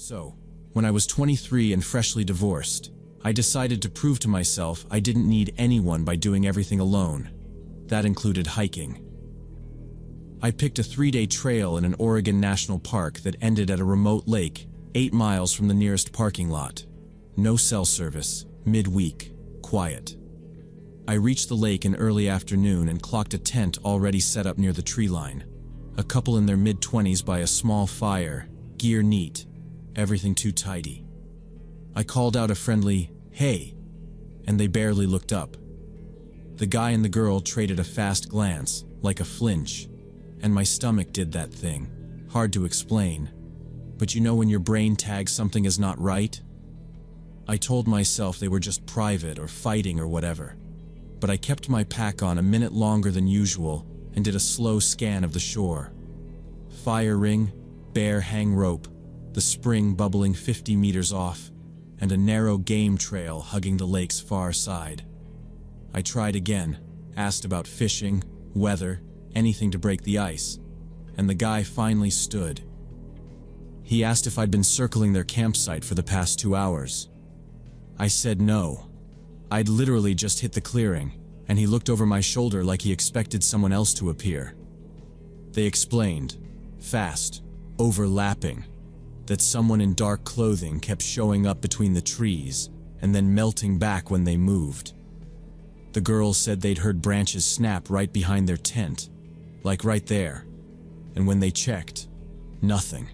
So, when I was 23 and freshly divorced, I decided to prove to myself I didn't need anyone by doing everything alone. That included hiking. I picked a 3-day trail in an Oregon national park that ended at a remote lake, 8 miles from the nearest parking lot. No cell service, midweek, quiet. I reached the lake in early afternoon and clocked a tent already set up near the tree line. A couple in their mid-20s by a small fire, gear neat, everything too tidy. I called out a friendly, "Hey," and they barely looked up. The guy and the girl traded a fast glance, like a flinch, and my stomach did that thing. Hard to explain, but you know when your brain tags something as not right? I told myself they were just private or fighting or whatever, but I kept my pack on a minute longer than usual and did a slow scan of the shore. Fire ring, bare hang rope, the spring bubbling 50 meters off, and a narrow game trail hugging the lake's far side. I tried again, asked about fishing, weather, anything to break the ice, and the guy finally stood. He asked if I'd been circling their campsite for the past 2 hours. I said no. I'd literally just hit the clearing, and he looked over my shoulder like he expected someone else to appear. They explained, fast, overlapping, that someone in dark clothing kept showing up between the trees and then melting back when they moved. The girls said they'd heard branches snap right behind their tent, like right there, and when they checked, nothing.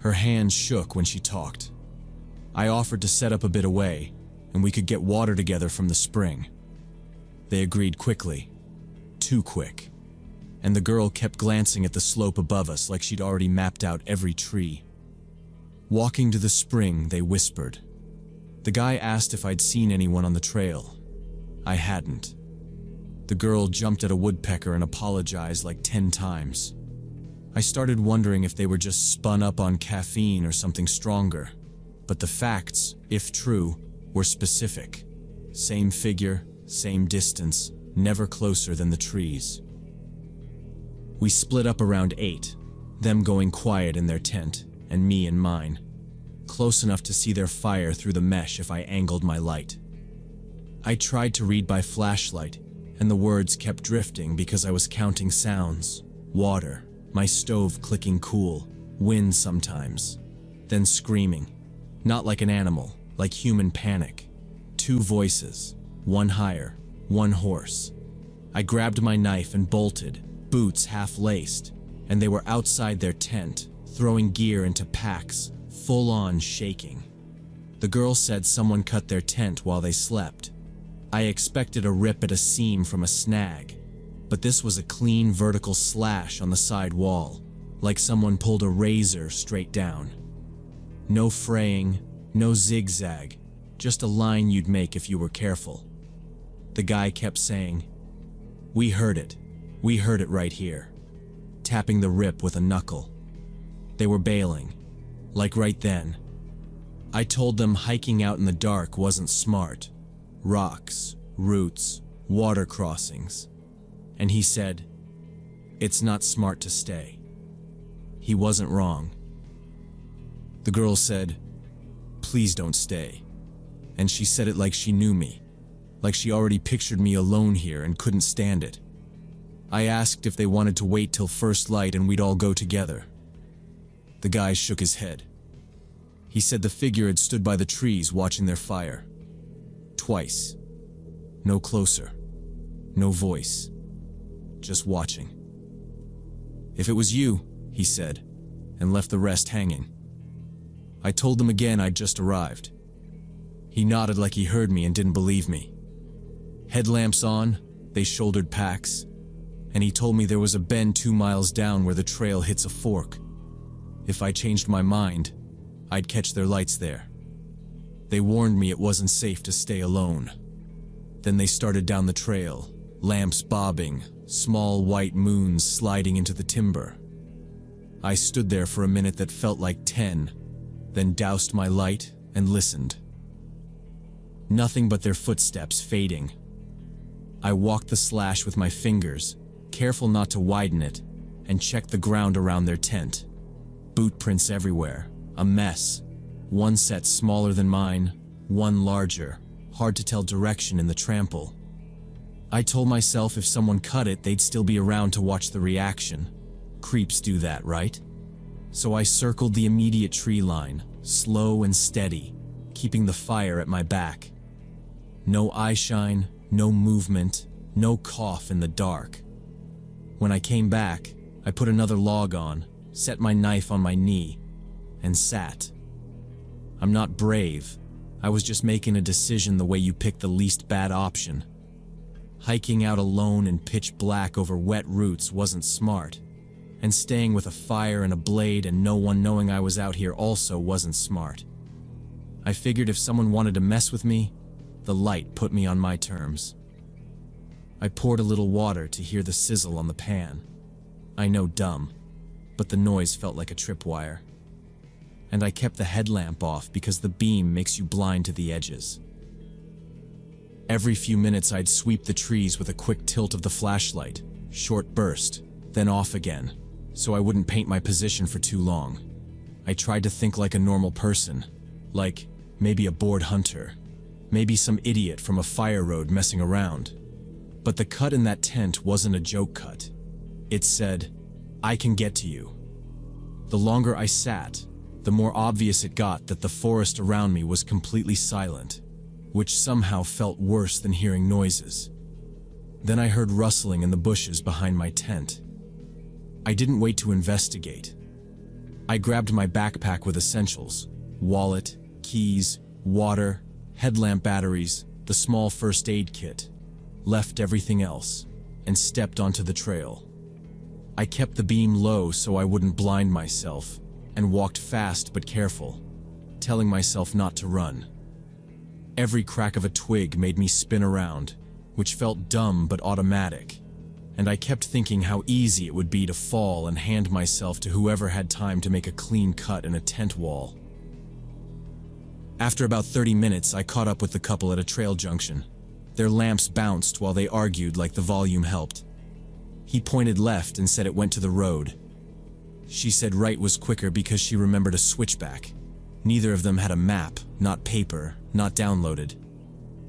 Her hands shook when she talked. I offered to set up a bit away, and we could get water together from the spring. They agreed quickly, too quick, and the girl kept glancing at the slope above us like she'd already mapped out every tree. Walking to the spring, they whispered. The guy asked if I'd seen anyone on the trail. I hadn't. The girl jumped at a woodpecker and apologized like 10 times. I started wondering if they were just spun up on caffeine or something stronger, but the facts, if true, were specific. Same figure, same distance, never closer than the trees. We split up around 8, them going quiet in their tent, and me in mine, close enough to see their fire through the mesh if I angled my light. I tried to read by flashlight, and the words kept drifting because I was counting sounds. Water, my stove clicking cool, wind sometimes, then screaming. Not like an animal, like human panic. 2 voices, one higher, one hoarse. I grabbed my knife and bolted, boots half-laced, and they were outside their tent, throwing gear into packs, full-on shaking. The girl said someone cut their tent while they slept. I expected a rip at a seam from a snag, but this was a clean vertical slash on the side wall, like someone pulled a razor straight down. No fraying, no zigzag, just a line you'd make if you were careful. The guy kept saying, "We heard it right here," tapping the rip with a knuckle. They were bailing, like right then. I told them hiking out in the dark wasn't smart. Rocks, roots, water crossings. And he said, "It's not smart to stay." He wasn't wrong. The girl said, "Please don't stay." And she said it like she knew me, like she already pictured me alone here and couldn't stand it. I asked if they wanted to wait till first light and we'd all go together. The guy shook his head. He said the figure had stood by the trees watching their fire. Twice. No closer. No voice. Just watching. "If it was you," he said, and left the rest hanging. I told them again I'd just arrived. He nodded like he heard me and didn't believe me. Headlamps on, they shouldered packs, and he told me there was a bend 2 miles down where the trail hits a fork. If I changed my mind, I'd catch their lights there. They warned me it wasn't safe to stay alone. Then they started down the trail, lamps bobbing, small white moons sliding into the timber. I stood there for a minute that felt like 10, then doused my light and listened. Nothing but their footsteps fading. I walked the slash with my fingers, careful not to widen it, and checked the ground around their tent. Boot prints everywhere, A mess. One set smaller than mine, one larger, hard to tell direction in the trample. I told myself if someone cut it, they'd still be around to watch the reaction. Creeps do that, right? So I circled the immediate tree line, slow and steady, keeping the fire at my back. No eye shine, no movement, no cough in the dark. When I came back, I put another log on, set my knife on my knee, and sat. I'm not brave. I was just making a decision the way you pick the least bad option. Hiking out alone in pitch black over wet roots wasn't smart, and staying with a fire and a blade and no one knowing I was out here also wasn't smart. I figured if someone wanted to mess with me, the light put me on my terms. I poured a little water to hear the sizzle on the pan. I know, dumb, but the noise felt like a tripwire. And I kept the headlamp off because the beam makes you blind to the edges. Every few minutes I'd sweep the trees with a quick tilt of the flashlight, short burst, then off again, so I wouldn't paint my position for too long. I tried to think like a normal person, like maybe a bored hunter, maybe some idiot from a fire road messing around. But the cut in that tent wasn't a joke cut. It said, "I can get to you." The longer I sat, the more obvious it got that the forest around me was completely silent, which somehow felt worse than hearing noises. Then I heard rustling in the bushes behind my tent. I didn't wait to investigate. I grabbed my backpack with essentials, wallet, keys, water, headlamp batteries, the small first aid kit, left everything else, and stepped onto the trail. I kept the beam low so I wouldn't blind myself, and walked fast but careful, telling myself not to run. Every crack of a twig made me spin around, which felt dumb but automatic, and I kept thinking how easy it would be to fall and hand myself to whoever had time to make a clean cut in a tent wall. After about 30 minutes, I caught up with the couple at a trail junction. Their lamps bounced while they argued like the volume helped. He pointed left and said it went to the road. She said right was quicker because she remembered a switchback. Neither of them had a map, not paper, not downloaded.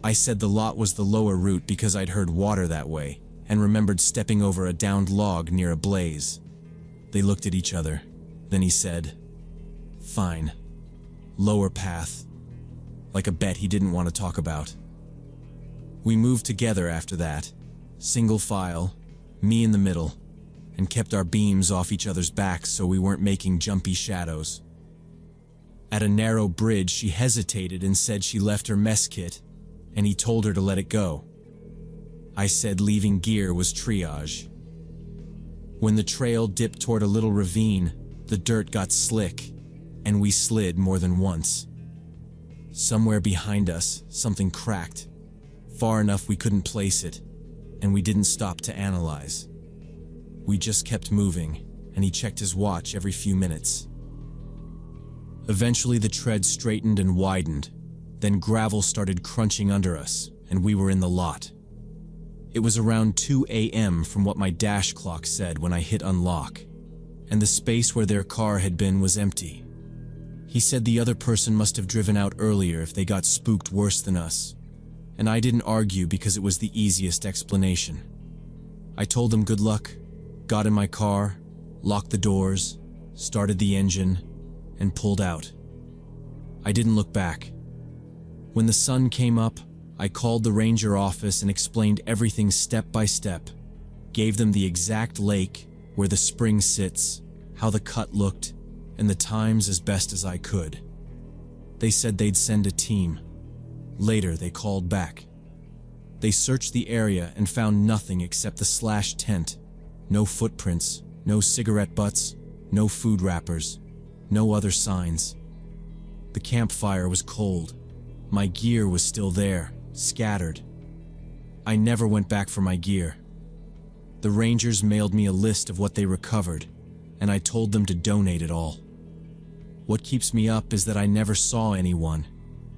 I said the lot was the lower route because I'd heard water that way, and remembered stepping over a downed log near a blaze. They looked at each other. Then he said, "Fine. Lower path." Like a bet he didn't want to talk about. We moved together after that, single file, me in the middle, and kept our beams off each other's backs so we weren't making jumpy shadows. At a narrow bridge, she hesitated and said she left her mess kit, and he told her to let it go. I said leaving gear was triage. When the trail dipped toward a little ravine, the dirt got slick, and we slid more than once. Somewhere behind us, something cracked, far enough we couldn't place it, and we didn't stop to analyze. We just kept moving, and he checked his watch every few minutes. Eventually the tread straightened and widened, then gravel started crunching under us, and we were in the lot. It was around 2 a.m. from what my dash clock said when I hit unlock, and the space where their car had been was empty. He said the other person must have driven out earlier if they got spooked worse than us, and I didn't argue because it was the easiest explanation. I told them good luck, got in my car, locked the doors, started the engine, and pulled out. I didn't look back. When the sun came up, I called the ranger office and explained everything step by step, gave them the exact lake, where the spring sits, how the cut looked, and the times as best as I could. They said they'd send a team. Later, they called back. They searched the area and found nothing except the slashed tent. No footprints, no cigarette butts, no food wrappers, no other signs. The campfire was cold. My gear was still there, scattered. I never went back for my gear. The rangers mailed me a list of what they recovered, and I told them to donate it all. What keeps me up is that I never saw anyone,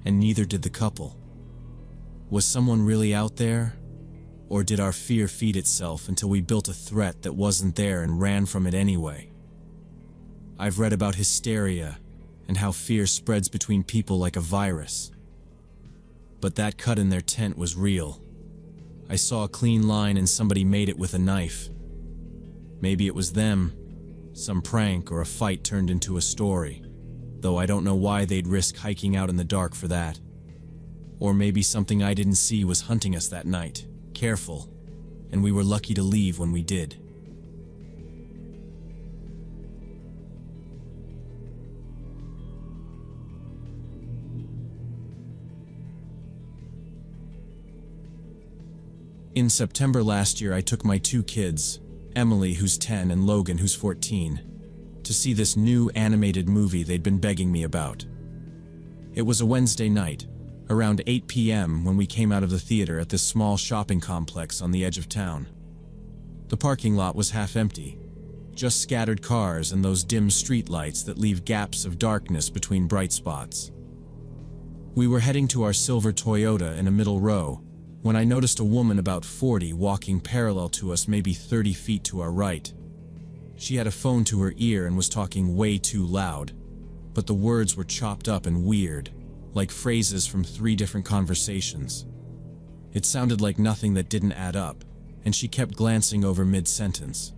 and neither did the couple. Was someone really out there? Or did our fear feed itself until we built a threat that wasn't there and ran from it anyway? I've read about hysteria and how fear spreads between people like a virus. But that cut in their tent was real. I saw a clean line and somebody made it with a knife. Maybe it was them, some prank or a fight turned into a story, though I don't know why they'd risk hiking out in the dark for that. Or maybe something I didn't see was hunting us that night, careful, and we were lucky to leave when we did. In September last year, I took my two kids, Emily, who's 10, and Logan, who's 14, to see this new animated movie they'd been begging me about. It was a Wednesday night, around 8 p.m. when we came out of the theater at this small shopping complex on the edge of town. The parking lot was half empty, just scattered cars and those dim street lights that leave gaps of darkness between bright spots. We were heading to our silver Toyota in a middle row, when I noticed a woman about 40 walking parallel to us, maybe 30 feet to our right. She had a phone to her ear and was talking way too loud, but the words were chopped up and weird, like phrases from 3 different conversations. It sounded like nothing that didn't add up, and she kept glancing over mid-sentence.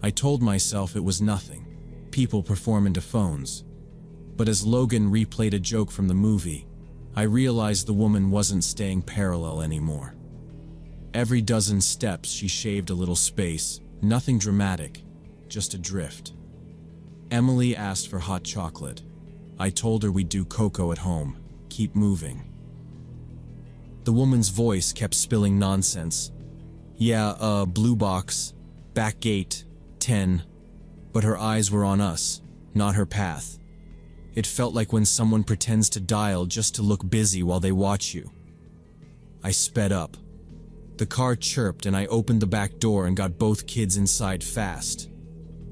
I told myself it was nothing. People perform into phones. But as Logan replayed a joke from the movie, I realized the woman wasn't staying parallel anymore. Every dozen steps she shaved a little space, nothing dramatic, just a drift. Emily asked for hot chocolate. I told her we'd do cocoa at home, keep moving. The woman's voice kept spilling nonsense. Yeah, blue box, back gate, 10, but her eyes were on us, not her path. It felt like when someone pretends to dial just to look busy while they watch you. I sped up. The car chirped and I opened the back door and got both kids inside fast.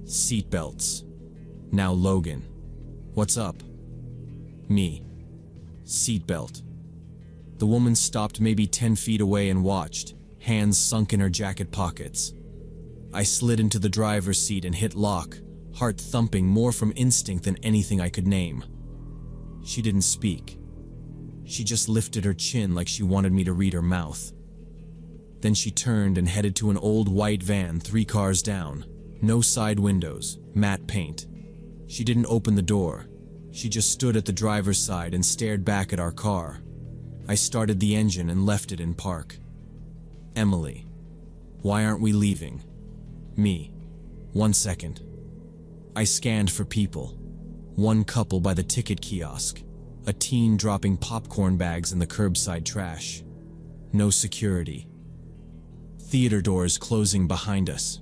Seatbelts. Now Logan. What's up? Me. Seatbelt. The woman stopped maybe 10 feet away and watched, hands sunk in her jacket pockets. I slid into the driver's seat and hit lock, heart thumping more from instinct than anything I could name. She didn't speak. She just lifted her chin like she wanted me to read her mouth. Then she turned and headed to an old white van 3 cars down. No side windows, matte paint. She didn't open the door. She just stood at the driver's side and stared back at our car. I started the engine and left it in park. Emily. Why aren't we leaving? Me. 1 second. I scanned for people. One couple by the ticket kiosk. A teen dropping popcorn bags in the curbside trash. No security. Theater doors closing behind us.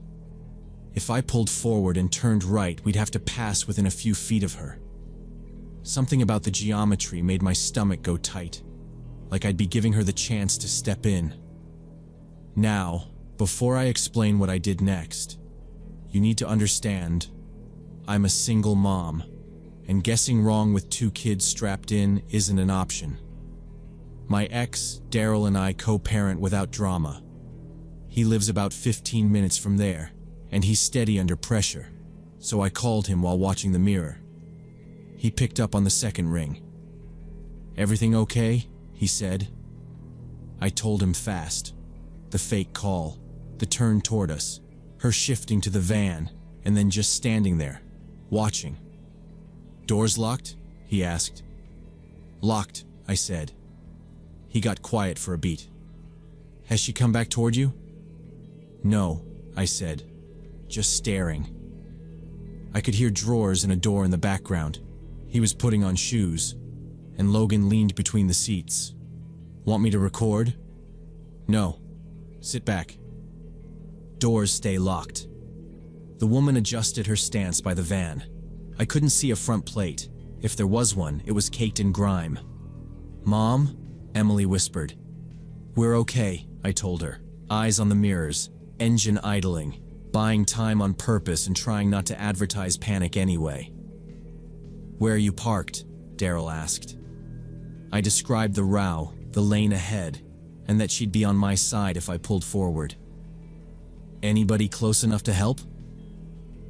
If I pulled forward and turned right, we'd have to pass within a few feet of her. Something about the geometry made my stomach go tight, like I'd be giving her the chance to step in. Now, before I explain what I did next, you need to understand, I'm a single mom, and guessing wrong with 2 kids strapped in isn't an option. My ex, Daryl, and I co-parent without drama. He lives about 15 minutes from there, and he's steady under pressure, so I called him while watching the mirror. He picked up on the second ring. "Everything okay?" he said. I told him fast. The fake call, the turn toward us, her shifting to the van, and then just standing there, watching. "Doors locked?" he asked. "Locked," I said. He got quiet for a beat. "Has she come back toward you?" "No," I said, just staring. I could hear drawers and a door in the background. He was putting on shoes, and Logan leaned between the seats. "Want me to record?" "No. Sit back." "Doors stay locked." The woman adjusted her stance by the van. I couldn't see a front plate. If there was one, it was caked in grime. "Mom?" Emily whispered. "We're okay," I told her, eyes on the mirrors, engine idling, buying time on purpose and trying not to advertise panic anyway. "Where are you parked?" Daryl asked. I described the row, the lane ahead, and that she'd be on my side if I pulled forward. "Anybody close enough to help?"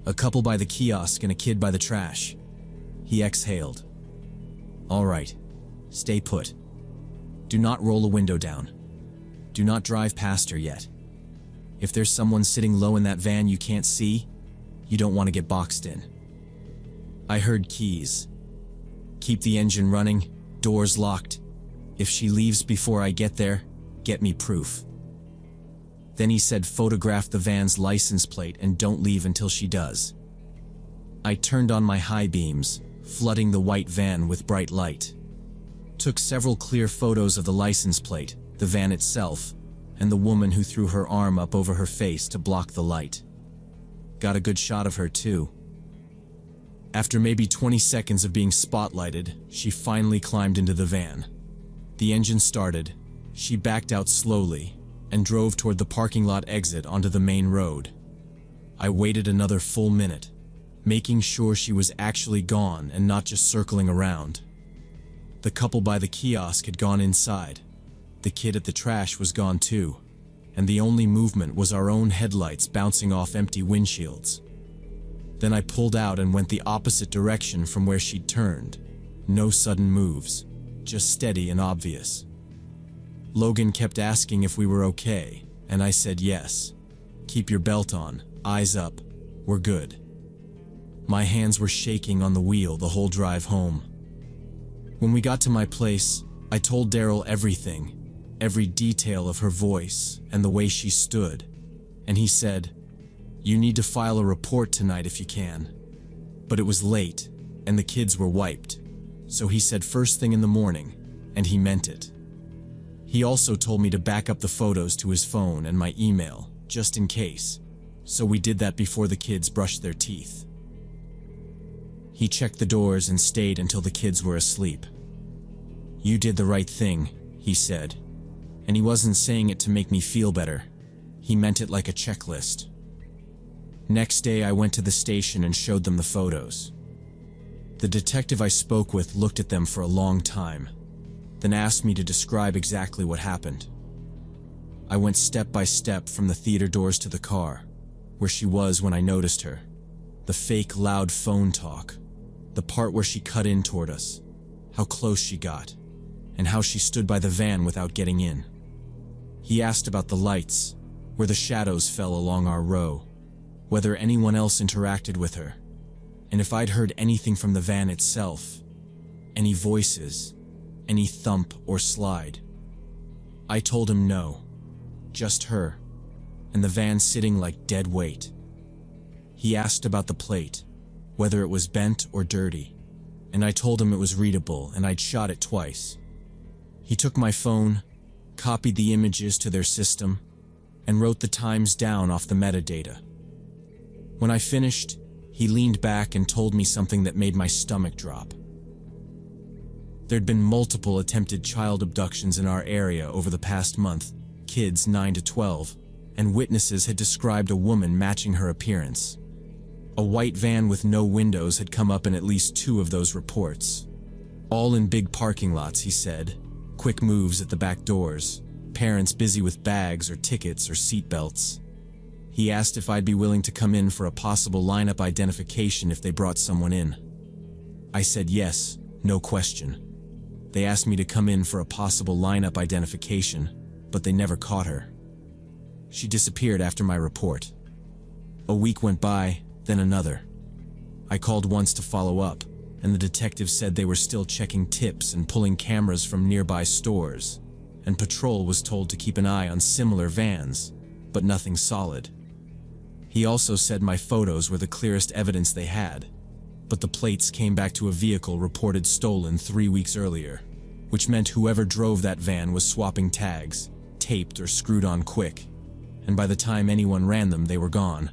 "A couple by the kiosk and a kid by the trash." He exhaled. "All right, stay put. Do not roll a window down. Do not drive past her yet. If there's someone sitting low in that van you can't see, you don't want to get boxed in." I heard keys. "Keep the engine running, doors locked. If she leaves before I get there, get me proof." Then he said photograph the van's license plate and don't leave until she does. I turned on my high beams, flooding the white van with bright light. Took several clear photos of the license plate, the van itself, and the woman who threw her arm up over her face to block the light. Got a good shot of her too. After maybe 20 seconds of being spotlighted, she finally climbed into the van. The engine started, she backed out slowly, and drove toward the parking lot exit onto the main road. I waited another full minute, making sure she was actually gone and not just circling around. The couple by the kiosk had gone inside. The kid at the trash was gone too, and the only movement was our own headlights bouncing off empty windshields. Then I pulled out and went the opposite direction from where she'd turned. No sudden moves, just steady and obvious. Logan kept asking if we were okay, and I said yes. "Keep your belt on, eyes up, we're good." My hands were shaking on the wheel the whole drive home. When we got to my place, I told Daryl everything, every detail of her voice and the way she stood, and he said, "You need to file a report tonight if you can." But it was late, and the kids were wiped, so he said first thing in the morning, and he meant it. He also told me to back up the photos to his phone and my email, just in case, so we did that before the kids brushed their teeth. He checked the doors and stayed until the kids were asleep. "You did the right thing," he said, and he wasn't saying it to make me feel better. He meant it like a checklist. Next day I went to the station and showed them the photos. The detective I spoke with looked at them for a long time, then asked me to describe exactly what happened. I went step by step from the theater doors to the car, where she was when I noticed her. The fake loud phone talk, the part where she cut in toward us, how close she got, and how she stood by the van without getting in. He asked about the lights, where the shadows fell along our row, whether anyone else interacted with her, and if I'd heard anything from the van itself, any voices, any thump or slide. I told him no, just her, and the van sitting like dead weight. He asked about the plate, whether it was bent or dirty, and I told him it was readable and I'd shot it twice. He took my phone, copied the images to their system, and wrote the times down off the metadata. When I finished, he leaned back and told me something that made my stomach drop. There'd been multiple attempted child abductions in our area over the past month, kids 9 to 12, and witnesses had described a woman matching her appearance. A white van with no windows had come up in at least 2 of those reports. All in big parking lots, he said. Quick moves at the back doors, parents busy with bags or tickets or seat belts. He asked if I'd be willing to come in for a possible lineup identification if they brought someone in. I said yes, no question. They asked me to come in for a possible lineup identification, but they never caught her. She disappeared after my report. A week went by, then another. I called once to follow up, and the detective said they were still checking tips and pulling cameras from nearby stores, and patrol was told to keep an eye on similar vans, but nothing solid. He also said my photos were the clearest evidence they had, but the plates came back to a vehicle reported stolen 3 weeks earlier, which meant whoever drove that van was swapping tags, taped or screwed on quick, and by the time anyone ran them, they were gone.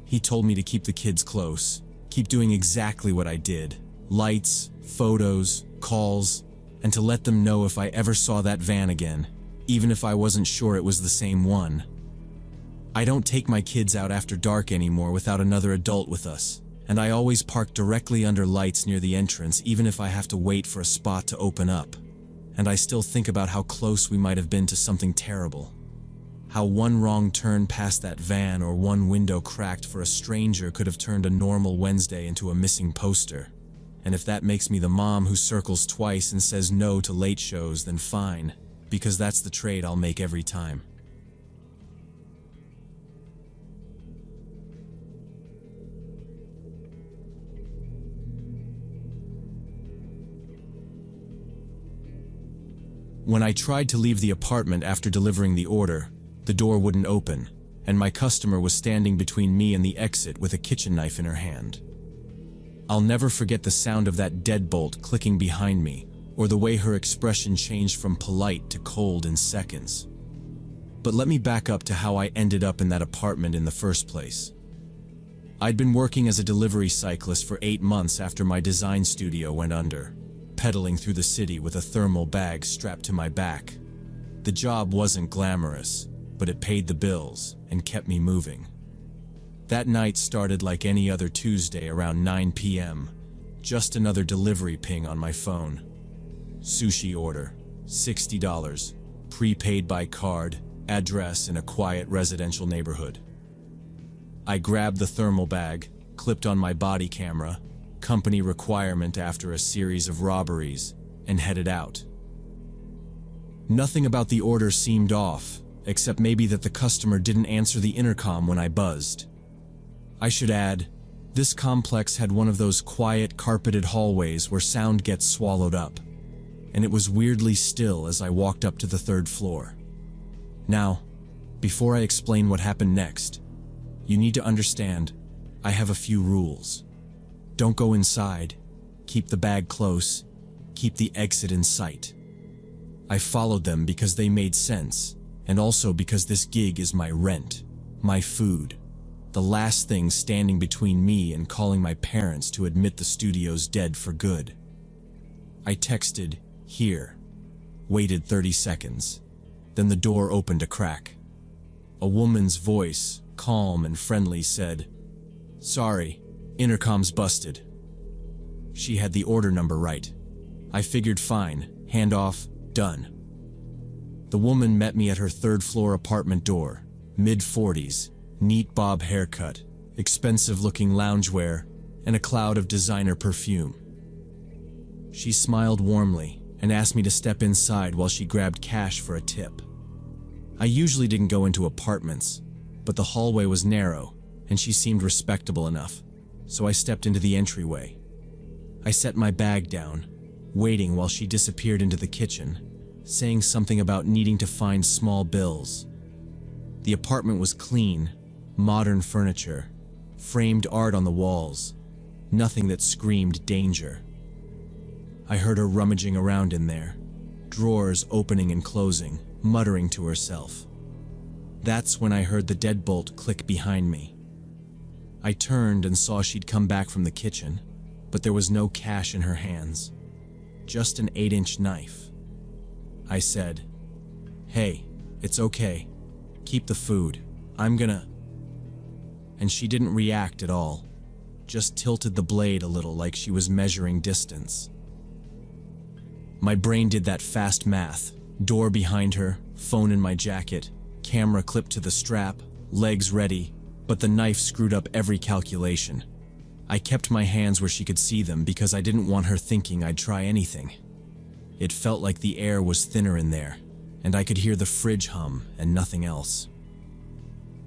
He told me to keep the kids close, keep doing exactly what I did, lights, photos, calls, and to let them know if I ever saw that van again, even if I wasn't sure it was the same one. I don't take my kids out after dark anymore without another adult with us, and I always park directly under lights near the entrance even if I have to wait for a spot to open up. And I still think about how close we might have been to something terrible. How one wrong turn past that van or one window cracked for a stranger could have turned a normal Wednesday into a missing poster. And if that makes me the mom who circles twice and says no to late shows, then fine, because that's the trade I'll make every time. When I tried to leave the apartment after delivering the order, the door wouldn't open, and my customer was standing between me and the exit with a kitchen knife in her hand. I'll never forget the sound of that deadbolt clicking behind me, or the way her expression changed from polite to cold in seconds. But let me back up to how I ended up in that apartment in the first place. I'd been working as a delivery cyclist for 8 months after my design studio went under, pedaling through the city with a thermal bag strapped to my back. The job wasn't glamorous, but it paid the bills and kept me moving. That night started like any other Tuesday around 9 p.m. Just another delivery ping on my phone. Sushi order, $60, prepaid by card, address in a quiet residential neighborhood. I grabbed the thermal bag, clipped on my body camera, company requirement after a series of robberies, and headed out. Nothing about the order seemed off, except maybe that the customer didn't answer the intercom when I buzzed. I should add, this complex had one of those quiet, carpeted hallways where sound gets swallowed up, and it was weirdly still as I walked up to the 3rd floor. Now, before I explain what happened next, you need to understand, I have a few rules. Don't go inside, keep the bag close, keep the exit in sight. I followed them because they made sense, and also because this gig is my rent, my food, the last thing standing between me and calling my parents to admit the studio's dead for good. I texted, "Here," waited 30 seconds. Then the door opened a crack. A woman's voice, calm and friendly, said, "Sorry, intercom's busted." She had the order number right. I figured fine, handoff, done. The woman met me at her 3rd floor apartment door, mid-40s, neat bob haircut, expensive-looking loungewear, and a cloud of designer perfume. She smiled warmly and asked me to step inside while she grabbed cash for a tip. I usually didn't go into apartments, but the hallway was narrow, and she seemed respectable enough, so I stepped into the entryway. I set my bag down, waiting while she disappeared into the kitchen, saying something about needing to find small bills. The apartment was clean, modern furniture, framed art on the walls, nothing that screamed danger. I heard her rummaging around in there, drawers opening and closing, muttering to herself. That's when I heard the deadbolt click behind me. I turned and saw she'd come back from the kitchen, but there was no cash in her hands, just an 8-inch knife. I said, "Hey, it's okay. Keep the food. I'm gonna..." And she didn't react at all, just tilted the blade a little like she was measuring distance. My brain did that fast math. Door behind her, phone in my jacket, camera clipped to the strap, legs ready, but the knife screwed up every calculation. I kept my hands where she could see them because I didn't want her thinking I'd try anything. It felt like the air was thinner in there, and I could hear the fridge hum and nothing else.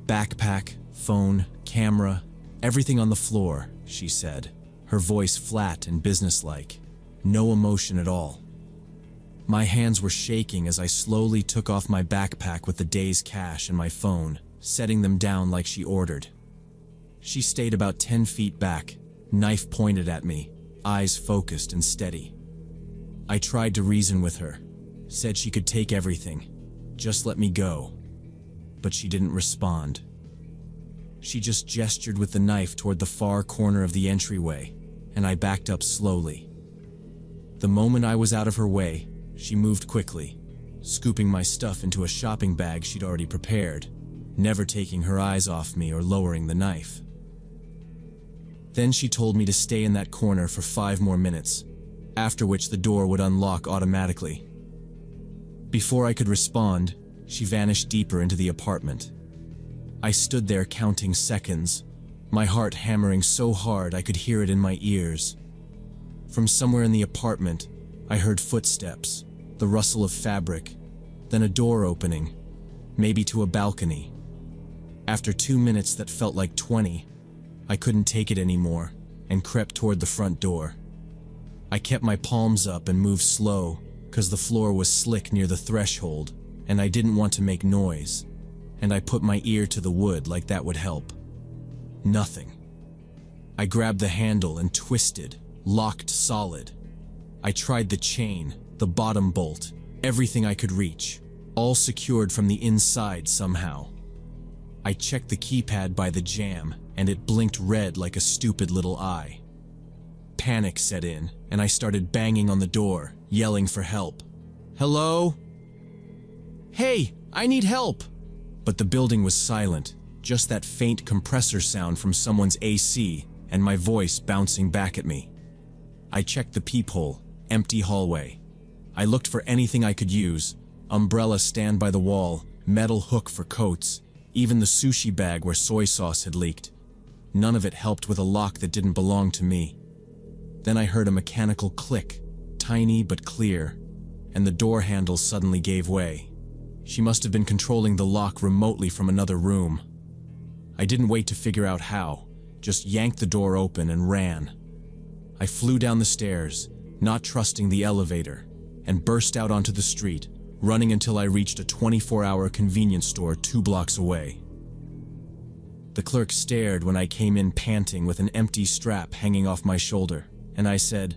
"Backpack, phone, camera, everything on the floor," she said, her voice flat and businesslike, no emotion at all. My hands were shaking as I slowly took off my backpack with the day's cash and my phone, setting them down like she ordered. She stayed about 10 feet back, knife pointed at me, eyes focused and steady. I tried to reason with her, said she could take everything, just let me go. But she didn't respond. She just gestured with the knife toward the far corner of the entryway, and I backed up slowly. The moment I was out of her way, she moved quickly, scooping my stuff into a shopping bag she'd already prepared, never taking her eyes off me or lowering the knife. Then she told me to stay in that corner for 5 more minutes, after which the door would unlock automatically. Before I could respond, she vanished deeper into the apartment. I stood there counting seconds, my heart hammering so hard I could hear it in my ears. From somewhere in the apartment, I heard footsteps, the rustle of fabric, then a door opening, maybe to a balcony. After 2 minutes that felt like 20, I couldn't take it anymore and crept toward the front door. I kept my palms up and moved slow, because the floor was slick near the threshold, and I didn't want to make noise, and I put my ear to the wood like that would help. Nothing. I grabbed the handle and twisted, locked solid. I tried the chain, the bottom bolt, everything I could reach, all secured from the inside somehow. I checked the keypad by the jamb, and it blinked red like a stupid little eye. Panic set in, and I started banging on the door, yelling for help. "Hello? Hey, I need help!" But the building was silent, just that faint compressor sound from someone's AC, and my voice bouncing back at me. I checked the peephole, empty hallway. I looked for anything I could use, umbrella stand by the wall, metal hook for coats, even the sushi bag where soy sauce had leaked. None of it helped with a lock that didn't belong to me. Then I heard a mechanical click, tiny but clear, and the door handle suddenly gave way. She must have been controlling the lock remotely from another room. I didn't wait to figure out how, just yanked the door open and ran. I flew down the stairs, not trusting the elevator, and burst out onto the street, running until I reached a 24-hour convenience store 2 blocks away. The clerk stared when I came in panting with an empty strap hanging off my shoulder, and I said,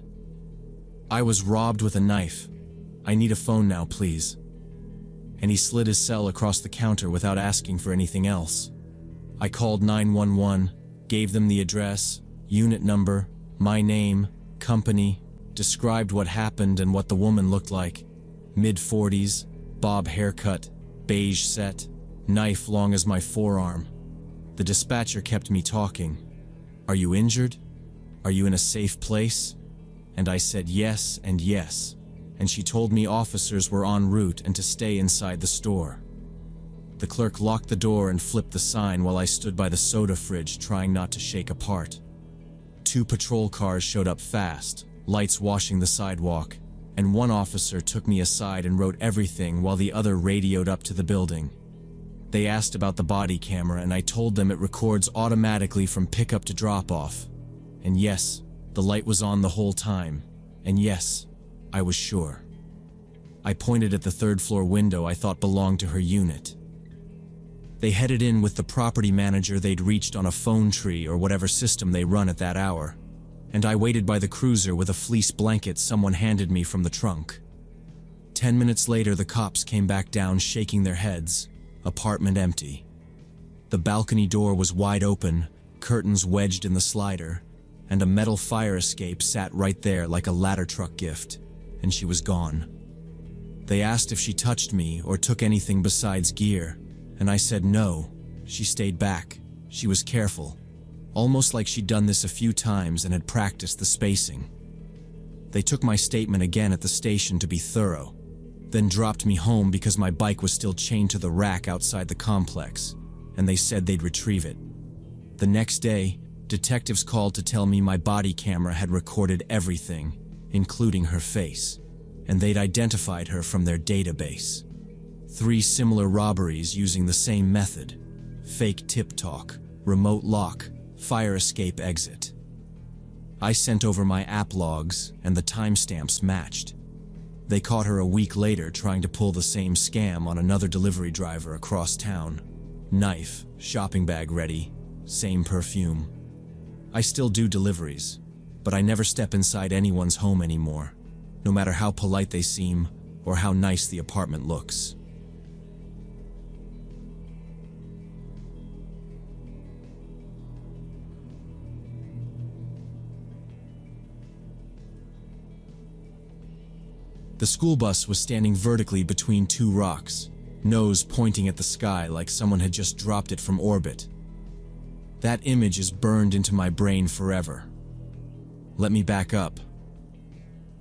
"I was robbed with a knife. I need a phone now, please." And he slid his cell across the counter without asking for anything else. I called 911, gave them the address, unit number, my name, company, described what happened and what the woman looked like. Mid-40s, bob haircut, beige set, knife long as my forearm. The dispatcher kept me talking. "Are you injured? Are you in a safe place?" And I said yes and yes, and she told me officers were en route and to stay inside the store. The clerk locked the door and flipped the sign while I stood by the soda fridge trying not to shake apart. 2 patrol cars showed up fast, lights washing the sidewalk, and one officer took me aside and wrote everything while the other radioed up to the building. They asked about the body camera and I told them it records automatically from pickup to drop-off. And yes, the light was on the whole time. And yes, I was sure. I pointed at the 3rd floor window I thought belonged to her unit. They headed in with the property manager they'd reached on a phone tree or whatever system they run at that hour, and I waited by the cruiser with a fleece blanket someone handed me from the trunk. 10 minutes later, the cops came back down shaking their heads, apartment empty. The balcony door was wide open, curtains wedged in the slider, and a metal fire escape sat right there like a ladder truck gift, and she was gone. They asked if she touched me or took anything besides gear, and I said no. She stayed back. She was careful, almost like she'd done this a few times and had practiced the spacing. They took my statement again at the station to be thorough, then dropped me home because my bike was still chained to the rack outside the complex, and they said they'd retrieve it. The next day, detectives called to tell me my body camera had recorded everything, including her face, and they'd identified her from their database. 3 similar robberies using the same method: fake tip talk, remote lock, fire escape exit. I sent over my app logs, and the timestamps matched. They caught her a week later trying to pull the same scam on another delivery driver across town. Knife, shopping bag ready, same perfume. I still do deliveries, but I never step inside anyone's home anymore, no matter how polite they seem or how nice the apartment looks. The school bus was standing vertically between 2 rocks, nose pointing at the sky like someone had just dropped it from orbit. That image is burned into my brain forever. Let me back up.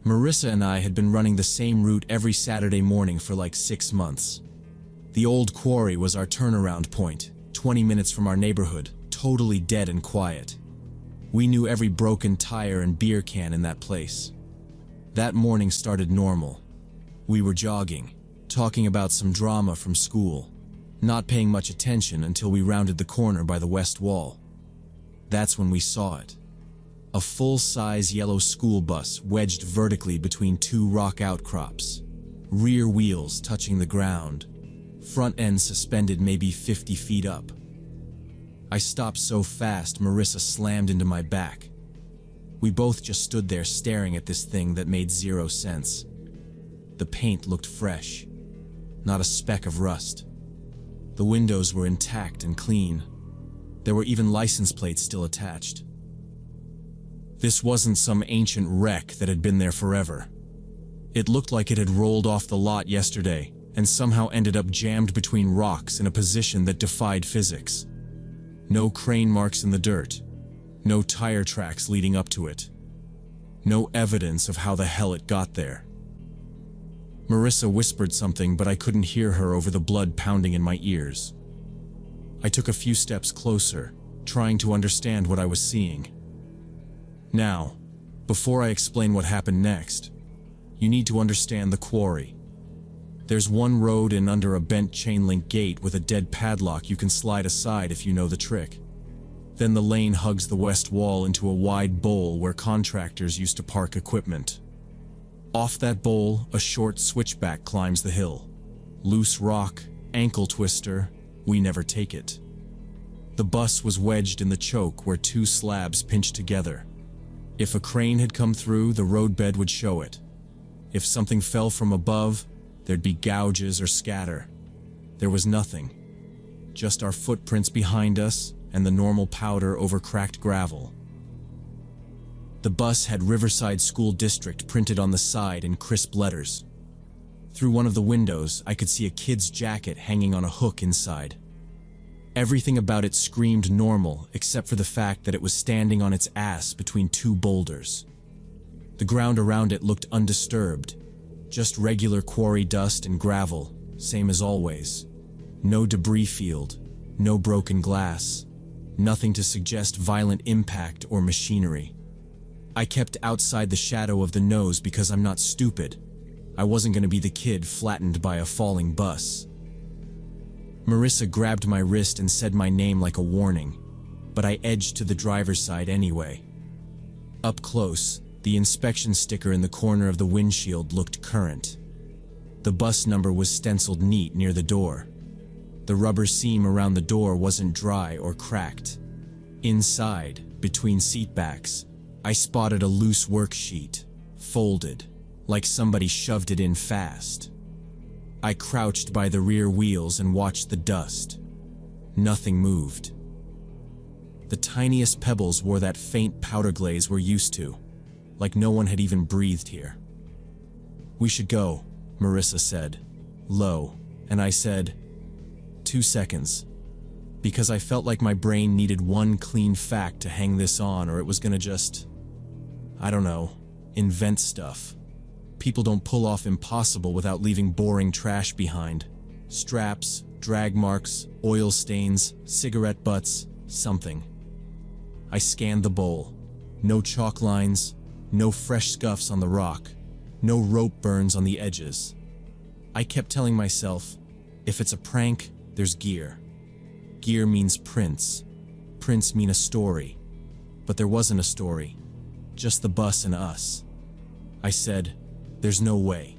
Marissa and I had been running the same route every Saturday morning for like 6 months. The old quarry was our turnaround point, 20 minutes from our neighborhood, totally dead and quiet. We knew every broken tire and beer can in that place. That morning started normal. We were jogging, talking about some drama from school, not paying much attention until we rounded the corner by the west wall. That's when we saw it. A full-size yellow school bus wedged vertically between two rock outcrops, rear wheels touching the ground, front end suspended maybe 50 feet up. I stopped so fast Marissa slammed into my back. We both just stood there staring at this thing that made zero sense. The paint looked fresh, not a speck of rust. The windows were intact and clean. There were even license plates still attached. This wasn't some ancient wreck that had been there forever. It looked like it had rolled off the lot yesterday and somehow ended up jammed between rocks in a position that defied physics. No crane marks in the dirt. No tire tracks leading up to it. No evidence of how the hell it got there. Marissa whispered something, but I couldn't hear her over the blood pounding in my ears. I took a few steps closer, trying to understand what I was seeing. Now, before I explain what happened next, you need to understand the quarry. There's one road in under a bent chain-link gate with a dead padlock you can slide aside if you know the trick. Then the lane hugs the west wall into a wide bowl where contractors used to park equipment. Off that bowl, a short switchback climbs the hill. Loose rock, ankle twister, we never take it. The bus was wedged in the choke where two slabs pinched together. If a crane had come through, the roadbed would show it. If something fell from above, there'd be gouges or scatter. There was nothing. Just our footprints behind us and the normal powder over cracked gravel. The bus had Riverside School District printed on the side in crisp letters. Through one of the windows, I could see a kid's jacket hanging on a hook inside. Everything about it screamed normal, except for the fact that it was standing on its ass between two boulders. The ground around it looked undisturbed, just regular quarry dust and gravel, same as always. No debris field, no broken glass, nothing to suggest violent impact or machinery. I kept outside the shadow of the nose because I'm not stupid. I wasn't going to be the kid flattened by a falling bus. Marissa grabbed my wrist and said my name like a warning, but I edged to the driver's side anyway. Up close, the inspection sticker in the corner of the windshield looked current. The bus number was stenciled neat near the door. The rubber seam around the door wasn't dry or cracked. Inside, between seatbacks, I spotted a loose worksheet, folded, like somebody shoved it in fast. I crouched by the rear wheels and watched the dust. Nothing moved. The tiniest pebbles wore that faint powder glaze we're used to, like no one had even breathed here. "We should go," Marissa said, low, and I said, 2 seconds, because I felt like my brain needed one clean fact to hang this on, or it was gonna just, I don't know, invent stuff. People don't pull off impossible without leaving boring trash behind. Straps, drag marks, oil stains, cigarette butts, something. I scanned the bowl. No chalk lines, no fresh scuffs on the rock, no rope burns on the edges. I kept telling myself, if it's a prank, there's gear. Gear means prints. Prints mean a story. But there wasn't a story. Just the bus and us. I said, "There's no way,"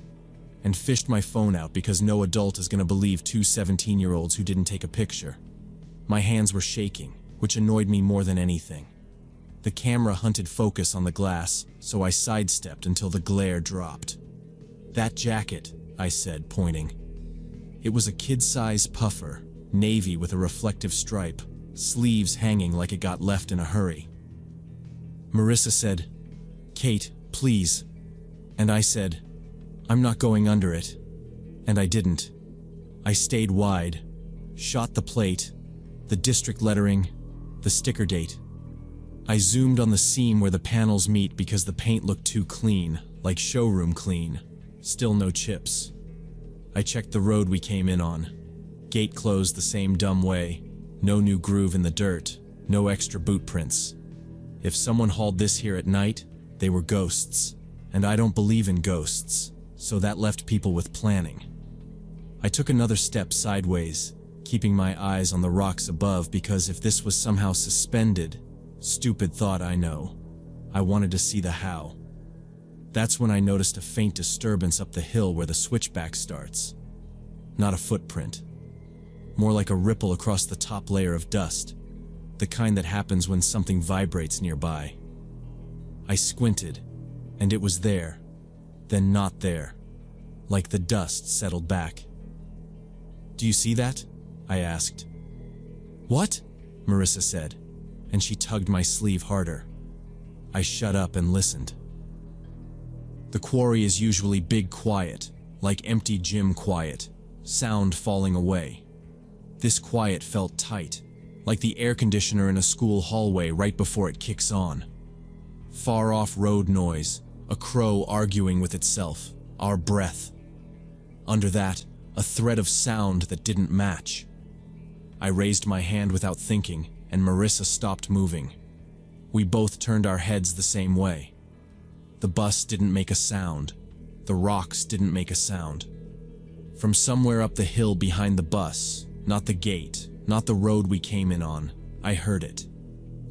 and fished my phone out because no adult is going to believe two 17-year-olds who didn't take a picture. My hands were shaking, which annoyed me more than anything. The camera hunted focus on the glass, so I sidestepped until the glare dropped. "That jacket," I said, pointing. It was a kid-size puffer, navy with a reflective stripe, sleeves hanging like it got left in a hurry. Marissa said, "Kate, please." And I said, "I'm not going under it." And I didn't. I stayed wide, shot the plate, the district lettering, the sticker date. I zoomed on the seam where the panels meet because the paint looked too clean, like showroom clean. Still no chips. I checked the road we came in on. Gate closed the same dumb way. No new groove in the dirt. No extra boot prints. If someone hauled this here at night, they were ghosts. And I don't believe in ghosts, so that left people with planning. I took another step sideways, keeping my eyes on the rocks above because if this was somehow suspended, stupid thought I know, I wanted to see the how. That's when I noticed a faint disturbance up the hill where the switchback starts. Not a footprint. More like a ripple across the top layer of dust, the kind that happens when something vibrates nearby. I squinted, and it was there, then not there, like the dust settled back. "Do you see that?" I asked. "What?" Marissa said, and she tugged my sleeve harder. I shut up and listened. The quarry is usually big quiet, like empty gym quiet, sound falling away. This quiet felt tight, like the air conditioner in a school hallway right before it kicks on. Far-off road noise, a crow arguing with itself, our breath. Under that, a thread of sound that didn't match. I raised my hand without thinking, and Marissa stopped moving. We both turned our heads the same way. The bus didn't make a sound. The rocks didn't make a sound. From somewhere up the hill behind the bus, not the gate, not the road we came in on, I heard it.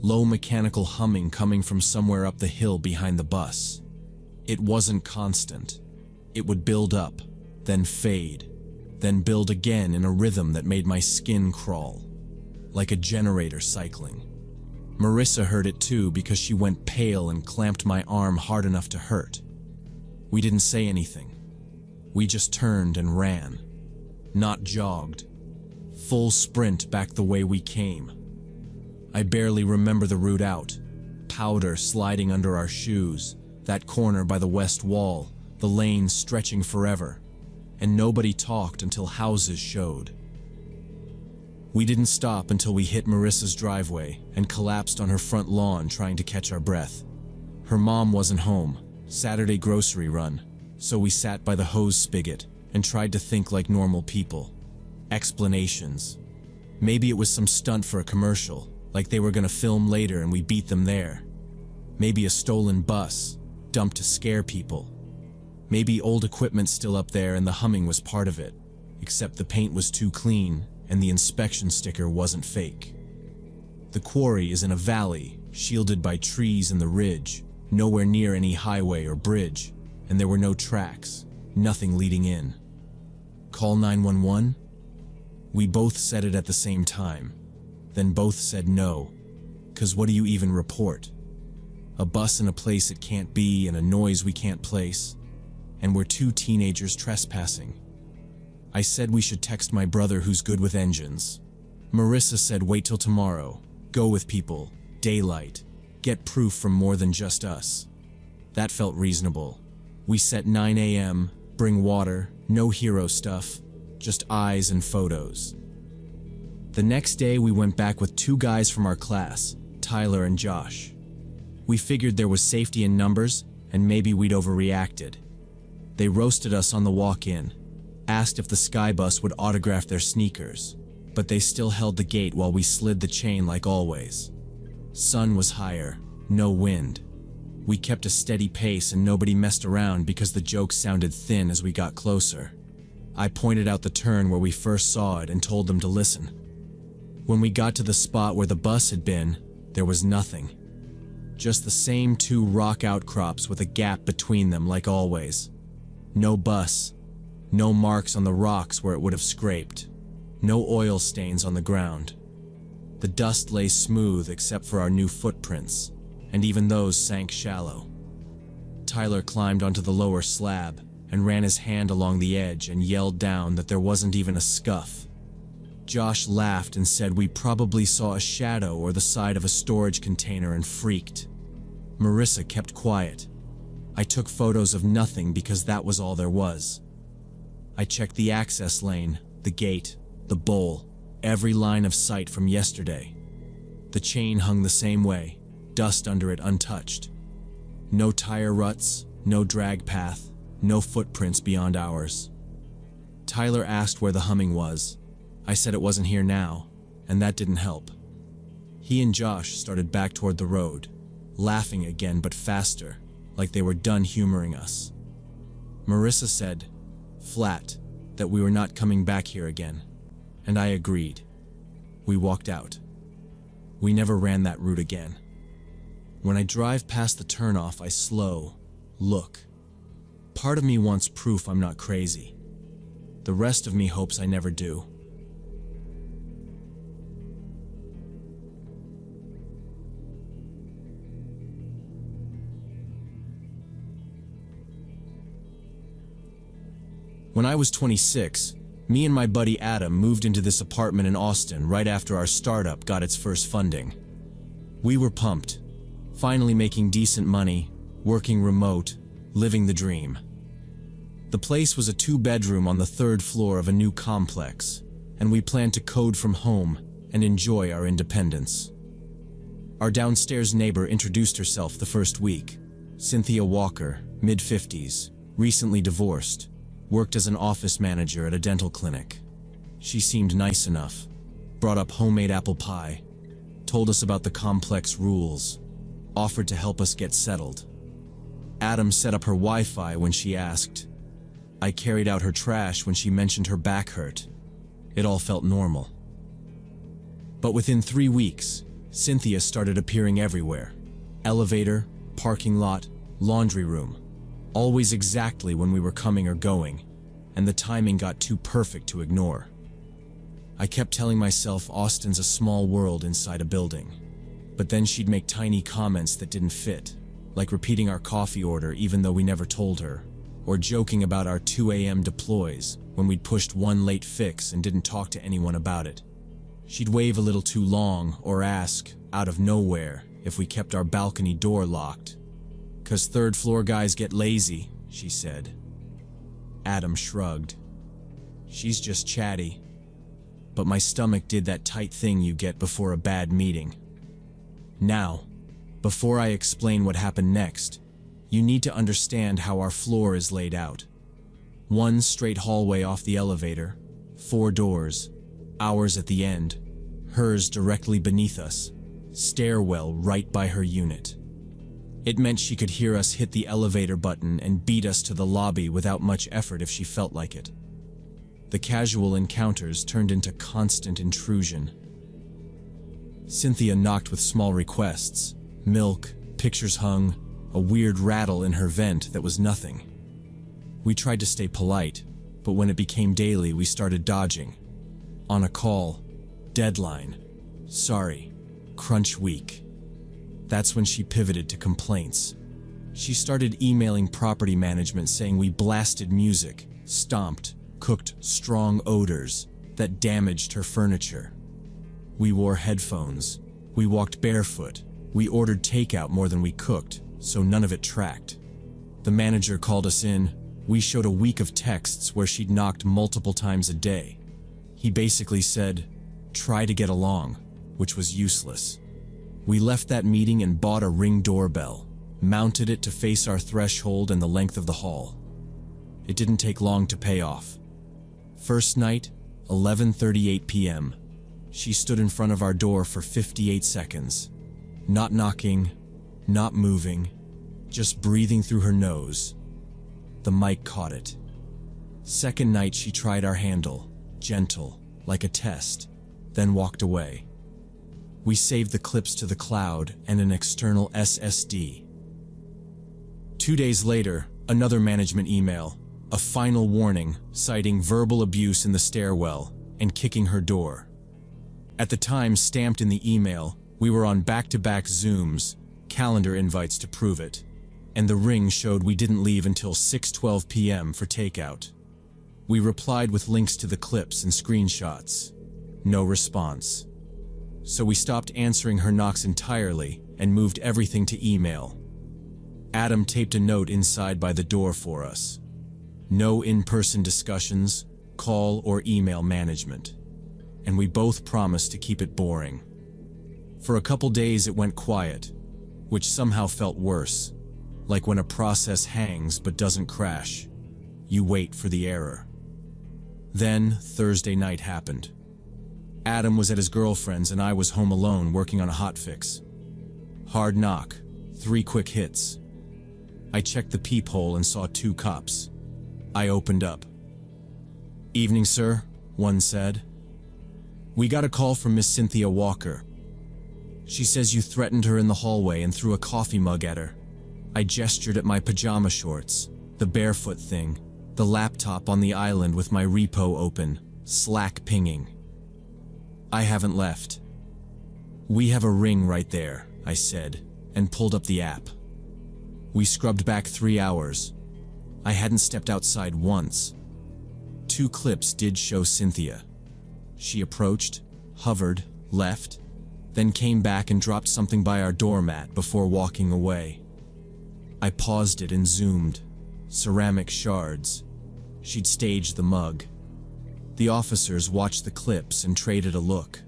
Low mechanical humming coming from somewhere up the hill behind the bus. It wasn't constant. It would build up, then fade, then build again in a rhythm that made my skin crawl, like a generator cycling. Marissa heard it too because she went pale and clamped my arm hard enough to hurt. We didn't say anything. We just turned and ran. Not jogged. Full sprint back the way we came. I barely remember the route out. Powder sliding under our shoes, that corner by the west wall, the lane stretching forever, and nobody talked until houses showed. We didn't stop until we hit Marissa's driveway and collapsed on her front lawn trying to catch our breath. Her mom wasn't home, Saturday grocery run, so we sat by the hose spigot and tried to think like normal people. Explanations. Maybe it was some stunt for a commercial, like they were gonna film later and we beat them there. Maybe a stolen bus, dumped to scare people. Maybe old equipment still up there and the humming was part of it, except the paint was too clean and the inspection sticker wasn't fake. The quarry is in a valley, shielded by trees and the ridge, nowhere near any highway or bridge, and there were no tracks, nothing leading in. Call 911? We both said it at the same time, then both said no, 'cause what do you even report? A bus in a place it can't be and a noise we can't place, and we're two teenagers trespassing. I said we should text my brother who's good with engines. Marissa said wait till tomorrow, go with people, daylight, get proof from more than just us. That felt reasonable. We set 9 a.m., bring water, no hero stuff, just eyes and photos. The next day we went back with two guys from our class, Tyler and Josh. We figured there was safety in numbers and maybe we'd overreacted. They roasted us on the walk-in, asked if the sky bus would autograph their sneakers, but they still held the gate while we slid the chain like always. Sun was higher, no wind. We kept a steady pace and nobody messed around because the jokes sounded thin as we got closer. I pointed out the turn where we first saw it and told them to listen. When we got to the spot where the bus had been, there was nothing. Just the same two rock outcrops with a gap between them like always. No bus. No marks on the rocks where it would have scraped. No oil stains on the ground. The dust lay smooth except for our new footprints, and even those sank shallow. Tyler climbed onto the lower slab and ran his hand along the edge and yelled down that there wasn't even a scuff. Josh laughed and said we probably saw a shadow or the side of a storage container and freaked. Marissa kept quiet. I took photos of nothing because that was all there was. I checked the access lane, the gate, the bowl, every line of sight from yesterday. The chain hung the same way, dust under it untouched. No tire ruts, no drag path, no footprints beyond ours. Tyler asked where the humming was. I said it wasn't here now, and that didn't help. He and Josh started back toward the road. laughing again but faster, like they were done humoring us. Marissa said, flat, that we were not coming back here again, and I agreed. We walked out. We never ran that route again. When I drive past the turnoff, I slow, look. Part of me wants proof I'm not crazy. The rest of me hopes I never do. When I was 26, me and my buddy Adam moved into this apartment in Austin right after our startup got its first funding. We were pumped, finally making decent money, working remote, living the dream. The place was a 2-bedroom on the 3rd floor of a new complex, and we planned to code from home and enjoy our independence. Our downstairs neighbor introduced herself the first week. Cynthia Walker, mid-50s, recently divorced, worked as an office manager at a dental clinic. She seemed nice enough, brought up homemade apple pie, told us about the complex rules, offered to help us get settled. Adam set up her Wi-Fi when she asked. I carried out her trash when she mentioned her back hurt. It all felt normal. But within 3 weeks, Cynthia started appearing everywhere. Elevator, parking lot, laundry room. Always exactly when we were coming or going, and the timing got too perfect to ignore. I kept telling myself Austin's a small world inside a building, but then she'd make tiny comments that didn't fit, like repeating our coffee order even though we never told her, or joking about our 2 a.m. deploys when we'd pushed one late fix and didn't talk to anyone about it. She'd wave a little too long or ask, out of nowhere, if we kept our balcony door locked. "'Cause 3rd floor guys get lazy," she said. Adam shrugged. She's just chatty. But my stomach did that tight thing you get before a bad meeting. Now, before I explain what happened next, you need to understand how our floor is laid out. 1 straight hallway off the elevator, 4 doors, ours at the end, hers directly beneath us, stairwell right by her unit. It meant she could hear us hit the elevator button and beat us to the lobby without much effort if she felt like it. The casual encounters turned into constant intrusion. Cynthia knocked with small requests, milk, pictures hung, a weird rattle in her vent that was nothing. We tried to stay polite, but when it became daily, we started dodging. On a call, deadline, sorry, crunch week. That's when she pivoted to complaints. She started emailing property management saying we blasted music, stomped, cooked strong odors that damaged her furniture. We wore headphones. We walked barefoot. We ordered takeout more than we cooked, so none of it tracked. The manager called us in. We showed a week of texts where she'd knocked multiple times a day. He basically said, "Try to get along," which was useless. We left that meeting and bought a Ring doorbell, mounted it to face our threshold and the length of the hall. It didn't take long to pay off. First night, 11:38 p.m. She stood in front of our door for 58 seconds. Not knocking, not moving, just breathing through her nose. The mic caught it. Second night, she tried our handle, gentle, like a test, then walked away. We saved the clips to the cloud and an external SSD. 2 days later, another management email, a final warning citing verbal abuse in the stairwell and kicking her door. At the time stamped in the email, we were on back-to-back Zooms, calendar invites to prove it, and the Ring showed we didn't leave until 6:12 p.m. for takeout. We replied with links to the clips and screenshots. No response. So we stopped answering her knocks entirely and moved everything to email. Adam taped a note inside by the door for us. No in-person discussions, call or email management. And we both promised to keep it boring. For a couple days it went quiet, which somehow felt worse, like when a process hangs but doesn't crash. You wait for the error. Then Thursday night happened. Adam was at his girlfriend's and I was home alone working on a hotfix. Hard knock, 3 quick hits. I checked the peephole and saw 2 cops. I opened up. "Evening, sir," one said. "We got a call from Miss Cynthia Walker. She says you threatened her in the hallway and threw a coffee mug at her." I gestured at my pajama shorts, the barefoot thing, the laptop on the island with my repo open, Slack pinging. "I haven't left." "We have a ring right there," I said, and pulled up the app. We scrubbed back 3 hours. I hadn't stepped outside once. 2 clips did show Cynthia. She approached, hovered, left, then came back and dropped something by our doormat before walking away. I paused it and zoomed. Ceramic shards. She'd staged the mug. The officers watched the clips and traded a look.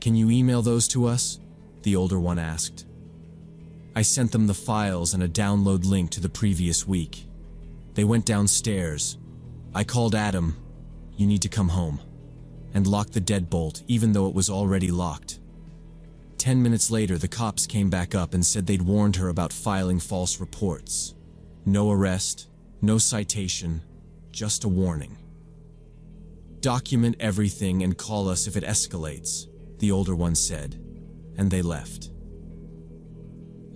"Can you email those to us?" the older one asked. I sent them the files and a download link to the previous week. They went downstairs. I called Adam, "You need to come home," and locked the deadbolt even though it was already locked. 10 minutes later, the cops came back up and said they'd warned her about filing false reports. No arrest, no citation, just a warning. "Document everything and call us if it escalates," the older one said, and they left.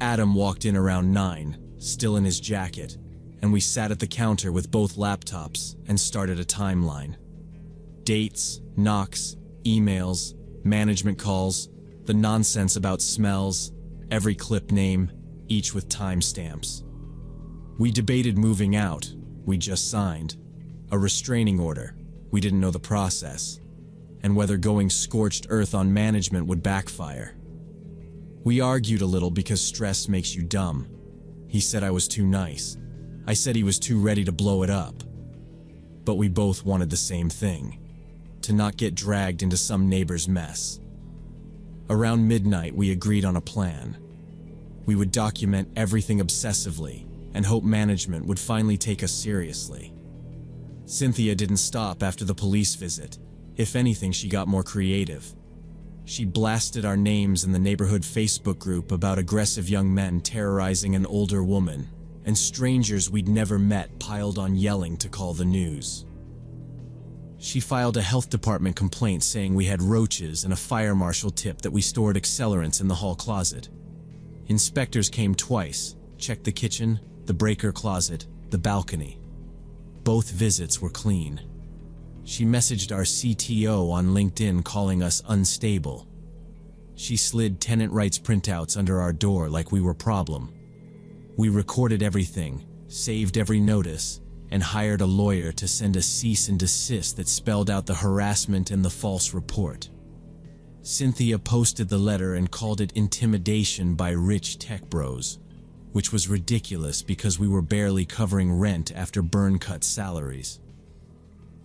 Adam walked in around 9, still in his jacket, and we sat at the counter with both laptops and started a timeline. Dates, knocks, emails, management calls, the nonsense about smells, every clip name, each with timestamps. We debated moving out, we just signed, a restraining order, we didn't know the process, and whether going scorched earth on management would backfire. We argued a little because stress makes you dumb. He said I was too nice. I said he was too ready to blow it up. But we both wanted the same thing, to not get dragged into some neighbor's mess. Around midnight, we agreed on a plan. We would document everything obsessively and hope management would finally take us seriously. Cynthia didn't stop after the police visit. If anything, she got more creative. She blasted our names in the neighborhood Facebook group about aggressive young men terrorizing an older woman, and strangers we'd never met piled on yelling to call the news. She filed a health department complaint saying we had roaches and a fire marshal tip that we stored accelerants in the hall closet. Inspectors came twice, checked the kitchen, the breaker closet, the balcony. Both visits were clean. She messaged our CTO on LinkedIn calling us unstable. She slid tenant rights printouts under our door like we were problem. We recorded everything, saved every notice, and hired a lawyer to send a cease and desist that spelled out the harassment and the false report. Cynthia posted the letter and called it intimidation by rich tech bros, which was ridiculous because we were barely covering rent after burn-cut salaries.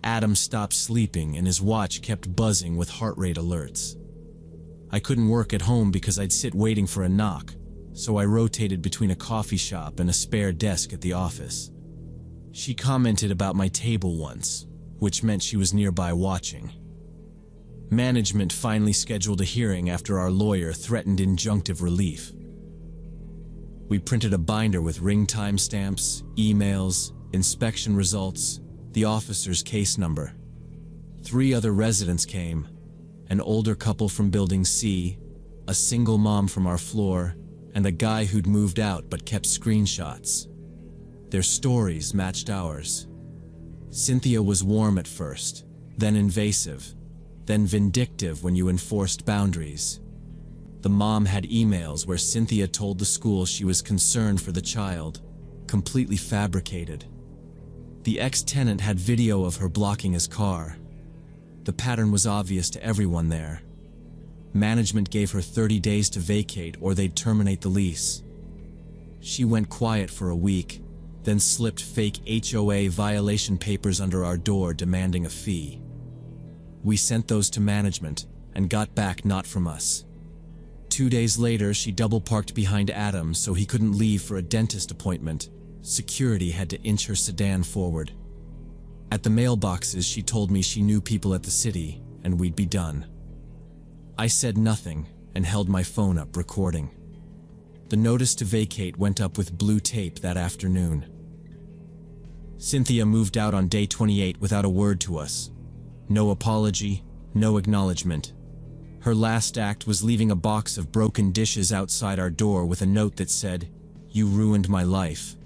Adam stopped sleeping and his watch kept buzzing with heart rate alerts. I couldn't work at home because I'd sit waiting for a knock, so I rotated between a coffee shop and a spare desk at the office. She commented about my table once, which meant she was nearby watching. Management finally scheduled a hearing after our lawyer threatened injunctive relief. We printed a binder with ring timestamps, emails, inspection results, the officer's case number. 3 other residents came, an older couple from Building C, a single mom from our floor, and a guy who'd moved out but kept screenshots. Their stories matched ours. Cynthia was warm at first, then invasive, then vindictive when you enforced boundaries. The mom had emails where Cynthia told the school she was concerned for the child, completely fabricated. The ex-tenant had video of her blocking his car. The pattern was obvious to everyone there. Management gave her 30 days to vacate or they'd terminate the lease. She went quiet for a week, then slipped fake HOA violation papers under our door demanding a fee. We sent those to management and got back not from us. 2 days later, she double-parked behind Adam so he couldn't leave for a dentist appointment. Security had to inch her sedan forward. At the mailboxes, she told me she knew people at the city and we'd be done. I said nothing and held my phone up recording. The notice to vacate went up with blue tape that afternoon. Cynthia moved out on day 28 without a word to us. No apology, no acknowledgement. Her last act was leaving a box of broken dishes outside our door with a note that said, "You ruined my life."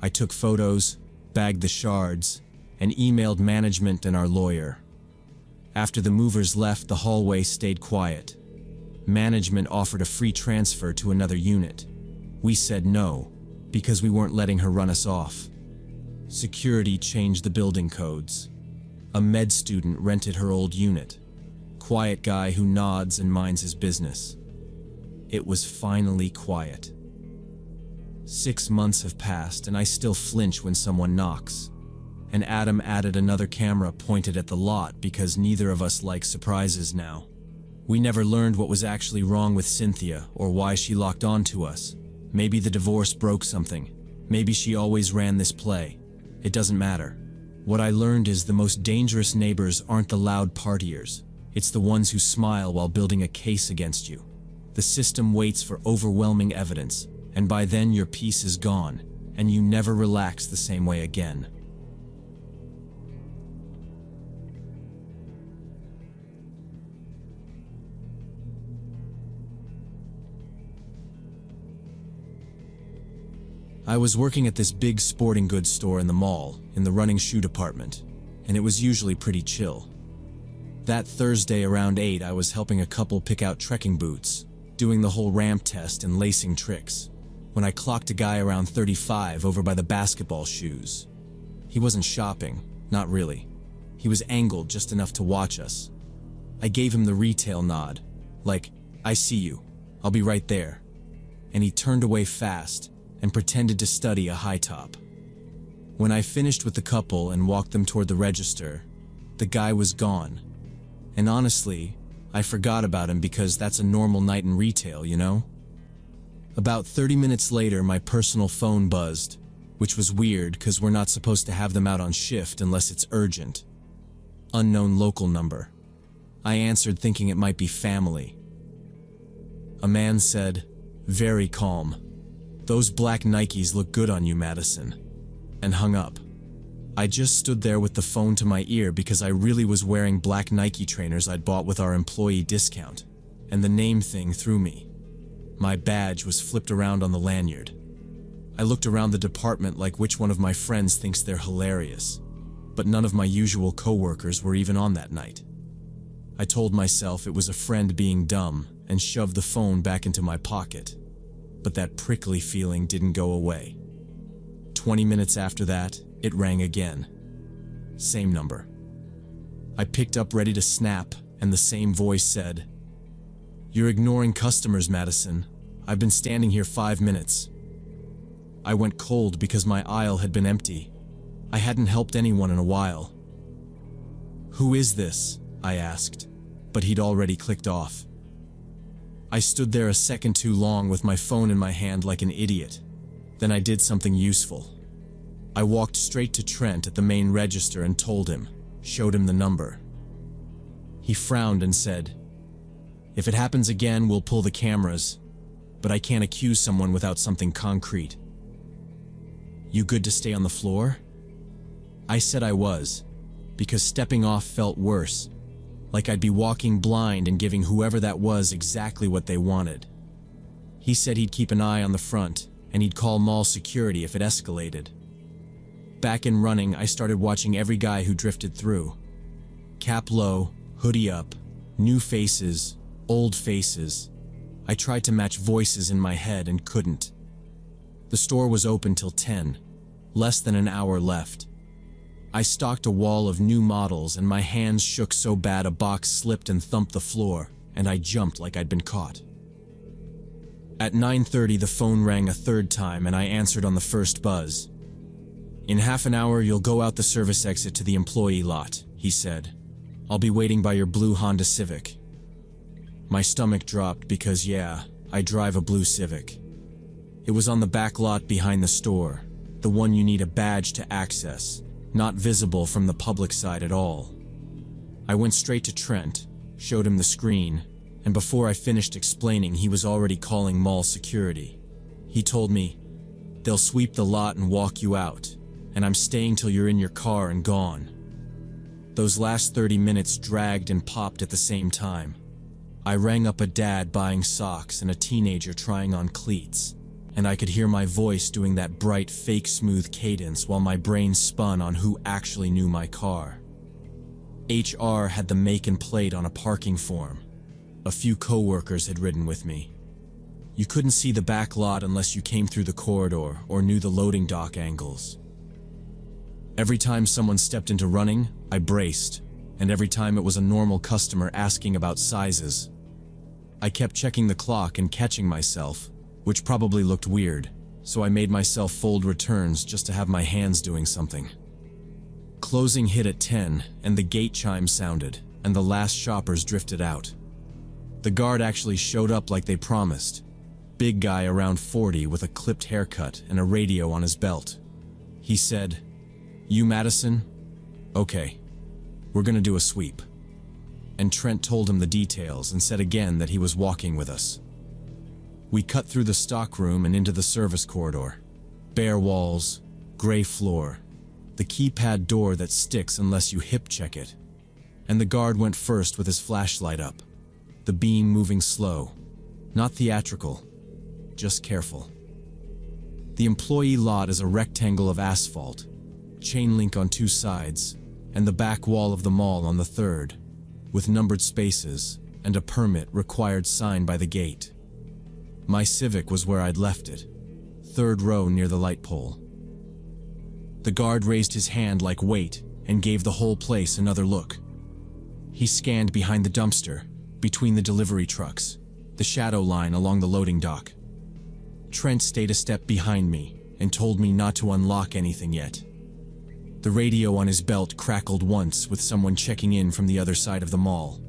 I took photos, bagged the shards, and emailed management and our lawyer. After the movers left, the hallway stayed quiet. Management offered a free transfer to another unit. We said no, because we weren't letting her run us off. Security changed the building codes. A med student rented her old unit. Quiet guy who nods and minds his business. It was finally quiet. 6 months have passed and I still flinch when someone knocks. And Adam added another camera pointed at the lot because neither of us like surprises now. We never learned what was actually wrong with Cynthia or why she locked on to us. Maybe the divorce broke something. Maybe she always ran this play. It doesn't matter. What I learned is the most dangerous neighbors aren't the loud partiers. It's the ones who smile while building a case against you. The system waits for overwhelming evidence, and by then your peace is gone, and you never relax the same way again. I was working at this big sporting goods store in the mall, in the running shoe department, and it was usually pretty chill. That Thursday around 8, I was helping a couple pick out trekking boots, doing the whole ramp test and lacing tricks, when I clocked a guy around 35 over by the basketball shoes. He wasn't shopping, not really. He was angled just enough to watch us. I gave him the retail nod, like, "I see you, I'll be right there." And he turned away fast and pretended to study a high top. When I finished with the couple and walked them toward the register, the guy was gone. And honestly, I forgot about him because that's a normal night in retail, you know? About 30 minutes later, my personal phone buzzed, which was weird because we're not supposed to have them out on shift unless it's urgent. Unknown local number. I answered thinking it might be family. A man said, very calm, "Those black Nikes look good on you, Madison," and hung up. I just stood there with the phone to my ear because I really was wearing black Nike trainers I'd bought with our employee discount, and the name thing threw me. My badge was flipped around on the lanyard. I looked around the department like which one of my friends thinks they're hilarious, but none of my usual coworkers were even on that night. I told myself it was a friend being dumb and shoved the phone back into my pocket. But that prickly feeling didn't go away. 20 minutes after that, it rang again. Same number. I picked up ready to snap, and the same voice said, "You're ignoring customers, Madison. I've been standing here 5 minutes." I went cold because my aisle had been empty. I hadn't helped anyone in a while. "Who is this?" I asked, but he'd already clicked off. I stood there a second too long with my phone in my hand like an idiot. Then I did something useful. I walked straight to Trent at the main register and told him, showed him the number. He frowned and said, "If it happens again, we'll pull the cameras, but I can't accuse someone without something concrete." "You good to stay on the floor?" I said I was, because stepping off felt worse. Like I'd be walking blind and giving whoever that was exactly what they wanted. He said he'd keep an eye on the front, and he'd call mall security if it escalated. Back in running, I started watching every guy who drifted through. Cap low, hoodie up, new faces, old faces. I tried to match voices in my head and couldn't. The store was open till 10, less than an hour left. I stalked a wall of new models and my hands shook so bad a box slipped and thumped the floor, and I jumped like I'd been caught. At 9:30 the phone rang a third time and I answered on the first buzz. "In half an hour you'll go out the service exit to the employee lot," he said. "I'll be waiting by your blue Honda Civic." My stomach dropped because yeah, I drive a blue Civic. It was on the back lot behind the store, the one you need a badge to access. Not visible from the public side at all. I went straight to Trent, showed him the screen, and before I finished explaining, he was already calling mall security. He told me, "They'll sweep the lot and walk you out, and I'm staying till you're in your car and gone." Those last 30 minutes dragged and popped at the same time. I rang up a dad buying socks and a teenager trying on cleats, and I could hear my voice doing that bright, fake smooth cadence while my brain spun on who actually knew my car. HR had the make and plate on a parking form. A few coworkers had ridden with me. You couldn't see the back lot unless you came through the corridor or knew the loading dock angles. Every time someone stepped into running, I braced, and every time it was a normal customer asking about sizes. I kept checking the clock and catching myself, which probably looked weird, so I made myself fold returns just to have my hands doing something. Closing hit at 10, and the gate chime sounded, and the last shoppers drifted out. The guard actually showed up like they promised. Big guy around 40 with a clipped haircut and a radio on his belt. He said, "You Madison? Okay, we're gonna do a sweep." And Trent told him the details and said again that he was walking with us. We cut through the stockroom and into the service corridor. Bare walls, gray floor, the keypad door that sticks unless you hip check it. And the guard went first with his flashlight up, the beam moving slow, not theatrical, just careful. The employee lot is a rectangle of asphalt, chain link on 2 sides, and the back wall of the mall on the 3rd, with numbered spaces and a permit required sign by the gate. My Civic was where I'd left it, 3rd row near the light pole. The guard raised his hand like wait and gave the whole place another look. He scanned behind the dumpster, between the delivery trucks, the shadow line along the loading dock. Trent stayed a step behind me and told me not to unlock anything yet. The radio on his belt crackled once with someone checking in from the other side of the mall.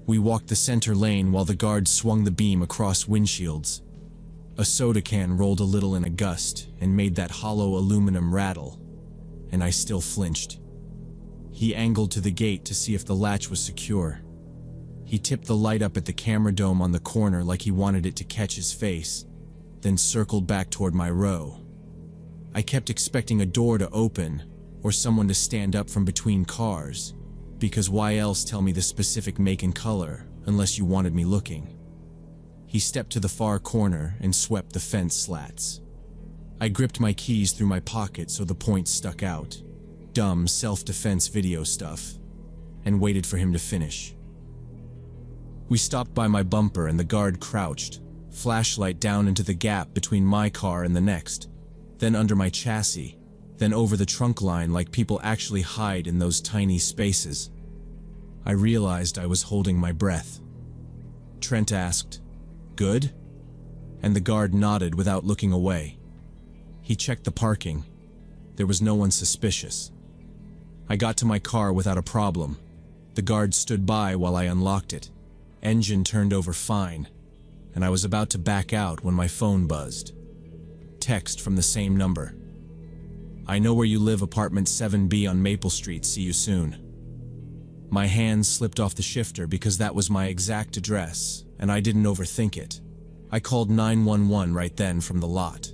We walked the center lane while the guard swung the beam across windshields. A soda can rolled a little in a gust and made that hollow aluminum rattle, and I still flinched. He angled to the gate to see if the latch was secure. He tipped the light up at the camera dome on the corner like he wanted it to catch his face, then circled back toward my row. I kept expecting a door to open or someone to stand up from between cars, because why else tell me the specific make and color unless you wanted me looking? He stepped to the far corner and swept the fence slats. I gripped my keys through my pocket so the points stuck out. Dumb self-defense video stuff, and waited for him to finish. We stopped by my bumper and the guard crouched, flashlight down into the gap between my car and the next, then under my chassis, then over the trunk line like people actually hide in those tiny spaces. I realized I was holding my breath. Trent asked, "Good?" And the guard nodded without looking away. He checked the parking. There was no one suspicious. I got to my car without a problem. The guard stood by while I unlocked it. Engine turned over fine, and I was about to back out when my phone buzzed. Text from the same number. "I know where you live, apartment 7B on Maple Street, see you soon." My hands slipped off the shifter because that was my exact address, and I didn't overthink it. I called 911 right then from the lot.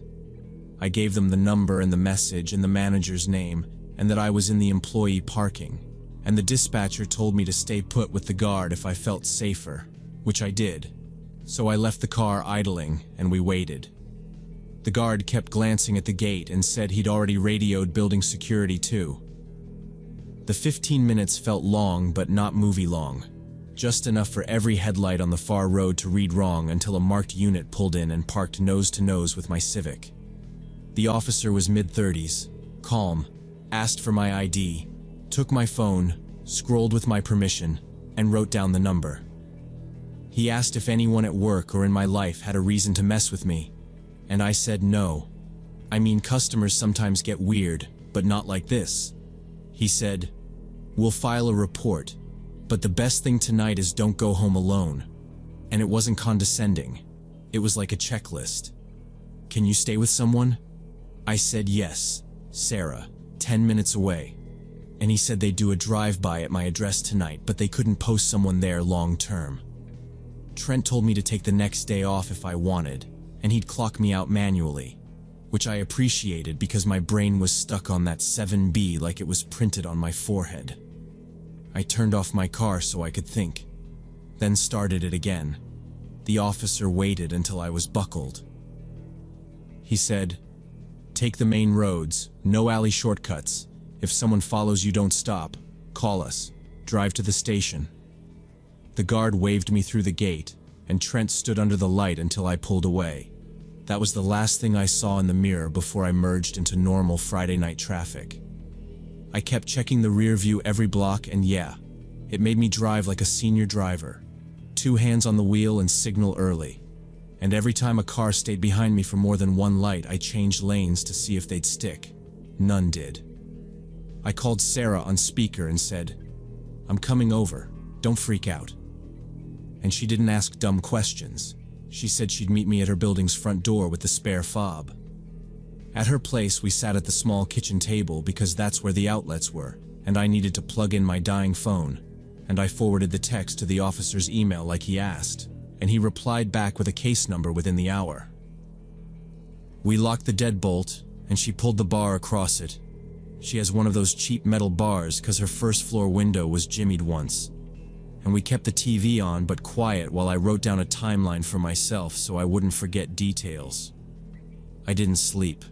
I gave them the number and the message and the manager's name, and that I was in the employee parking, and the dispatcher told me to stay put with the guard if I felt safer, which I did. So I left the car idling, and we waited. The guard kept glancing at the gate and said he'd already radioed building security too. The 15 minutes felt long, but not movie long. Just enough for every headlight on the far road to read wrong until a marked unit pulled in and parked nose to nose with my Civic. The officer was mid-30s, calm, asked for my ID, took my phone, scrolled with my permission, and wrote down the number. He asked if anyone at work or in my life had a reason to mess with me, and I said no. I mean, customers sometimes get weird, but not like this. He said, "We'll file a report, but the best thing tonight is don't go home alone." And it wasn't condescending. It was like a checklist. "Can you stay with someone?" I said yes, Sarah, 10 minutes away. And he said they'd do a drive-by at my address tonight, but they couldn't post someone there long-term. Trent told me to take the next day off if I wanted, and he'd clock me out manually, which I appreciated because my brain was stuck on that 7B like it was printed on my forehead. I turned off my car so I could think, then started it again. The officer waited until I was buckled. He said, "Take the main roads, no alley shortcuts. If someone follows you, don't stop. Call us. Drive to the station." The guard waved me through the gate, and Trent stood under the light until I pulled away. That was the last thing I saw in the mirror before I merged into normal Friday night traffic. I kept checking the rear view every block, and yeah, it made me drive like a senior driver. 2 hands on the wheel and signal early. And every time a car stayed behind me for more than one light, I changed lanes to see if they'd stick. None did. I called Sarah on speaker and said, "I'm coming over, don't freak out." And she didn't ask dumb questions. She said she'd meet me at her building's front door with the spare fob. At her place, we sat at the small kitchen table because that's where the outlets were, and I needed to plug in my dying phone, and I forwarded the text to the officer's email like he asked, and he replied back with a case number within the hour. We locked the deadbolt, and she pulled the bar across it. She has one of those cheap metal bars because her first floor window was jimmied once. And we kept the TV on but quiet while I wrote down a timeline for myself so I wouldn't forget details. I didn't sleep.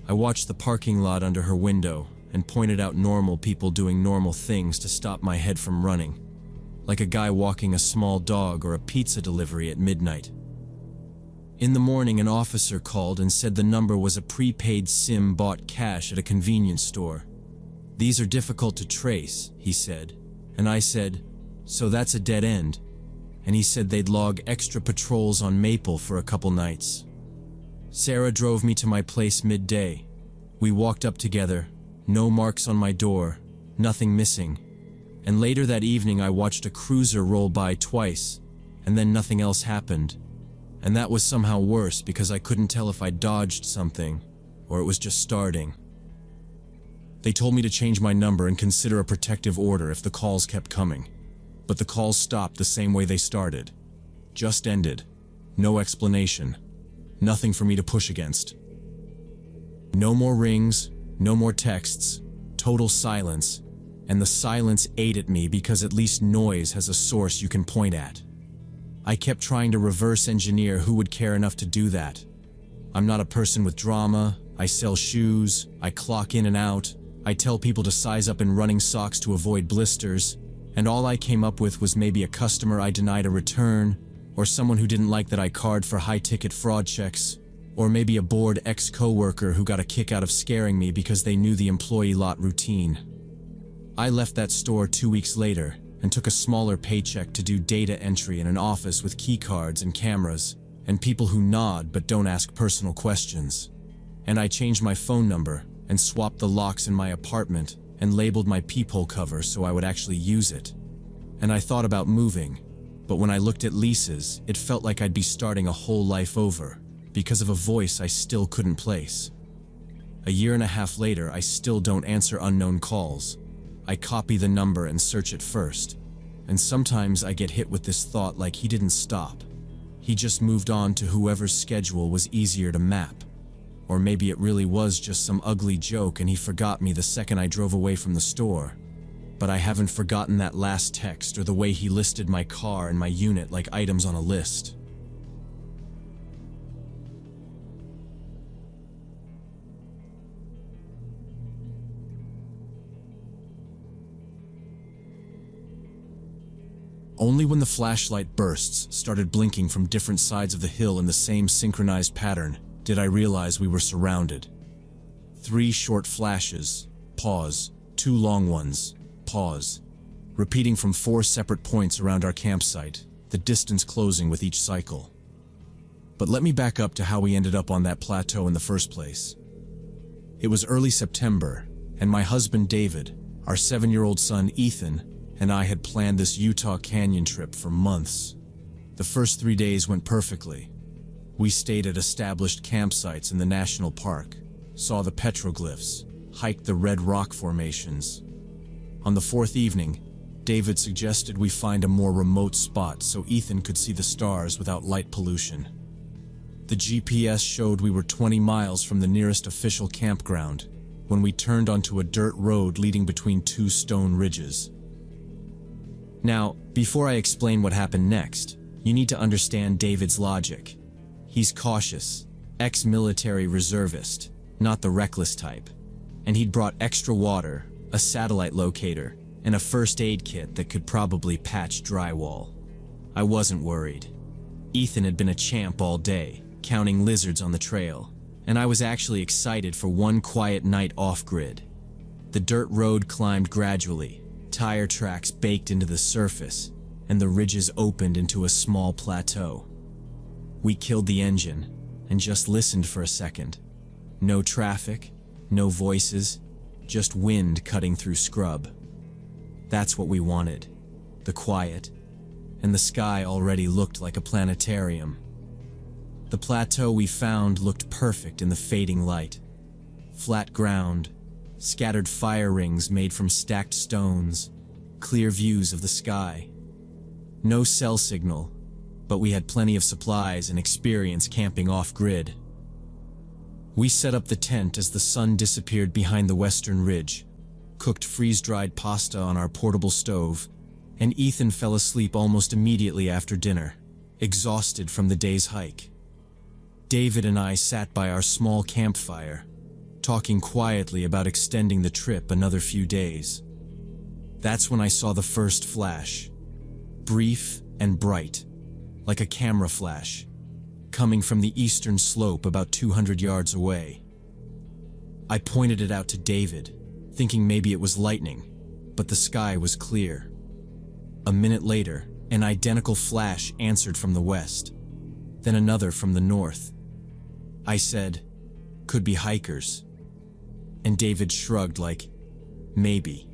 I watched the parking lot under her window and pointed out normal people doing normal things to stop my head from running, like a guy walking a small dog or a pizza delivery at midnight. In the morning, an officer called and said the number was a prepaid SIM bought cash at a convenience store. "These are difficult to trace," he said, and I said, "So that's a dead end." And he said they'd log extra patrols on Maple for a couple nights. Sarah drove me to my place midday. We walked up together, no marks on my door, nothing missing. And later that evening I watched a cruiser roll by twice, and then nothing else happened. And that was somehow worse because I couldn't tell if I dodged something, or it was just starting. They told me to change my number and consider a protective order if the calls kept coming. But the calls stopped the same way they started. Just ended. No explanation. Nothing for me to push against. No more rings, no more texts, total silence, and the silence ate at me because at least noise has a source you can point at. I kept trying to reverse engineer who would care enough to do that. I'm not a person with drama, I sell shoes, I clock in and out, I tell people to size up in running socks to avoid blisters, and all I came up with was maybe a customer I denied a return, or someone who didn't like that I carded for high-ticket fraud checks, or maybe a bored ex-coworker who got a kick out of scaring me because they knew the employee lot routine. I left that store 2 weeks later and took a smaller paycheck to do data entry in an office with keycards and cameras, and people who nod but don't ask personal questions. And I changed my phone number and swapped the locks in my apartment and labeled my peephole cover so I would actually use it. And I thought about moving, but when I looked at leases, it felt like I'd be starting a whole life over because of a voice I still couldn't place. A year and a half later, I still don't answer unknown calls. I copy the number and search it first. And sometimes I get hit with this thought like he didn't stop. He just moved on to whoever's schedule was easier to map. Or maybe it really was just some ugly joke and he forgot me the second I drove away from the store. But I haven't forgotten that last text or the way he listed my car and my unit like items on a list. Only when the flashlight bursts started blinking from different sides of the hill in the same synchronized pattern did I realize we were surrounded. 3 short flashes, pause, 2 long ones, pause, repeating from 4 separate points around our campsite, the distance closing with each cycle. But let me back up to how we ended up on that plateau in the first place. It was early September, and my husband David, our 7-year-old son Ethan, and I had planned this Utah Canyon trip for months. The first 3 days went perfectly. We stayed at established campsites in the national park, saw the petroglyphs, hiked the red rock formations. On the 4th evening, David suggested we find a more remote spot so Ethan could see the stars without light pollution. The GPS showed we were 20 miles from the nearest official campground when we turned onto a dirt road leading between two stone ridges. Now, before I explain what happened next, you need to understand David's logic. He's cautious, ex-military reservist, not the reckless type. And he'd brought extra water, a satellite locator, and a first aid kit that could probably patch drywall. I wasn't worried. Ethan had been a champ all day, counting lizards on the trail, and I was actually excited for one quiet night off-grid. The dirt road climbed gradually, tire tracks baked into the surface, and the ridges opened into a small plateau. We killed the engine and just listened for a second. No traffic, no voices, just wind cutting through scrub. That's what we wanted, the quiet, and the sky already looked like a planetarium. The plateau we found looked perfect in the fading light. Flat ground, scattered fire rings made from stacked stones, clear views of the sky. No cell signal, but we had plenty of supplies and experience camping off-grid. We set up the tent as the sun disappeared behind the western ridge, cooked freeze-dried pasta on our portable stove, and Ethan fell asleep almost immediately after dinner, exhausted from the day's hike. David and I sat by our small campfire, talking quietly about extending the trip another few days. That's when I saw the first flash, brief and bright, like a camera flash, coming from the eastern slope about 200 yards away. I pointed it out to David, thinking maybe it was lightning, but the sky was clear. A minute later, an identical flash answered from the west, then another from the north. I said, "Could be hikers." And David shrugged like, "Maybe."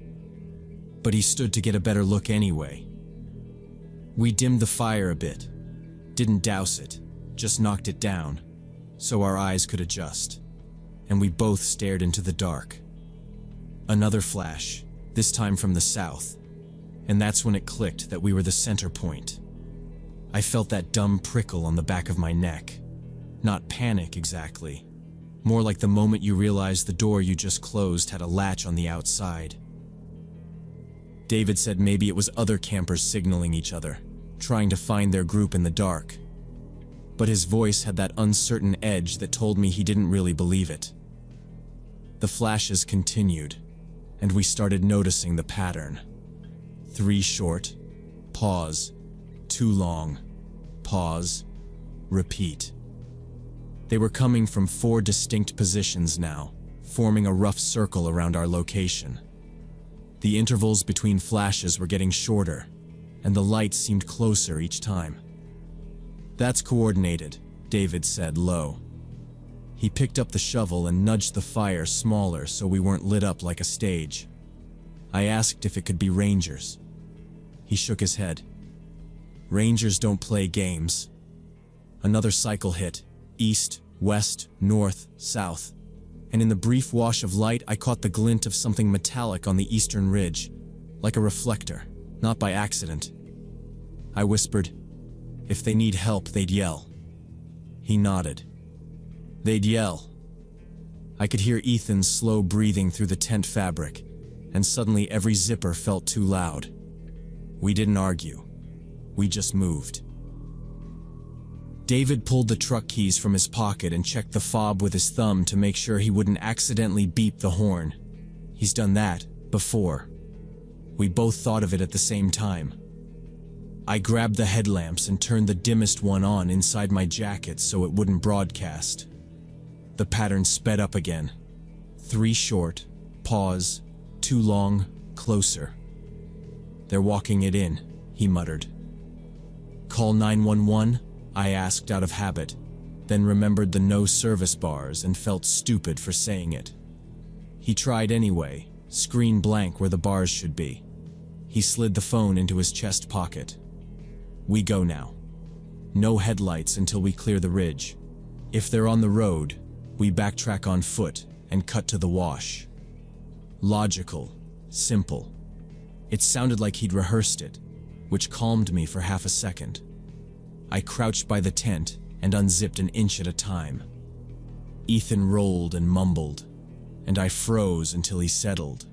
But he stood to get a better look anyway. We dimmed the fire a bit, didn't douse it, just knocked it down, so our eyes could adjust, and we both stared into the dark. Another flash, this time from the south, and that's when it clicked that we were the center point. I felt that dumb prickle on the back of my neck. Not panic exactly, more like the moment you realize the door you just closed had a latch on the outside. David said maybe it was other campers signaling each other, trying to find their group in the dark. But his voice had that uncertain edge that told me he didn't really believe it. The flashes continued, and we started noticing the pattern. 3 short, pause, 2 long, pause, repeat. They were coming from 4 distinct positions now, forming a rough circle around our location. The intervals between flashes were getting shorter, and the lights seemed closer each time. "That's coordinated," David said low. He picked up the shovel and nudged the fire smaller so we weren't lit up like a stage. I asked if it could be Rangers. He shook his head. "Rangers don't play games." Another cycle hit, east, west, north, south, and in the brief wash of light I caught the glint of something metallic on the eastern ridge, like a reflector, not by accident. I whispered, "If they need help, they'd yell." He nodded. "They'd yell." I could hear Ethan's slow breathing through the tent fabric, and suddenly every zipper felt too loud. We didn't argue. We just moved. David pulled the truck keys from his pocket and checked the fob with his thumb to make sure he wouldn't accidentally beep the horn. He's done that before. We both thought of it at the same time. I grabbed the headlamps and turned the dimmest one on inside my jacket so it wouldn't broadcast. The pattern sped up again. 3 short, pause, 2 long, closer. "They're walking it in," he muttered. "Call 911?" I asked out of habit, then remembered the no service bars and felt stupid for saying it. He tried anyway, screen blank where the bars should be. He slid the phone into his chest pocket. "We go now. No headlights until we clear the ridge. If they're on the road, we backtrack on foot and cut to the wash." Logical, simple. It sounded like he'd rehearsed it, which calmed me for half a second. I crouched by the tent, and unzipped an inch at a time. Ethan rolled and mumbled, and I froze until he settled.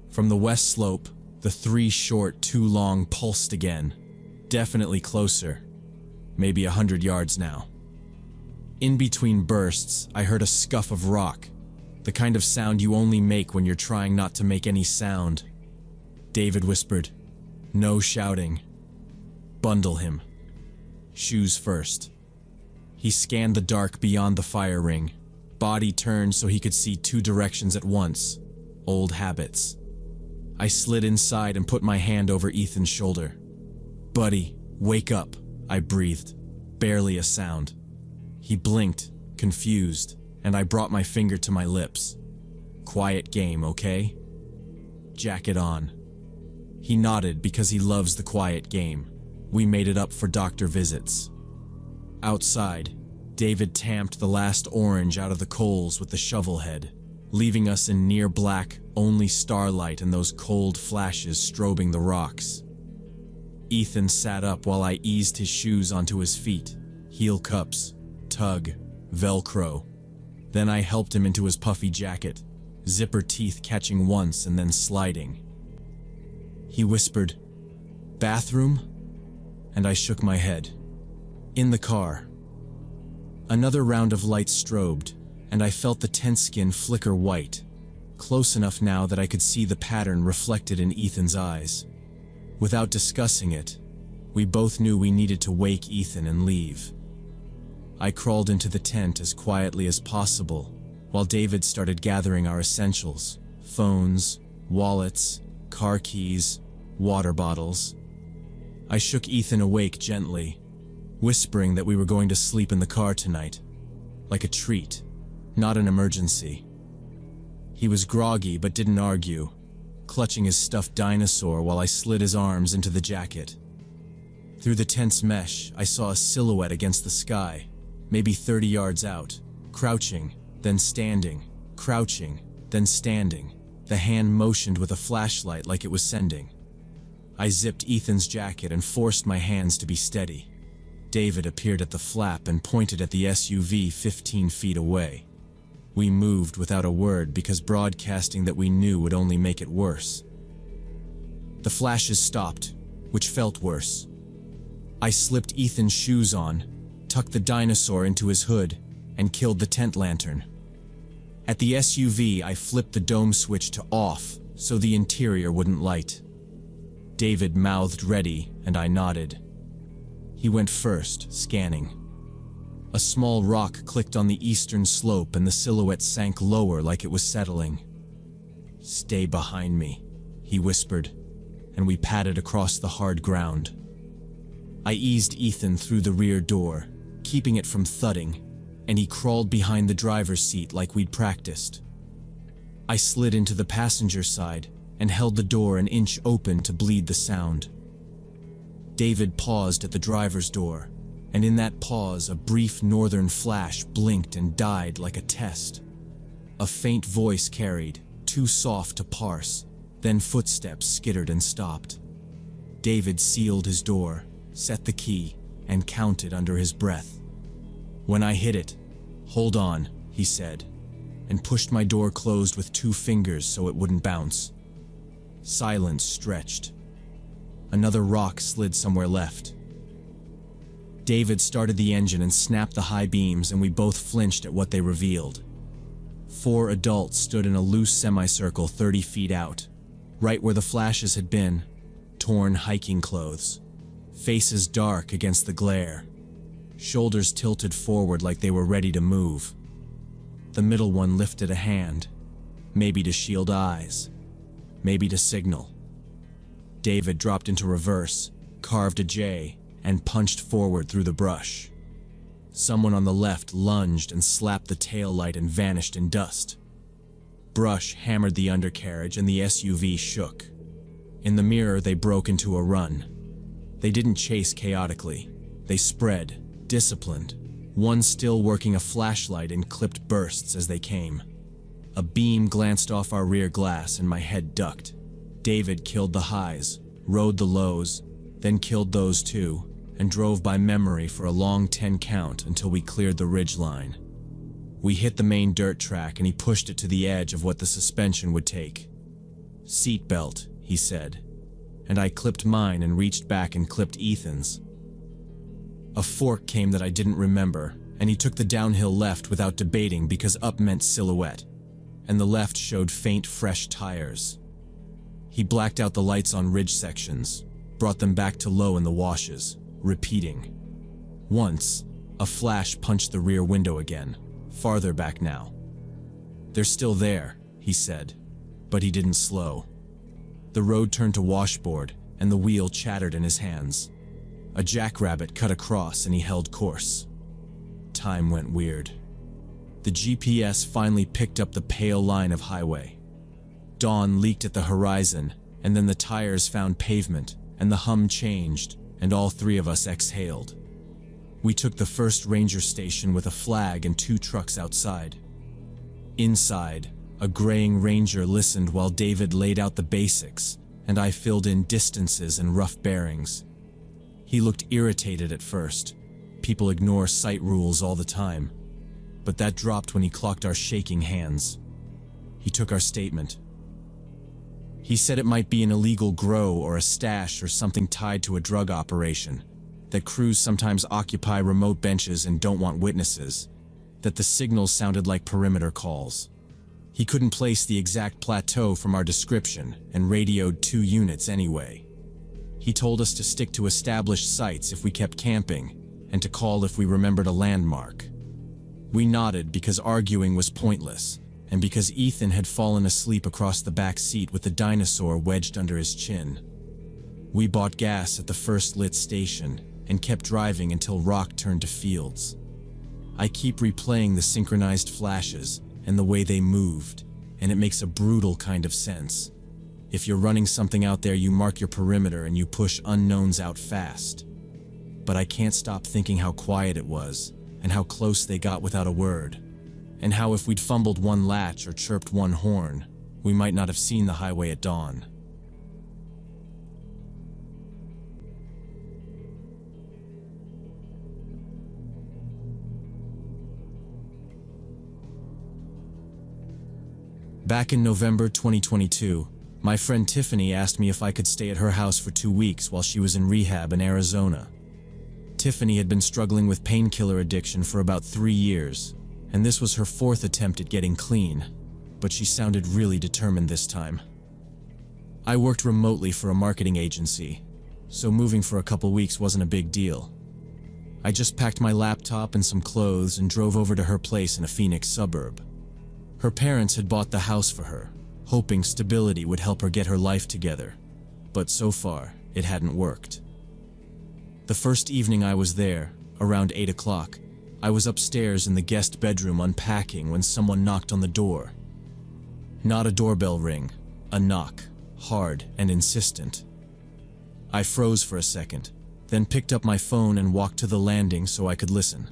From the west slope, the 3 short, 2 long pulsed again, definitely closer, maybe 100 yards now. In between bursts, I heard a scuff of rock, the kind of sound you only make when you're trying not to make any sound. David whispered, "No shouting. Bundle him. Shoes first." He scanned the dark beyond the fire ring, body turned so he could see 2 directions at once. Old habits. I slid inside and put my hand over Ethan's shoulder. "Buddy, wake up," I breathed. Barely a sound. He blinked, confused, and I brought my finger to my lips. "Quiet game, okay? Jacket on." He nodded because he loves the quiet game. We made it up for doctor visits. Outside, David tamped the last orange out of the coals with the shovel head, leaving us in near black, only starlight and those cold flashes strobing the rocks. Ethan sat up while I eased his shoes onto his feet. Heel cups, tug, Velcro. Then I helped him into his puffy jacket, zipper teeth catching once and then sliding. He whispered, "Bathroom?" And I shook my head. In the car. Another round of lights strobed, and I felt the tent skin flicker white, close enough now that I could see the pattern reflected in Ethan's eyes. Without discussing it, we both knew we needed to wake Ethan and leave. I crawled into the tent as quietly as possible, while David started gathering our essentials: phones, wallets, car keys, water bottles. I shook Ethan awake gently, whispering that we were going to sleep in the car tonight, like a treat, not an emergency. He was groggy but didn't argue, clutching his stuffed dinosaur while I slid his arms into the jacket. Through the tent's mesh, I saw a silhouette against the sky, maybe 30 yards out, crouching, then standing, crouching, then standing. The hand motioned with a flashlight like it was sending. I zipped Ethan's jacket and forced my hands to be steady. David appeared at the flap and pointed at the SUV 15 feet away. We moved without a word because broadcasting that we knew would only make it worse. The flashes stopped, which felt worse. I slipped Ethan's shoes on, tucked the dinosaur into his hood, and killed the tent lantern. At the SUV, I flipped the dome switch to off so the interior wouldn't light. David mouthed ready, and I nodded. He went first, scanning. A small rock clicked on the eastern slope and the silhouette sank lower like it was settling. "Stay behind me," he whispered, and we padded across the hard ground. I eased Ethan through the rear door, keeping it from thudding, and he crawled behind the driver's seat like we'd practiced. I slid into the passenger side and held the door an inch open to bleed the sound. David paused at the driver's door, and in that pause a brief northern flash blinked and died like a test. A faint voice carried, too soft to parse, then footsteps skittered and stopped. David sealed his door, set the key, and counted under his breath. When I hit it, "Hold on," he said, and pushed my door closed with 2 fingers so it wouldn't bounce. Silence stretched. Another rock slid somewhere left. David started the engine and snapped the high beams, and we both flinched at what they revealed. 4 adults stood in a loose semicircle 30 feet out, right where the flashes had been, torn hiking clothes, faces dark against the glare, shoulders tilted forward like they were ready to move. The middle one lifted a hand, maybe to shield eyes, maybe to signal. David dropped into reverse, carved a J, and punched forward through the brush. Someone on the left lunged and slapped the taillight and vanished in dust. Brush hammered the undercarriage and the SUV shook. In the mirror, they broke into a run. They didn't chase chaotically. They spread, disciplined, one still working a flashlight in clipped bursts as they came. A beam glanced off our rear glass and my head ducked. David killed the highs, rode the lows, then killed those too, and drove by memory for a long 10 count until we cleared the ridge line. We hit the main dirt track and he pushed it to the edge of what the suspension would take. "Seat belt," he said, and I clipped mine and reached back and clipped Ethan's. A fork came that I didn't remember, and he took the downhill left without debating because up meant silhouette, and the left showed faint, fresh tires. He blacked out the lights on ridge sections, brought them back to low in the washes, repeating. Once, a flash punched the rear window again, farther back now. "They're still there," he said, but he didn't slow. The road turned to washboard, and the wheel chattered in his hands. A jackrabbit cut across and he held course. Time went weird. The GPS finally picked up the pale line of highway. Dawn leaked at the horizon, and then the tires found pavement, and the hum changed, and all three of us exhaled. We took the first ranger station with a flag and 2 trucks outside. Inside, a graying ranger listened while David laid out the basics, and I filled in distances and rough bearings. He looked irritated at first. People ignore sight rules all the time. But that dropped when he clocked our shaking hands. He took our statement. He said it might be an illegal grow or a stash or something tied to a drug operation, that crews sometimes occupy remote benches and don't want witnesses, that the signals sounded like perimeter calls. He couldn't place the exact plateau from our description and radioed 2 units anyway. He told us to stick to established sites if we kept camping, and to call if we remembered a landmark. We nodded because arguing was pointless, and because Ethan had fallen asleep across the back seat with the dinosaur wedged under his chin. We bought gas at the first lit station, and kept driving until rock turned to fields. I keep replaying the synchronized flashes, and the way they moved, and it makes a brutal kind of sense. If you're running something out there, you mark your perimeter and you push unknowns out fast. But I can't stop thinking how quiet it was, and how close they got without a word, and how if we'd fumbled one latch or chirped one horn, we might not have seen the highway at dawn. Back in November 2022, my friend Tiffany asked me if I could stay at her house for 2 weeks while she was in rehab in Arizona. Tiffany had been struggling with painkiller addiction for about 3 years, and this was her 4th attempt at getting clean, but she sounded really determined this time. I worked remotely for a marketing agency, so moving for a couple weeks wasn't a big deal. I just packed my laptop and some clothes and drove over to her place in a Phoenix suburb. Her parents had bought the house for her, hoping stability would help her get her life together, but so far, it hadn't worked. The first evening I was there, around 8 o'clock, I was upstairs in the guest bedroom unpacking when someone knocked on the door. Not a doorbell ring, a knock, hard and insistent. I froze for a second, then picked up my phone and walked to the landing so I could listen.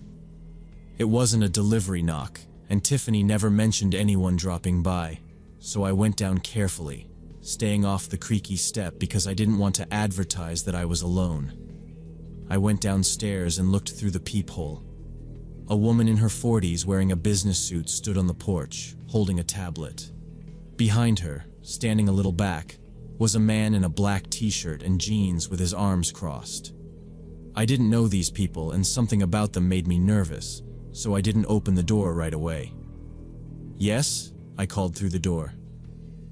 It wasn't a delivery knock, and Tiffany never mentioned anyone dropping by, so I went down carefully, staying off the creaky step because I didn't want to advertise that I was alone. I went downstairs and looked through the peephole. A woman in her 40s wearing a business suit stood on the porch, holding a tablet. Behind her, standing a little back, was a man in a black t-shirt and jeans with his arms crossed. I didn't know these people, and something about them made me nervous, so I didn't open the door right away. "Yes?" I called through the door.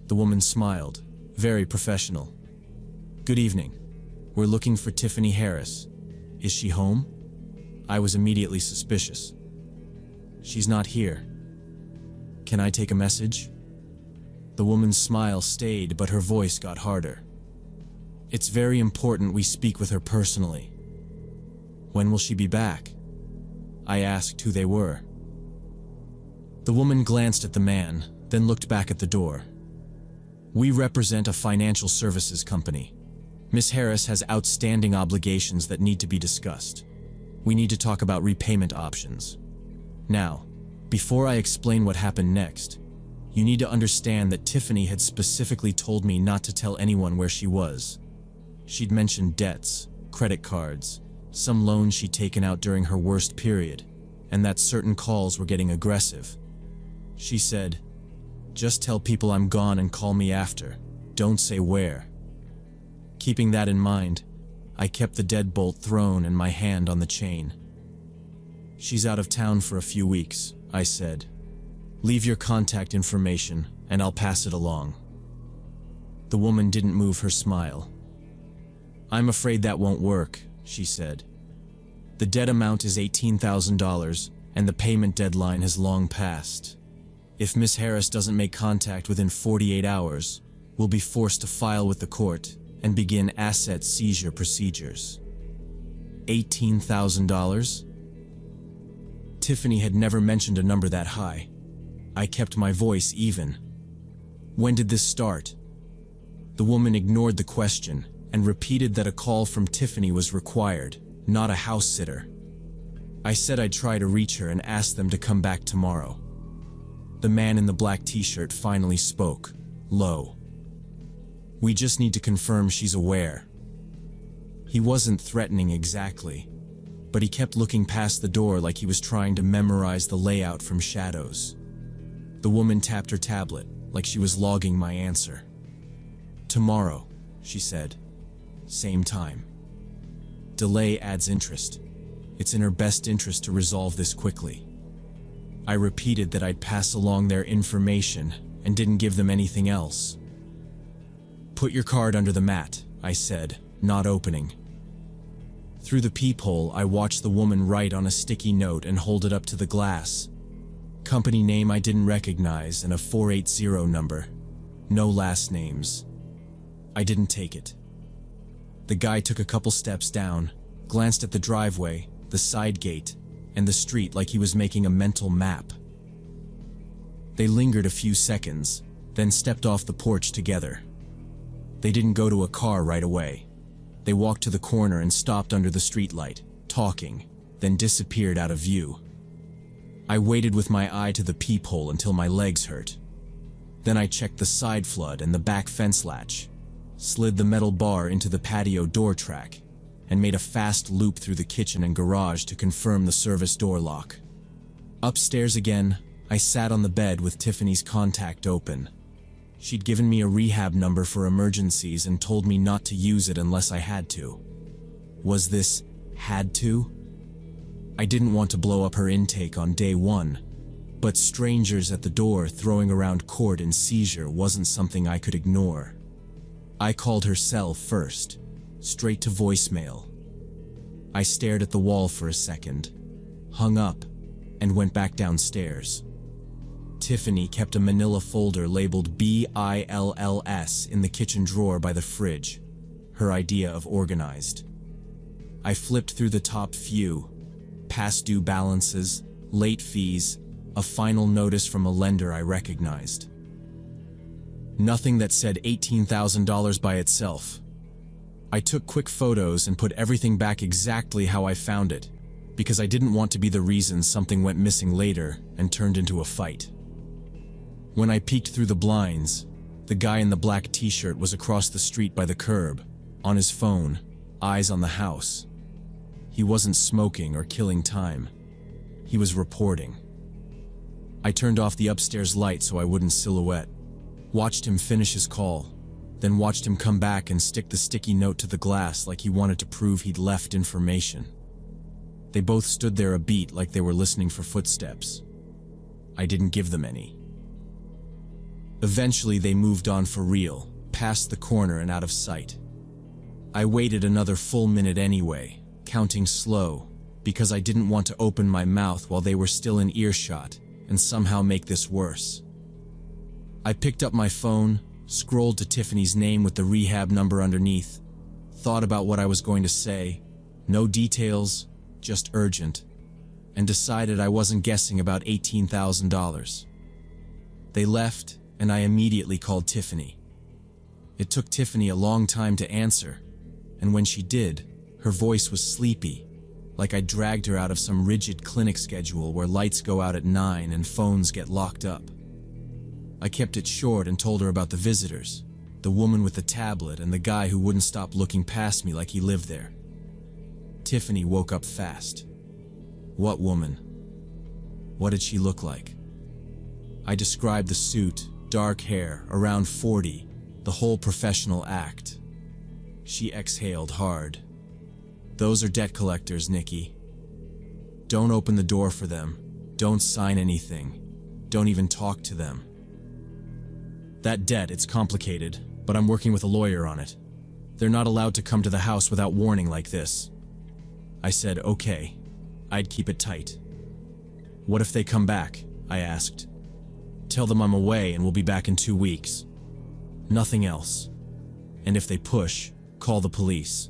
The woman smiled, very professional. "Good evening. We're looking for Tiffany Harris. Is she home?" I was immediately suspicious. "She's not here. Can I take a message?" The woman's smile stayed, but her voice got harder. "It's very important we speak with her personally." "When will she be back?" I asked who they were. The woman glanced at the man, then looked back at the door. "We represent a financial services company. Miss Harris has outstanding obligations that need to be discussed. We need to talk about repayment options. Now, before I explain what happened next, you need to understand that Tiffany had specifically told me not to tell anyone where she was. She'd mentioned debts, credit cards, some loans she'd taken out during her worst period, and that certain calls were getting aggressive. She said, "Just tell people I'm gone and call me after. Don't say where." Keeping that in mind, I kept the deadbolt thrown and my hand on the chain. "She's out of town for a few weeks," I said. "Leave your contact information and I'll pass it along." The woman didn't move her smile. "I'm afraid that won't work," she said. "The debt amount is $18,000 and the payment deadline has long passed. If Miss Harris doesn't make contact within 48 hours, we'll be forced to file with the court and begin asset seizure procedures." $18,000? Tiffany had never mentioned a number that high. I kept my voice even. "When did this start?" The woman ignored the question and repeated that a call from Tiffany was required, not a house sitter. I said I'd try to reach her and ask them to come back tomorrow. The man in the black t-shirt finally spoke, low. "We just need to confirm she's aware." He wasn't threatening exactly, but he kept looking past the door like he was trying to memorize the layout from shadows. The woman tapped her tablet, like she was logging my answer. "Tomorrow," she said. "Same time." Delay adds interest. It's in her best interest to resolve this quickly. I repeated that I'd pass along their information and didn't give them anything else. "Put your card under the mat," I said, not opening. Through the peephole, I watched the woman write on a sticky note and hold it up to the glass. Company name I didn't recognize and a 480 number. No last names. I didn't take it. The guy took a couple steps down, glanced at the driveway, the side gate, and the street like he was making a mental map. They lingered a few seconds, then stepped off the porch together. They didn't go to a car right away. They walked to the corner and stopped under the streetlight, talking, then disappeared out of view. I waited with my eye to the peephole until my legs hurt. Then I checked the side flood and the back fence latch, slid the metal bar into the patio door track, and made a fast loop through the kitchen and garage to confirm the service door lock. Upstairs again, I sat on the bed with Tiffany's contact open. She'd given me a rehab number for emergencies and told me not to use it unless I had to. Was this had to? I didn't want to blow up her intake on day one, but strangers at the door throwing around court and seizure wasn't something I could ignore. I called her cell first, straight to voicemail. I stared at the wall for a second, hung up, and went back downstairs. Tiffany kept a manila folder labeled BILLS in the kitchen drawer by the fridge, her idea of organized. I flipped through the top few, past due balances, late fees, a final notice from a lender I recognized. Nothing that said $18,000 by itself. I took quick photos and put everything back exactly how I found it, because I didn't want to be the reason something went missing later and turned into a fight. When I peeked through the blinds, the guy in the black t-shirt was across the street by the curb, on his phone, eyes on the house. He wasn't smoking or killing time. He was reporting. I turned off the upstairs light so I wouldn't silhouette, watched him finish his call, then watched him come back and stick the sticky note to the glass like he wanted to prove he'd left information. They both stood there a beat like they were listening for footsteps. I didn't give them any. Eventually they moved on for real, past the corner and out of sight. I waited another full minute anyway, counting slow, because I didn't want to open my mouth while they were still in earshot and somehow make this worse. I picked up my phone, scrolled to Tiffany's name with the rehab number underneath, thought about what I was going to say, no details, just urgent, and decided I wasn't guessing about $18,000. They left, and I immediately called Tiffany. It took Tiffany a long time to answer, and when she did, her voice was sleepy, like I dragged her out of some rigid clinic schedule where lights go out at 9 and phones get locked up. I kept it short and told her about the visitors, the woman with the tablet and the guy who wouldn't stop looking past me like he lived there. Tiffany woke up fast. What woman? What did she look like? I described the suit, dark hair, around 40, the whole professional act. She exhaled hard. Those are debt collectors, Nikki. Don't open the door for them. Don't sign anything. Don't even talk to them. That debt, it's complicated, but I'm working with a lawyer on it. They're not allowed to come to the house without warning like this. I said, okay. I'd keep it tight. What if they come back? I asked. Tell them I'm away and we'll be back in 2 weeks. Nothing else. And if they push, call the police.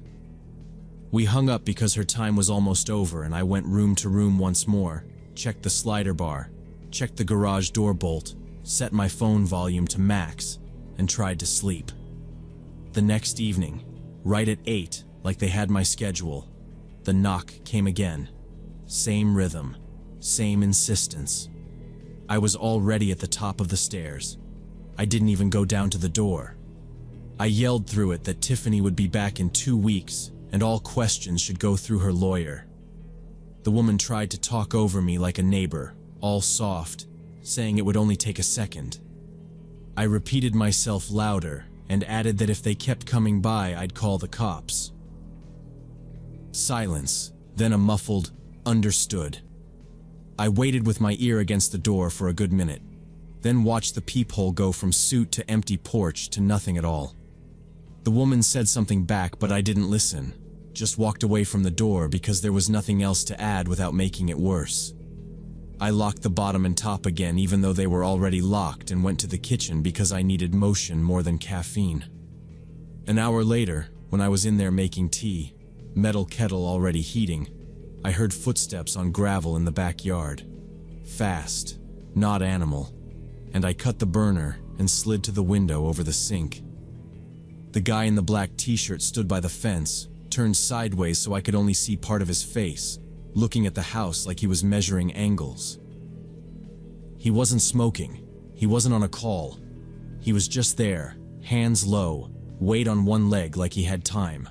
We hung up because her time was almost over, and I went room to room once more, checked the slider bar, checked the garage door bolt, set my phone volume to max, and tried to sleep. The next evening, right at 8, like they had my schedule, the knock came again. Same rhythm, same insistence. I was already at the top of the stairs. I didn't even go down to the door. I yelled through it that Tiffany would be back in 2 weeks, and all questions should go through her lawyer. The woman tried to talk over me like a neighbor, all soft, saying it would only take a second. I repeated myself louder and added that if they kept coming by, I'd call the cops. Silence, then a muffled, understood. I waited with my ear against the door for a good minute, then watched the peephole go from suit to empty porch to nothing at all. The woman said something back, but I didn't listen, just walked away from the door because there was nothing else to add without making it worse. I locked the bottom and top again even though they were already locked, and went to the kitchen because I needed motion more than caffeine. An hour later, when I was in there making tea, metal kettle already heating, I heard footsteps on gravel in the backyard. Fast, not animal, and I cut the burner and slid to the window over the sink. The guy in the black t-shirt stood by the fence, turned sideways so I could only see part of his face, looking at the house like he was measuring angles. He wasn't smoking. He wasn't on a call. He was just there, hands low, weight on one leg like he had time.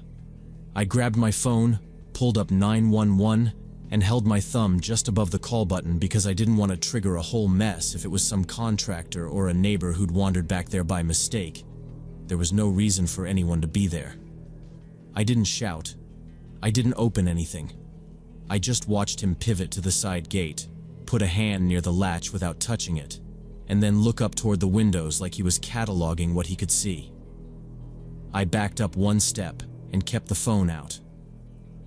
I grabbed my phone, pulled up 911, and held my thumb just above the call button because I didn't want to trigger a whole mess if it was some contractor or a neighbor who'd wandered back there by mistake. There was no reason for anyone to be there. I didn't shout. I didn't open anything. I just watched him pivot to the side gate, put a hand near the latch without touching it, and then look up toward the windows like he was cataloging what he could see. I backed up one step and kept the phone out.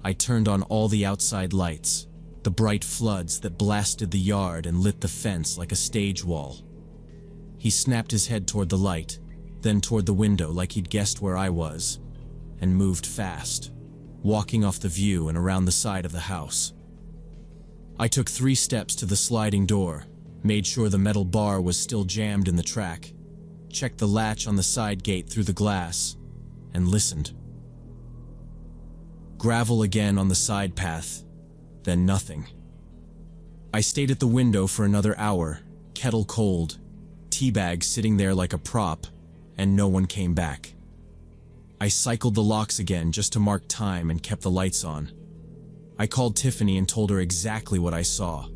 I turned on all the outside lights, the bright floods that blasted the yard and lit the fence like a stage wall. He snapped his head toward the light, then toward the window like he'd guessed where I was, and moved fast, walking off the view and around the side of the house. I took 3 steps to the sliding door, made sure the metal bar was still jammed in the track, checked the latch on the side gate through the glass, and listened. Gravel again on the side path, then nothing. I stayed at the window for another hour, kettle cold, tea bag sitting there like a prop, and no one came back. I cycled the locks again just to mark time and kept the lights on. I called Tiffany and told her exactly what I saw.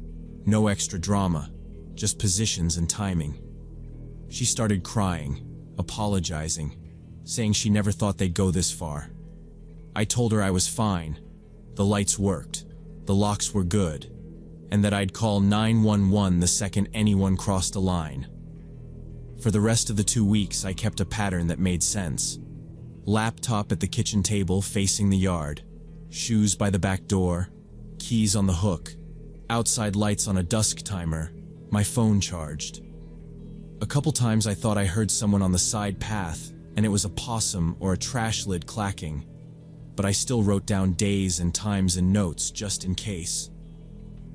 No extra drama, just positions and timing. She started crying, apologizing, saying she never thought they'd go this far. I told her I was fine, the lights worked, the locks were good, and that I'd call 911 the second anyone crossed a line. For the rest of the 2 weeks, I kept a pattern that made sense. Laptop at the kitchen table facing the yard, shoes by the back door, keys on the hook, outside lights on a dusk timer, my phone charged. A couple times I thought I heard someone on the side path, and it was a possum or a trash lid clacking, but I still wrote down days and times in notes just in case.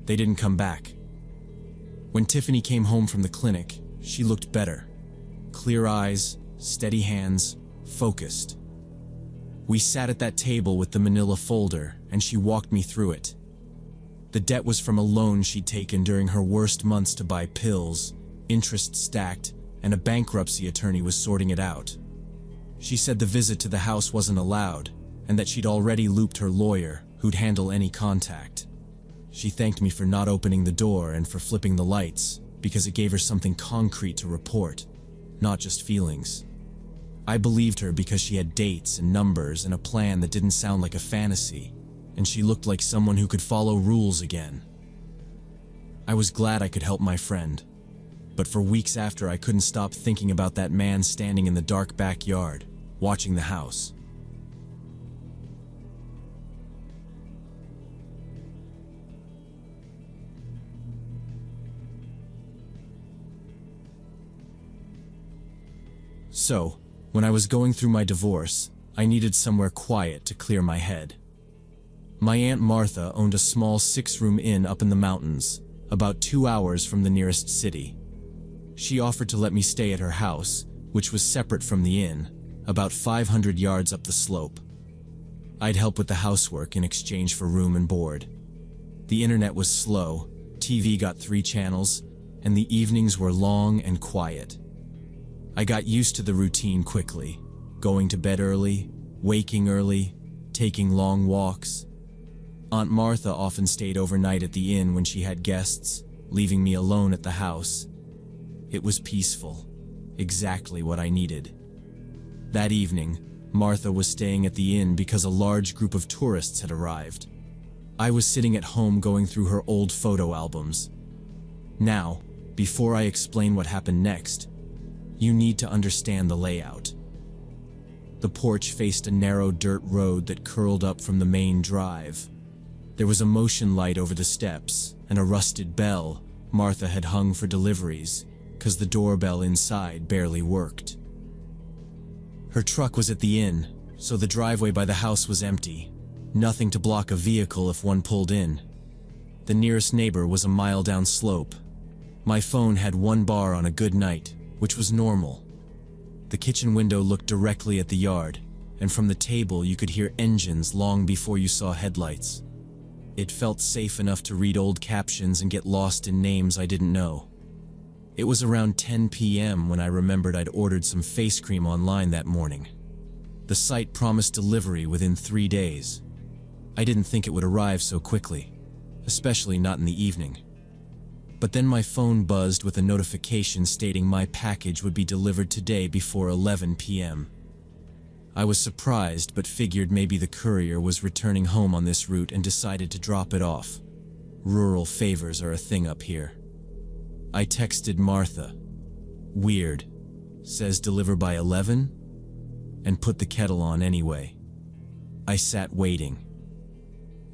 They didn't come back. When Tiffany came home from the clinic, she looked better. Clear eyes, steady hands, focused. We sat at that table with the manila folder, and she walked me through it. The debt was from a loan she'd taken during her worst months to buy pills, interest stacked, and a bankruptcy attorney was sorting it out. She said the visit to the house wasn't allowed, and that she'd already looped her lawyer, who'd handle any contact. She thanked me for not opening the door and for flipping the lights, because it gave her something concrete to report, not just feelings. I believed her because she had dates and numbers and a plan that didn't sound like a fantasy, and she looked like someone who could follow rules again. I was glad I could help my friend, but for weeks after I couldn't stop thinking about that man standing in the dark backyard, watching the house. So, when I was going through my divorce, I needed somewhere quiet to clear my head. My Aunt Martha owned a small 6-room inn up in the mountains, about 2 hours from the nearest city. She offered to let me stay at her house, which was separate from the inn, about 500 yards up the slope. I'd help with the housework in exchange for room and board. The internet was slow, TV got 3 channels, and the evenings were long and quiet. I got used to the routine quickly, going to bed early, waking early, taking long walks. Aunt Martha often stayed overnight at the inn when she had guests, leaving me alone at the house. It was peaceful, exactly what I needed. That evening, Martha was staying at the inn because a large group of tourists had arrived. I was sitting at home going through her old photo albums. Now, before I explain what happened next, you need to understand the layout. The porch faced a narrow dirt road that curled up from the main drive. There was a motion light over the steps and a rusted bell Martha had hung for deliveries, 'cause the doorbell inside barely worked. Her truck was at the inn, so the driveway by the house was empty, nothing to block a vehicle if one pulled in. The nearest neighbor was a mile down slope. My phone had 1 bar on a good night, which was normal. The kitchen window looked directly at the yard, and from the table you could hear engines long before you saw headlights. It felt safe enough to read old captions and get lost in names I didn't know. It was around 10 p.m. when I remembered I'd ordered some face cream online that morning. The site promised delivery within 3 days. I didn't think it would arrive so quickly, especially not in the evening. But then my phone buzzed with a notification stating my package would be delivered today before 11 p.m. I was surprised, but figured maybe the courier was returning home on this route and decided to drop it off. Rural favors are a thing up here. I texted Martha. Weird. Says deliver by 11? And put the kettle on anyway. I sat waiting.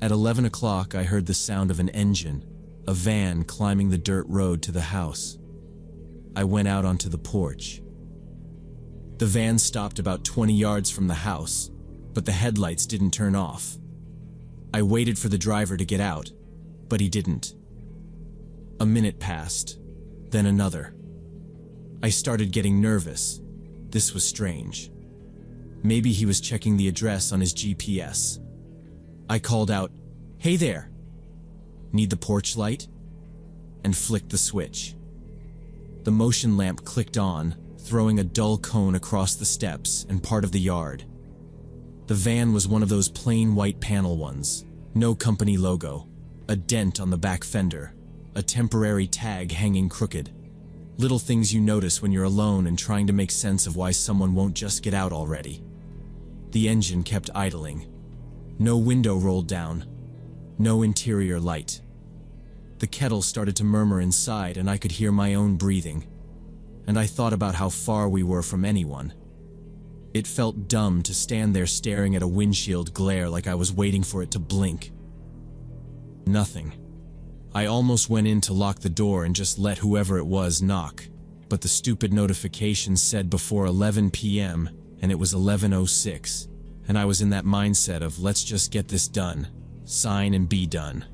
At 11 o'clock I heard the sound of an engine, a van climbing the dirt road to the house. I went out onto the porch. The van stopped about 20 yards from the house, but the headlights didn't turn off. I waited for the driver to get out, but he didn't. A minute passed, then another. I started getting nervous. This was strange. Maybe he was checking the address on his GPS. I called out, "Hey there! Need the porch light?" and flicked the switch. The motion lamp clicked on, throwing a dull cone across the steps and part of the yard. The van was one of those plain white panel ones, no company logo, a dent on the back fender, a temporary tag hanging crooked. Little things you notice when you're alone and trying to make sense of why someone won't just get out already. The engine kept idling. No window rolled down. No interior light. The kettle started to murmur inside and I could hear my own breathing. And I thought about how far we were from anyone. It felt dumb to stand there staring at a windshield glare like I was waiting for it to blink. Nothing. I almost went in to lock the door and just let whoever it was knock, but the stupid notification said before 11 p.m. and it was 11:06, and I was in that mindset of let's just get this done, sign and be done.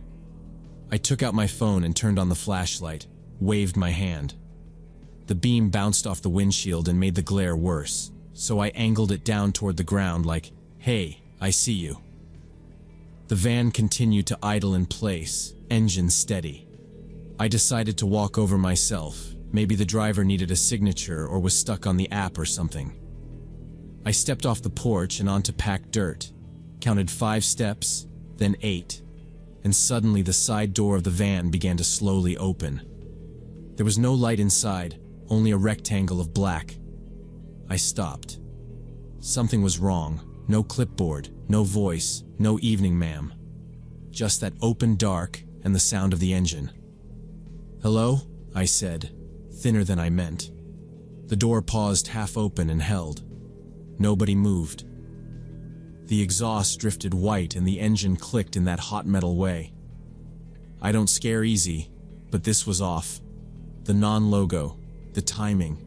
I took out my phone and turned on the flashlight, waved my hand. The beam bounced off the windshield and made the glare worse, so I angled it down toward the ground like, "Hey, I see you." The van continued to idle in place, engine steady. I decided to walk over myself. Maybe the driver needed a signature or was stuck on the app or something. I stepped off the porch and onto packed dirt, counted 5 steps, then 8, and suddenly the side door of the van began to slowly open. There was no light inside, only a rectangle of black. I stopped. Something was wrong. No clipboard, no voice, no evening ma'am. Just that open dark and the sound of the engine. "Hello?" I said, thinner than I meant. The door paused half open and held. Nobody moved. The exhaust drifted white and the engine clicked in that hot metal way. I don't scare easy, but this was off. The non-logo, the timing,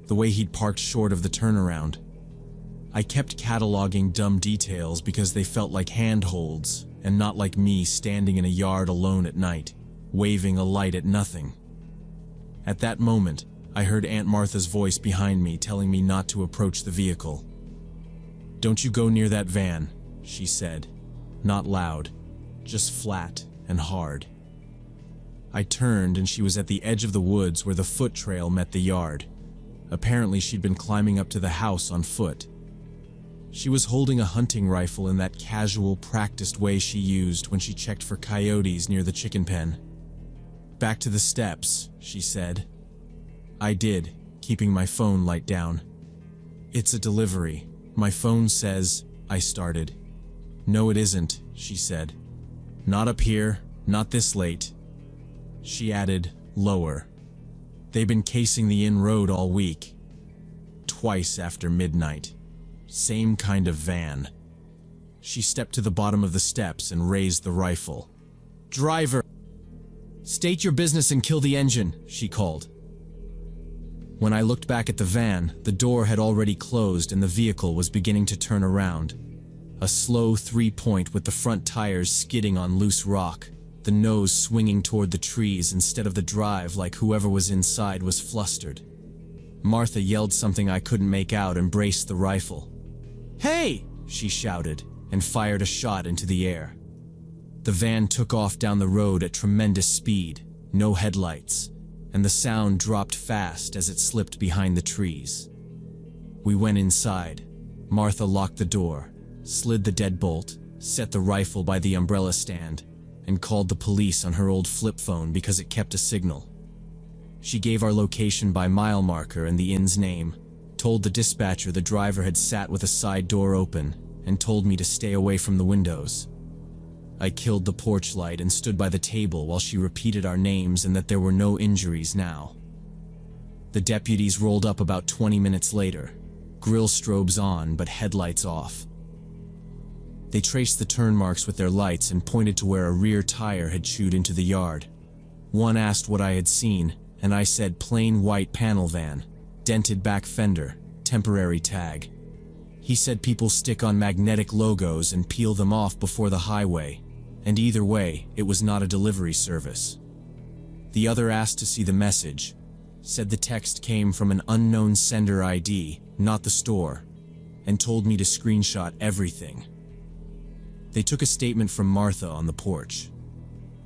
the way he'd parked short of the turnaround. I kept cataloging dumb details because they felt like handholds and not like me standing in a yard alone at night, waving a light at nothing. At that moment, I heard Aunt Martha's voice behind me telling me not to approach the vehicle. "Don't you go near that van," she said. Not loud, just flat and hard. I turned and she was at the edge of the woods where the foot trail met the yard. Apparently she'd been climbing up to the house on foot. She was holding a hunting rifle in that casual, practiced way she used when she checked for coyotes near the chicken pen. "Back to the steps," she said. I did, keeping my phone light down. "It's a delivery. My phone says," I started. "No, it isn't," she said. "Not up here, not this late." She added, lower. "They've been casing the inn road all week. Twice after midnight. Same kind of van." She stepped to the bottom of the steps and raised the rifle. "Driver! State your business and kill the engine," she called. When I looked back at the van, the door had already closed and the vehicle was beginning to turn around. A slow 3-point with the front tires skidding on loose rock, the nose swinging toward the trees instead of the drive like whoever was inside was flustered. Martha yelled something I couldn't make out and braced the rifle. "Hey!" she shouted and fired a shot into the air. The van took off down the road at tremendous speed, no headlights, and the sound dropped fast as it slipped behind the trees. We went inside. Martha locked the door, slid the deadbolt, set the rifle by the umbrella stand, and called the police on her old flip phone because it kept a signal. She gave our location by mile marker and the inn's name, told the dispatcher the driver had sat with a side door open, and told me to stay away from the windows. I killed the porch light and stood by the table while she repeated our names and that there were no injuries now. The deputies rolled up about 20 minutes later, grill strobes on but headlights off. They traced the turn marks with their lights and pointed to where a rear tire had chewed into the yard. One asked what I had seen, and I said plain white panel van, dented back fender, temporary tag. He said people stick on magnetic logos and peel them off before the highway, and either way, it was not a delivery service. The other asked to see the message, said the text came from an unknown sender ID, not the store, and told me to screenshot everything. They took a statement from Martha on the porch.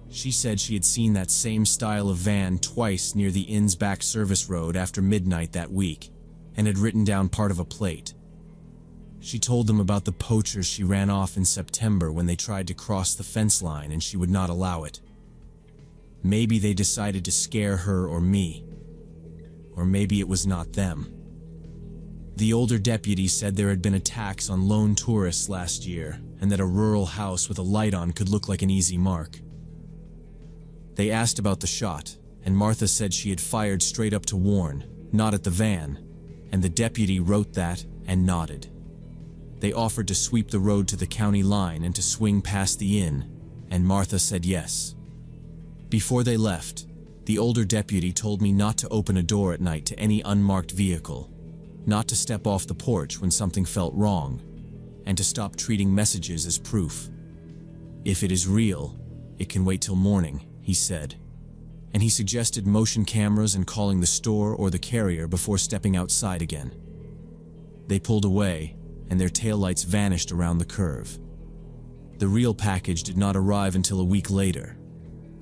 She said she had seen that same style of van twice near the inn's back service road after midnight that week, and had written down part of a plate. She told them about the poachers she ran off in September when they tried to cross the fence line and she would not allow it. Maybe they decided to scare her or me. Or maybe it was not them. The older deputy said there had been attacks on lone tourists last year and that a rural house with a light on could look like an easy mark. They asked about the shot, and Martha said she had fired straight up to warn, not at the van, and the deputy wrote that and nodded. They offered to sweep the road to the county line and to swing past the inn, and Martha said yes. Before they left, the older deputy told me not to open a door at night to any unmarked vehicle, not to step off the porch when something felt wrong, and to stop treating messages as proof. If it is real, it can wait till morning, he said, and he suggested motion cameras and calling the store or the carrier before stepping outside again. They pulled away, and their taillights vanished around the curve. The real package did not arrive until a week later.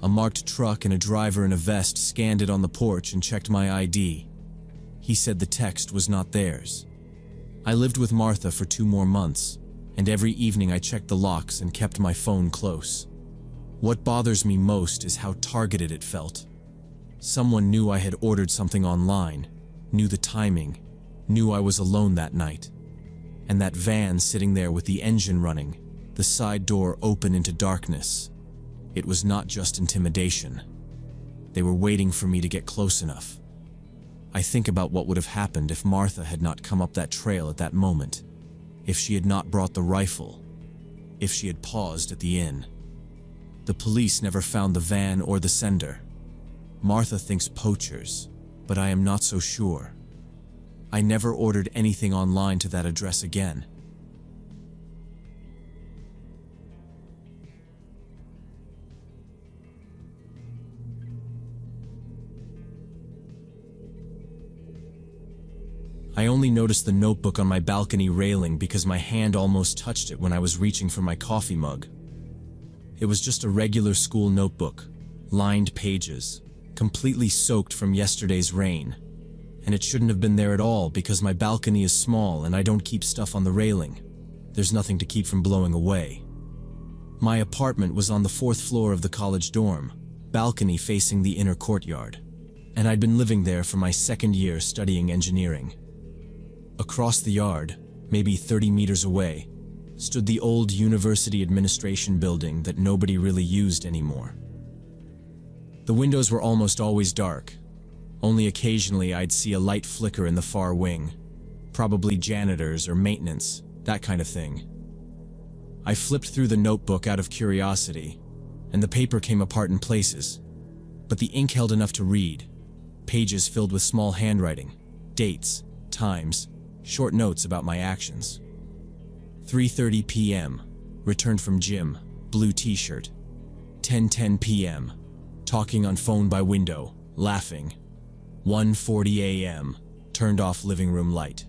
A marked truck and a driver in a vest scanned it on the porch and checked my ID. He said the text was not theirs. I lived with Martha for 2 more months, and every evening I checked the locks and kept my phone close. What bothers me most is how targeted it felt. Someone knew I had ordered something online, knew the timing, knew I was alone that night. And that van sitting there with the engine running, the side door open into darkness. It was not just intimidation. They were waiting for me to get close enough. I think about what would have happened if Martha had not come up that trail at that moment, if she had not brought the rifle, if she had paused at the inn. The police never found the van or the sender. Martha thinks poachers, but I am not so sure. I never ordered anything online to that address again. I only noticed the notebook on my balcony railing because my hand almost touched it when I was reaching for my coffee mug. It was just a regular school notebook, lined pages, completely soaked from yesterday's rain. And it shouldn't have been there at all because my balcony is small and I don't keep stuff on the railing. There's nothing to keep from blowing away. My apartment was on the 4th floor of the college dorm, balcony facing the inner courtyard. And I'd been living there for my 2nd year studying engineering. Across the yard, maybe 30 meters away, stood the old university administration building that nobody really used anymore. The windows were almost always dark. Only occasionally I'd see a light flicker in the far wing. Probably janitors or maintenance, that kind of thing. I flipped through the notebook out of curiosity, and the paper came apart in places. But the ink held enough to read. Pages filled with small handwriting, dates, times, short notes about my actions. 3:30 p.m. Returned from gym, blue t-shirt. 10:10 p.m. Talking on phone by window, laughing. 1:40 a.m. Turned off living room light.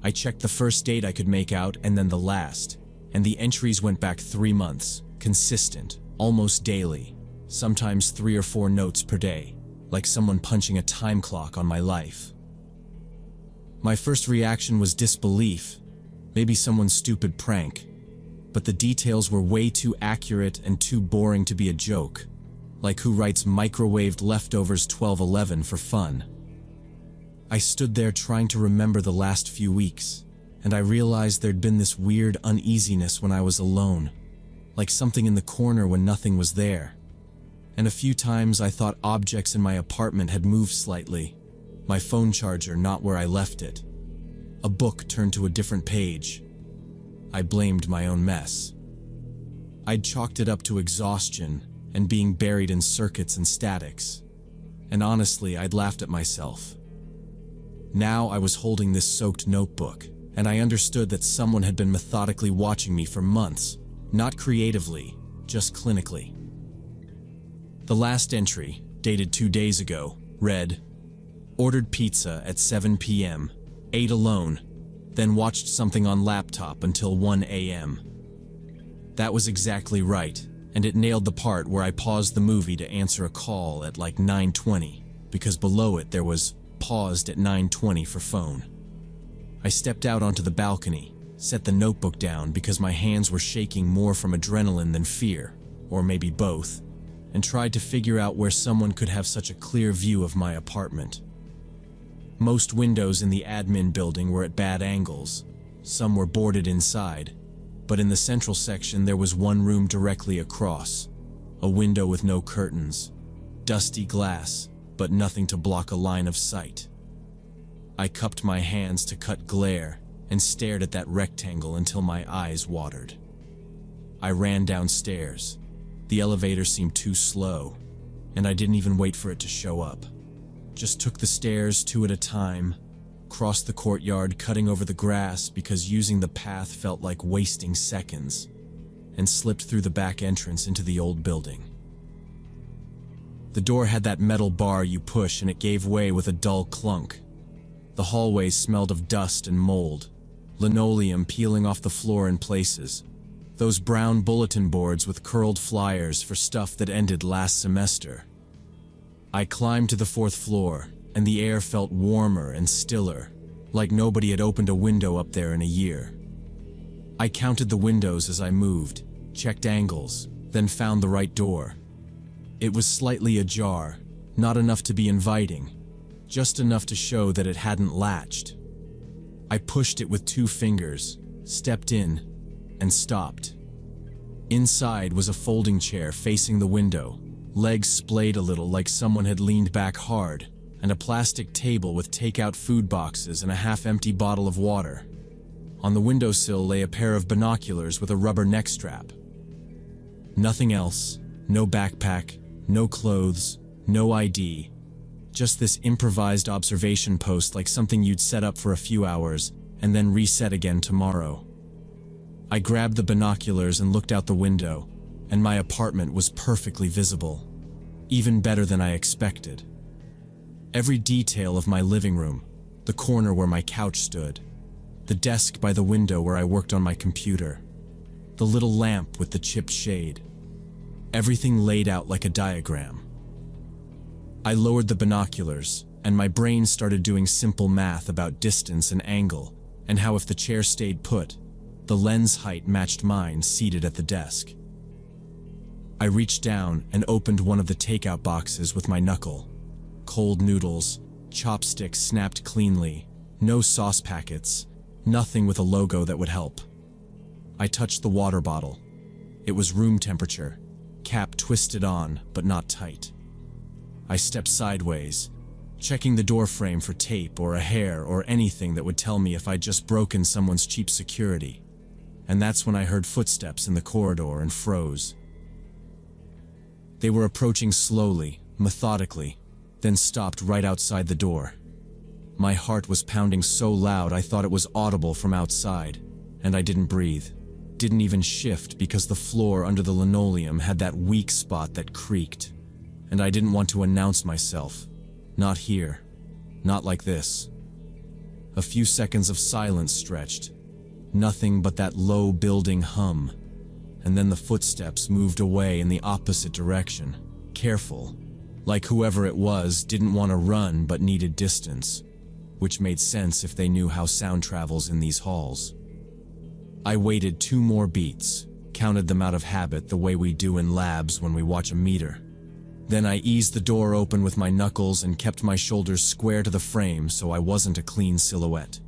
I checked the first date I could make out and then the last, and the entries went back 3 months, consistent, almost daily, sometimes 3 or 4 notes per day, like someone punching a time clock on my life. My first reaction was disbelief, maybe someone's stupid prank, but the details were way too accurate and too boring to be a joke, like who writes microwaved leftovers 12:11 for fun. I stood there trying to remember the last few weeks, and I realized there'd been this weird uneasiness when I was alone, like something in the corner when nothing was there. And a few times I thought objects in my apartment had moved slightly. My phone charger not where I left it. A book turned to a different page. I blamed my own mess. I'd chalked it up to exhaustion and being buried in circuits and statics. And honestly, I'd laughed at myself. Now I was holding this soaked notebook, and I understood that someone had been methodically watching me for months, not creatively, just clinically. The last entry, dated 2 days ago, read, "Ordered pizza at 7 p.m., ate alone, then watched something on laptop until 1 a.m. That was exactly right, and it nailed the part where I paused the movie to answer a call at like 9:20, because below it there was paused at 9:20 for phone. I stepped out onto the balcony, set the notebook down because my hands were shaking more from adrenaline than fear, or maybe both, and tried to figure out where someone could have such a clear view of my apartment. Most windows in the admin building were at bad angles. Some were boarded inside, but in the central section there was one room directly across, a window with no curtains, dusty glass, but nothing to block a line of sight. I cupped my hands to cut glare and stared at that rectangle until my eyes watered. I ran downstairs. The elevator seemed too slow, and I didn't even wait for it to show up. Just took the stairs 2 at a time, crossed the courtyard cutting over the grass because using the path felt like wasting seconds, and slipped through the back entrance into the old building. The door had that metal bar you push and it gave way with a dull clunk. The hallways smelled of dust and mold, linoleum peeling off the floor in places, those brown bulletin boards with curled flyers for stuff that ended last semester. I climbed to the 4th floor, and the air felt warmer and stiller, like nobody had opened a window up there in a year. I counted the windows as I moved, checked angles, then found the right door. It was slightly ajar, not enough to be inviting, just enough to show that it hadn't latched. I pushed it with 2 fingers, stepped in, and stopped. Inside was a folding chair facing the window, legs splayed a little like someone had leaned back hard, and a plastic table with takeout food boxes and a half-empty bottle of water. On the windowsill lay a pair of binoculars with a rubber neck strap. Nothing else, no backpack, no clothes, no ID. Just this improvised observation post like something you'd set up for a few hours and then reset again tomorrow. I grabbed the binoculars and looked out the window, and my apartment was perfectly visible, even better than I expected. Every detail of my living room, the corner where my couch stood, the desk by the window where I worked on my computer, the little lamp with the chipped shade, everything laid out like a diagram. I lowered the binoculars, and my brain started doing simple math about distance and angle, and how if the chair stayed put, the lens height matched mine seated at the desk. I reached down and opened one of the takeout boxes with my knuckle. Cold noodles, chopsticks snapped cleanly, no sauce packets, nothing with a logo that would help. I touched the water bottle. It was room temperature, cap twisted on, but not tight. I stepped sideways, checking the door frame for tape or a hair or anything that would tell me if I'd just broken someone's cheap security. And that's when I heard footsteps in the corridor and froze. They were approaching slowly, methodically, then stopped right outside the door. My heart was pounding so loud I thought it was audible from outside, and I didn't breathe. Didn't even shift because the floor under the linoleum had that weak spot that creaked. And I didn't want to announce myself. Not here. Not like this. A few seconds of silence stretched. Nothing but that low building hum. And then the footsteps moved away in the opposite direction. Careful. Like whoever it was didn't want to run but needed distance. Which made sense if they knew how sound travels in these halls. I waited 2 more beats, counted them out of habit the way we do in labs when we watch a meter. Then I eased the door open with my knuckles and kept my shoulders square to the frame so I wasn't a clean silhouette.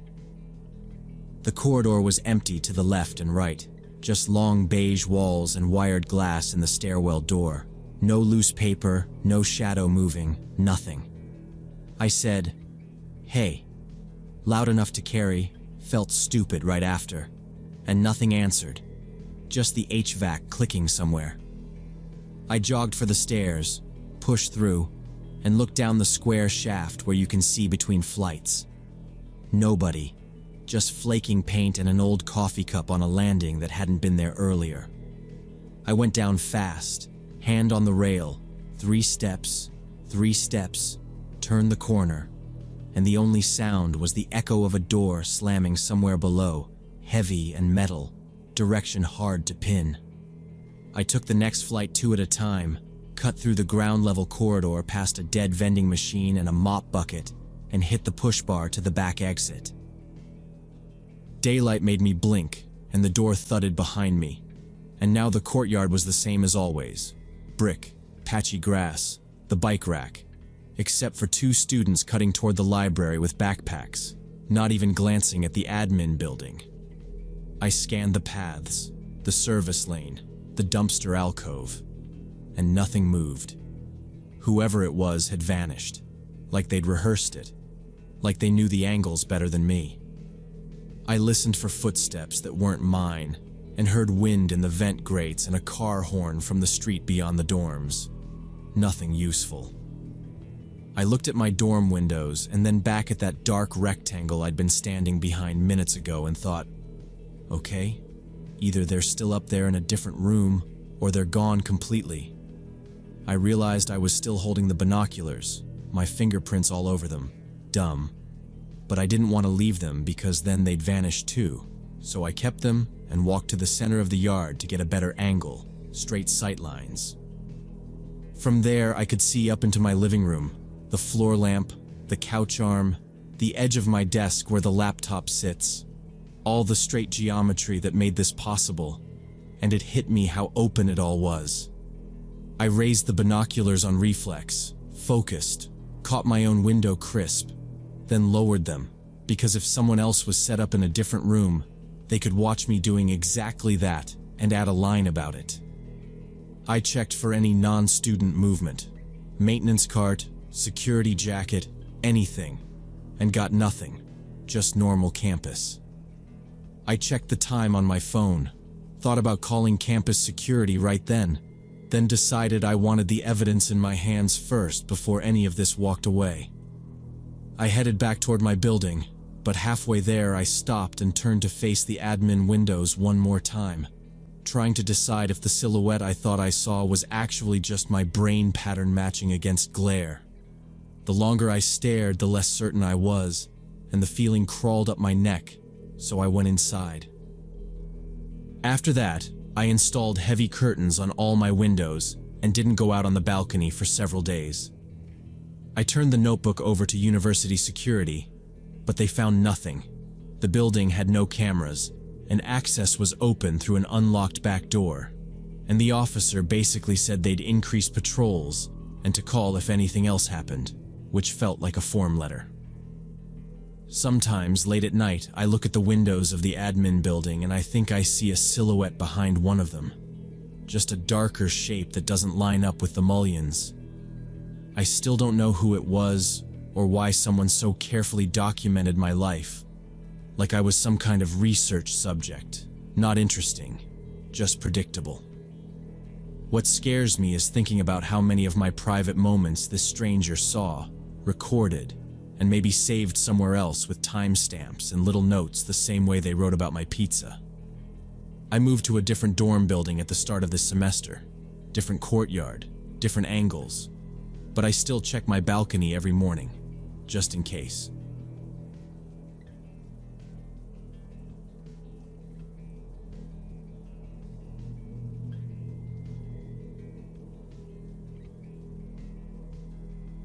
The corridor was empty to the left and right, just long beige walls and wired glass in the stairwell door. No loose paper, no shadow moving, nothing. I said, "Hey," loud enough to carry, felt stupid right after, and nothing answered, just the HVAC clicking somewhere. I jogged for the stairs, pushed through, and looked down the square shaft where you can see between flights. Nobody, just flaking paint and an old coffee cup on a landing that hadn't been there earlier. I went down fast, hand on the rail, 3 steps, turned the corner, and the only sound was the echo of a door slamming somewhere below, heavy and metal, direction hard to pin. I took the next flight 2 at a time, cut through the ground-level corridor past a dead vending machine and a mop bucket, and hit the push bar to the back exit. Daylight made me blink, and the door thudded behind me. And now the courtyard was the same as always. Brick, patchy grass, the bike rack, except for 2 students cutting toward the library with backpacks, not even glancing at the admin building. I scanned the paths, the service lane, the dumpster alcove, and nothing moved. Whoever it was had vanished, like they'd rehearsed it, like they knew the angles better than me. I listened for footsteps that weren't mine, and heard wind in the vent grates and a car horn from the street beyond the dorms. Nothing useful. I looked at my dorm windows and then back at that dark rectangle I'd been standing behind minutes ago and thought, okay, either they're still up there in a different room or they're gone completely. I realized I was still holding the binoculars, my fingerprints all over them. Dumb. But I didn't want to leave them because then they'd vanish too, so I kept them and walked to the center of the yard to get a better angle, straight sight lines. From there, I could see up into my living room, the floor lamp, the couch arm, the edge of my desk where the laptop sits. all the straight geometry that made this possible, and it hit me how open it all was. I raised the binoculars on reflex, focused, caught my own window crisp, then lowered them, because if someone else was set up in a different room, they could watch me doing exactly that and add a line about it. I checked for any non-student movement, maintenance cart, security jacket, anything, and got nothing, just normal campus. I checked the time on my phone, thought about calling campus security right then decided I wanted the evidence in my hands first before any of this walked away. I headed back toward my building, but halfway there I stopped and turned to face the admin windows one more time, trying to decide if the silhouette I thought I saw was actually just my brain pattern matching against glare. The longer I stared, the less certain I was, and the feeling crawled up my neck, so I went inside. After that, I installed heavy curtains on all my windows and didn't go out on the balcony for several days. I turned the notebook over to university security, but they found nothing. The building had no cameras, and access was open through an unlocked back door, and the officer basically said they'd increase patrols and to call if anything else happened, which felt like a form letter. Sometimes, late at night, I look at the windows of the admin building and I think I see a silhouette behind one of them. Just a darker shape that doesn't line up with the mullions. I still don't know who it was or why someone so carefully documented my life. Like I was some kind of research subject. Not interesting, just predictable. What scares me is thinking about how many of my private moments this stranger saw, recorded, and maybe saved somewhere else with timestamps and little notes the same way they wrote about my pizza. I moved to a different dorm building at the start of this semester. Different courtyard, different angles. But I still check my balcony every morning, just in case.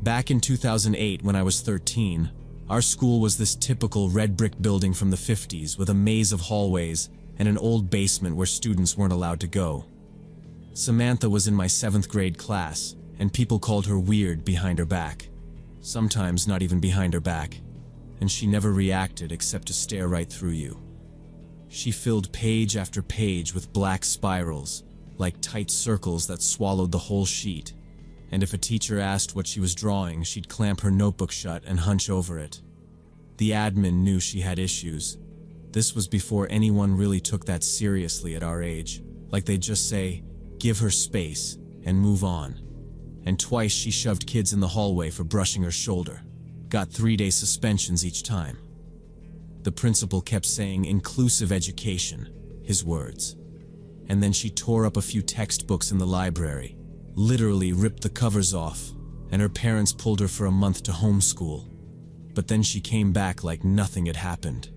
Back in 2008, when I was 13, our school was this typical red brick building from the 50s with a maze of hallways and an old basement where students weren't allowed to go. Samantha was in my 7th grade class, and people called her weird behind her back. Sometimes not even behind her back, and she never reacted except to stare right through you. She filled page after page with black spirals, like tight circles that swallowed the whole sheet. And if a teacher asked what she was drawing, she'd clamp her notebook shut and hunch over it. The admin knew she had issues. This was before anyone really took that seriously at our age. Like they'd just say, give her space, and move on. And twice she shoved kids in the hallway for brushing her shoulder. Got 3-day suspensions each time. The principal kept saying inclusive education, his words. And then she tore up a few textbooks in the library. Literally ripped the covers off, and her parents pulled her for a month to homeschool. But then she came back like nothing had happened.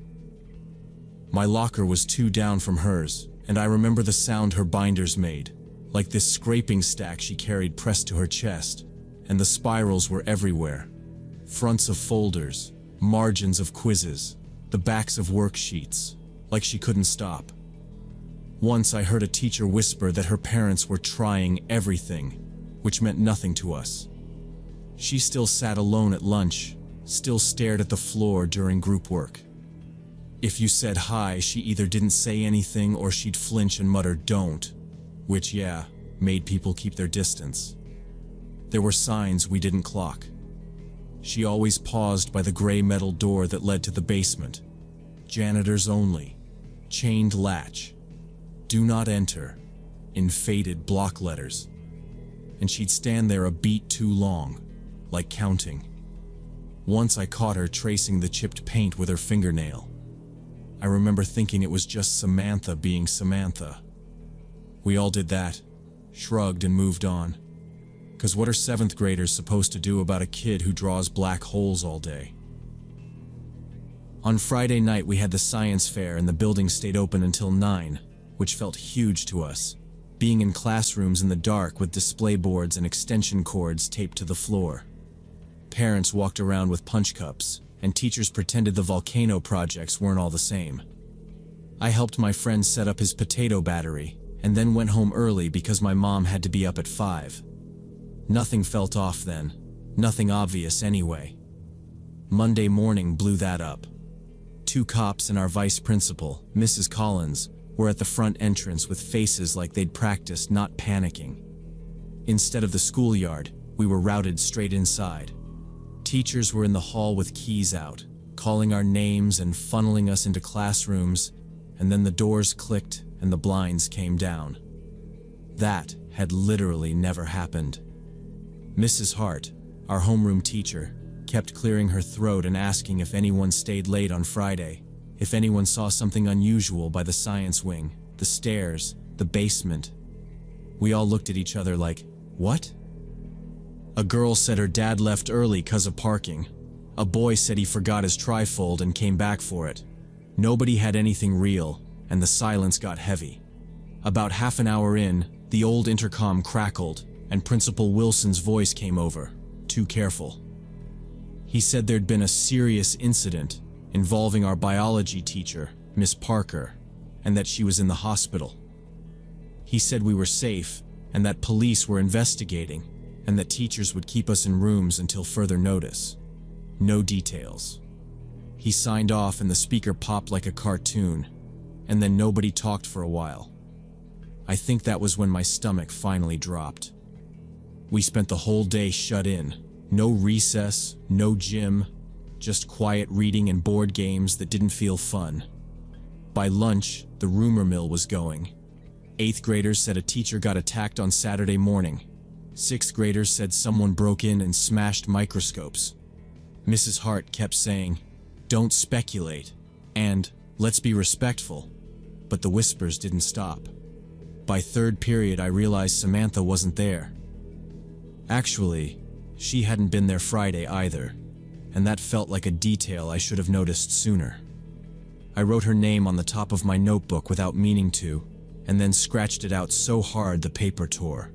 My locker was 2 down from hers, and I remember the sound her binders made, like this scraping stack she carried pressed to her chest, and the spirals were everywhere. Fronts of folders, margins of quizzes, the backs of worksheets, like she couldn't stop. Once I heard a teacher whisper that her parents were trying everything, which meant nothing to us. She still sat alone at lunch, still stared at the floor during group work. If you said hi, she either didn't say anything or she'd flinch and mutter "don't," which, yeah, made people keep their distance. There were signs we didn't clock. She always paused by the gray metal door that led to the basement. Janitors only. Chained latch. Do not enter, in faded block letters. And she'd stand there a beat too long, like counting. Once I caught her tracing the chipped paint with her fingernail. I remember thinking it was just Samantha being Samantha. We all did that, shrugged and moved on. 'Cause what are 7th graders supposed to do about a kid who draws black holes all day? On Friday night we had the science fair and the building stayed open until 9. Which felt huge to us, being in classrooms in the dark with display boards and extension cords taped to the floor. Parents walked around with punch cups, and teachers pretended the volcano projects weren't all the same. I helped my friend set up his potato battery, and then went home early because my mom had to be up at 5. Nothing felt off then, nothing obvious anyway. Monday morning blew that up. 2 cops and our vice principal, Mrs. Collins, were at the front entrance with faces like they'd practiced not panicking. Instead of the schoolyard, we were routed straight inside. Teachers were in the hall with keys out, calling our names and funneling us into classrooms, and then the doors clicked and the blinds came down. That had literally never happened. Mrs. Hart, our homeroom teacher, kept clearing her throat and asking if anyone stayed late on Friday, if anyone saw something unusual by the science wing, the stairs, the basement. We all looked at each other like, what? A girl said her dad left early 'cause of parking. A boy said he forgot his trifold and came back for it. Nobody had anything real, and the silence got heavy. About half an hour in, the old intercom crackled, and Principal Wilson's voice came over. Too careful. He said there'd been a serious incident involving our biology teacher, Miss Parker, and that she was in the hospital. He said we were safe, and that police were investigating, and that teachers would keep us in rooms until further notice. No details. He signed off and the speaker popped like a cartoon, and then nobody talked for a while. I think that was when my stomach finally dropped. We spent the whole day shut in. No recess, no gym, just quiet reading and board games that didn't feel fun. By lunch, the rumor mill was going. 8th graders said a teacher got attacked on Saturday morning. 6th graders said someone broke in and smashed microscopes. Mrs. Hart kept saying, "Don't speculate," and "Let's be respectful." But the whispers didn't stop. By 3rd period, I realized Samantha wasn't there. Actually, she hadn't been there Friday either, and that felt like a detail I should have noticed sooner. I wrote her name on the top of my notebook without meaning to, and then scratched it out so hard the paper tore.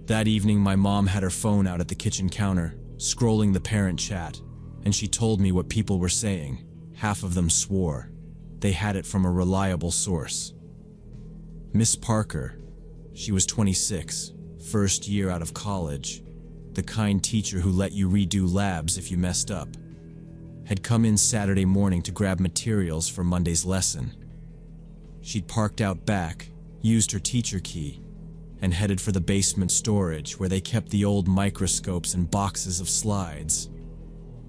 That evening, my mom had her phone out at the kitchen counter, scrolling the parent chat, and she told me what people were saying. Half of them swore. They had it from a reliable source. Miss Parker, she was 26, first year out of college, the kind teacher who let you redo labs if you messed up, had come in Saturday morning to grab materials for Monday's lesson. She'd parked out back, used her teacher key, and headed for the basement storage where they kept the old microscopes and boxes of slides.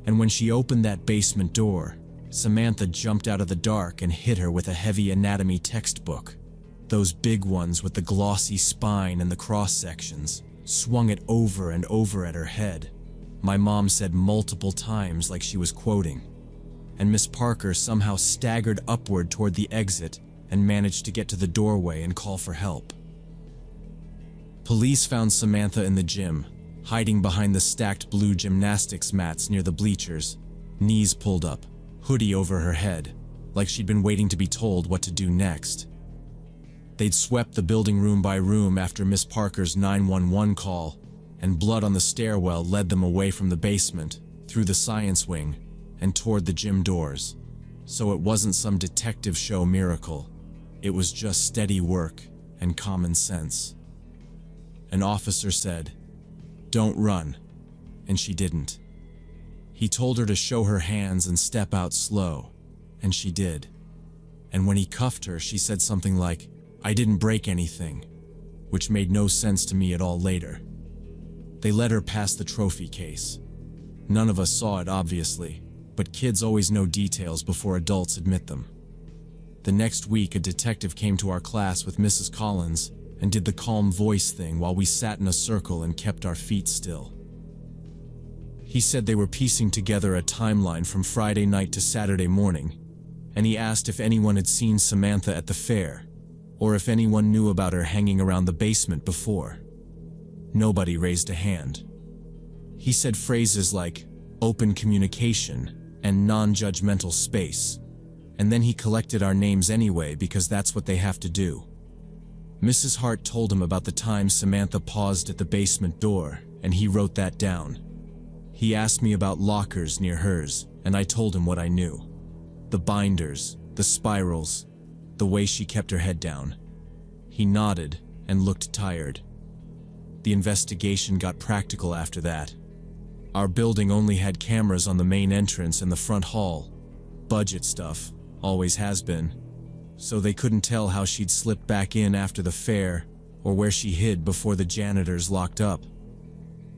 And when she opened that basement door, Samantha jumped out of the dark and hit her with a heavy anatomy textbook. Those big ones with the glossy spine and the cross-sections, swung it over and over at her head. My mom said multiple times like she was quoting. And Miss Parker somehow staggered upward toward the exit and managed to get to the doorway and call for help. Police found Samantha in the gym, hiding behind the stacked blue gymnastics mats near the bleachers, knees pulled up, hoodie over her head, like she'd been waiting to be told what to do next. They'd swept the building room by room after Miss Parker's 911 call, and blood on the stairwell led them away from the basement, through the science wing, and toward the gym doors. So it wasn't some detective show miracle. It was just steady work and common sense. An officer said, "Don't run," and she didn't. He told her to show her hands and step out slow, and she did. And when he cuffed her, she said something like, "I didn't break anything," which made no sense to me at all later. They led her past the trophy case. None of us saw it, obviously, but kids always know details before adults admit them. The next week, a detective came to our class with Mrs. Collins and did the calm voice thing while we sat in a circle and kept our feet still. He said they were piecing together a timeline from Friday night to Saturday morning, and he asked if anyone had seen Samantha at the fair, or if anyone knew about her hanging around the basement before. Nobody raised a hand. He said phrases like open communication and non-judgmental space, and then he collected our names anyway because that's what they have to do. Mrs. Hart told him about the time Samantha paused at the basement door, and he wrote that down. He asked me about lockers near hers, and I told him what I knew. The binders, the spirals, the way she kept her head down. He nodded and looked tired. The investigation got practical after that. Our building only had cameras on the main entrance and the front hall. Budget stuff, always has been. So they couldn't tell how she'd slipped back in after the fair or where she hid before the janitors locked up.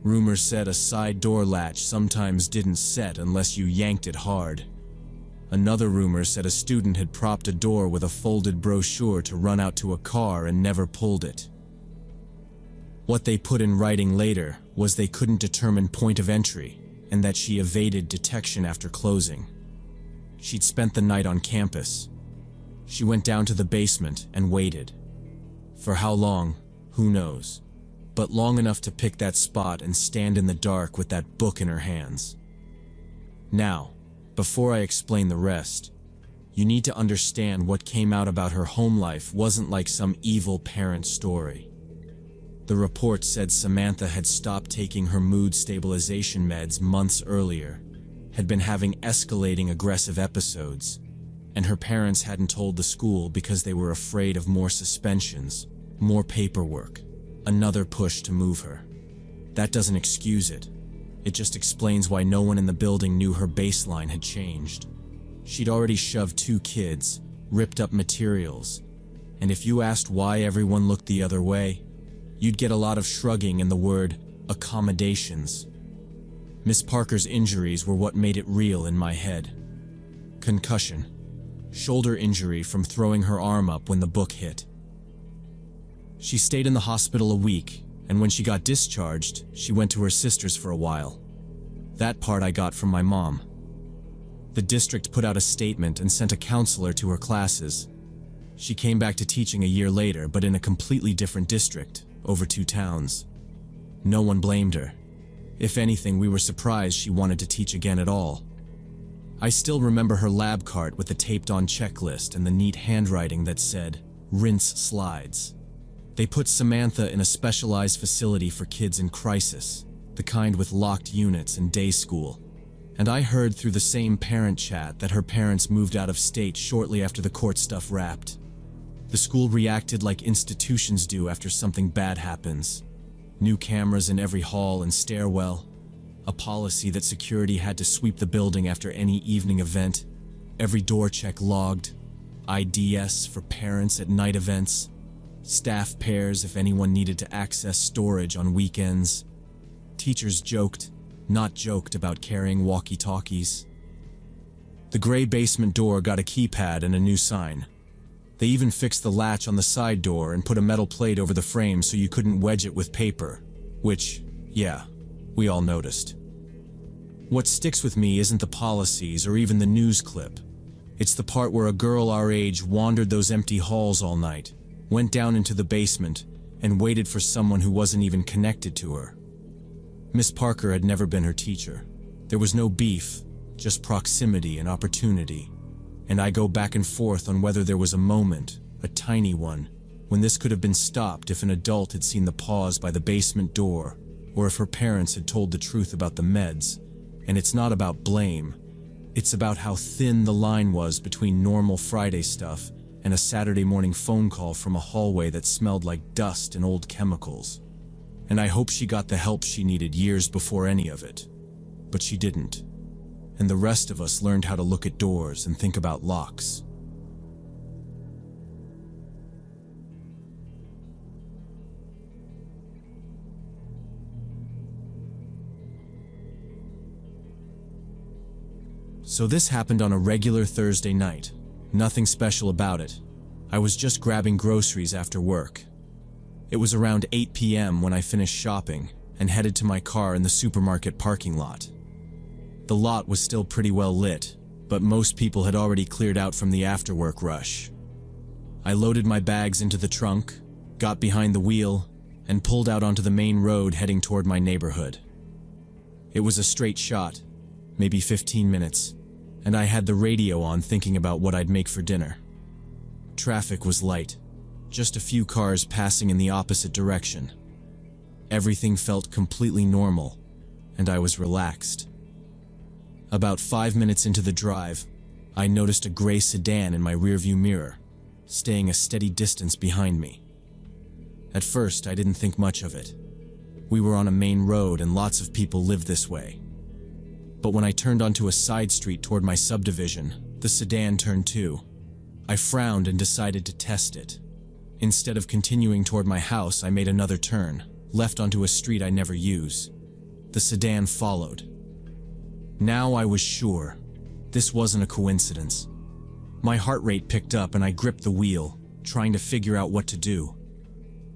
Rumors said a side door latch sometimes didn't set unless you yanked it hard. Another rumor said a student had propped a door with a folded brochure to run out to a car and never pulled it. What they put in writing later was they couldn't determine point of entry and that she evaded detection after closing. She'd spent the night on campus. She went down to the basement and waited. For how long, who knows, but long enough to pick that spot and stand in the dark with that book in her hands. Now, before I explain the rest, you need to understand what came out about her home life wasn't like some evil parent story. The report said Samantha had stopped taking her mood stabilization meds months earlier, had been having escalating aggressive episodes, and her parents hadn't told the school because they were afraid of more suspensions, more paperwork, another push to move her. That doesn't excuse it. It just explains why no one in the building knew her baseline had changed. She'd already shoved 2 kids, ripped up materials, and if you asked why everyone looked the other way, you'd get a lot of shrugging and the word accommodations. Miss Parker's injuries were what made it real in my head. Concussion. Shoulder injury from throwing her arm up when the book hit. She stayed in the hospital a week, and when she got discharged, she went to her sister's for a while. That part I got from my mom. The district put out a statement and sent a counselor to her classes. She came back to teaching a year later, but in a completely different district, over 2 towns. No one blamed her. If anything, we were surprised she wanted to teach again at all. I still remember her lab cart with the taped-on checklist and the neat handwriting that said, "Rinse slides." They put Samantha in a specialized facility for kids in crisis, the kind with locked units and day school. And I heard through the same parent chat that her parents moved out of state shortly after the court stuff wrapped. The school reacted like institutions do after something bad happens. New cameras in every hall and stairwell. A policy that security had to sweep the building after any evening event. Every door check logged. IDs for parents at night events. Staff pairs if anyone needed to access storage on weekends. Teachers joked, not joked about carrying walkie-talkies. The gray basement door got a keypad and a new sign. They even fixed the latch on the side door and put a metal plate over the frame so you couldn't wedge it with paper, which, yeah, we all noticed. What sticks with me isn't the policies or even the news clip. It's the part where a girl our age wandered those empty halls all night, went down into the basement, and waited for someone who wasn't even connected to her. Miss Parker had never been her teacher. There was no beef, just proximity and opportunity. And I go back and forth on whether there was a moment, a tiny one, when this could have been stopped if an adult had seen the pause by the basement door, or if her parents had told the truth about the meds. And it's not about blame. It's about how thin the line was between normal Friday stuff and a Saturday morning phone call from a hallway that smelled like dust and old chemicals. And I hope she got the help she needed years before any of it. But she didn't. And the rest of us learned how to look at doors and think about locks. So this happened on a regular Thursday night. Nothing special about it. I was just grabbing groceries after work. It was around 8 p.m. when I finished shopping and headed to my car in the supermarket parking lot. The lot was still pretty well lit, but most people had already cleared out from the after-work rush. I loaded my bags into the trunk, got behind the wheel, and pulled out onto the main road heading toward my neighborhood. It was a straight shot, maybe 15 minutes, and I had the radio on thinking about what I'd make for dinner. Traffic was light, just a few cars passing in the opposite direction. Everything felt completely normal, and I was relaxed. About 5 minutes into the drive, I noticed a gray sedan in my rearview mirror. staying a steady distance behind me. At first, I didn't think much of it. We were on a main road and lots of people live this way. But when I turned onto a side street toward my subdivision, the sedan turned too. I frowned and decided to test it. Instead of continuing toward my house, I made another turn, left onto a street I never use. The sedan followed. Now I was sure. This wasn't a coincidence. My heart rate picked up and I gripped the wheel, trying to figure out what to do.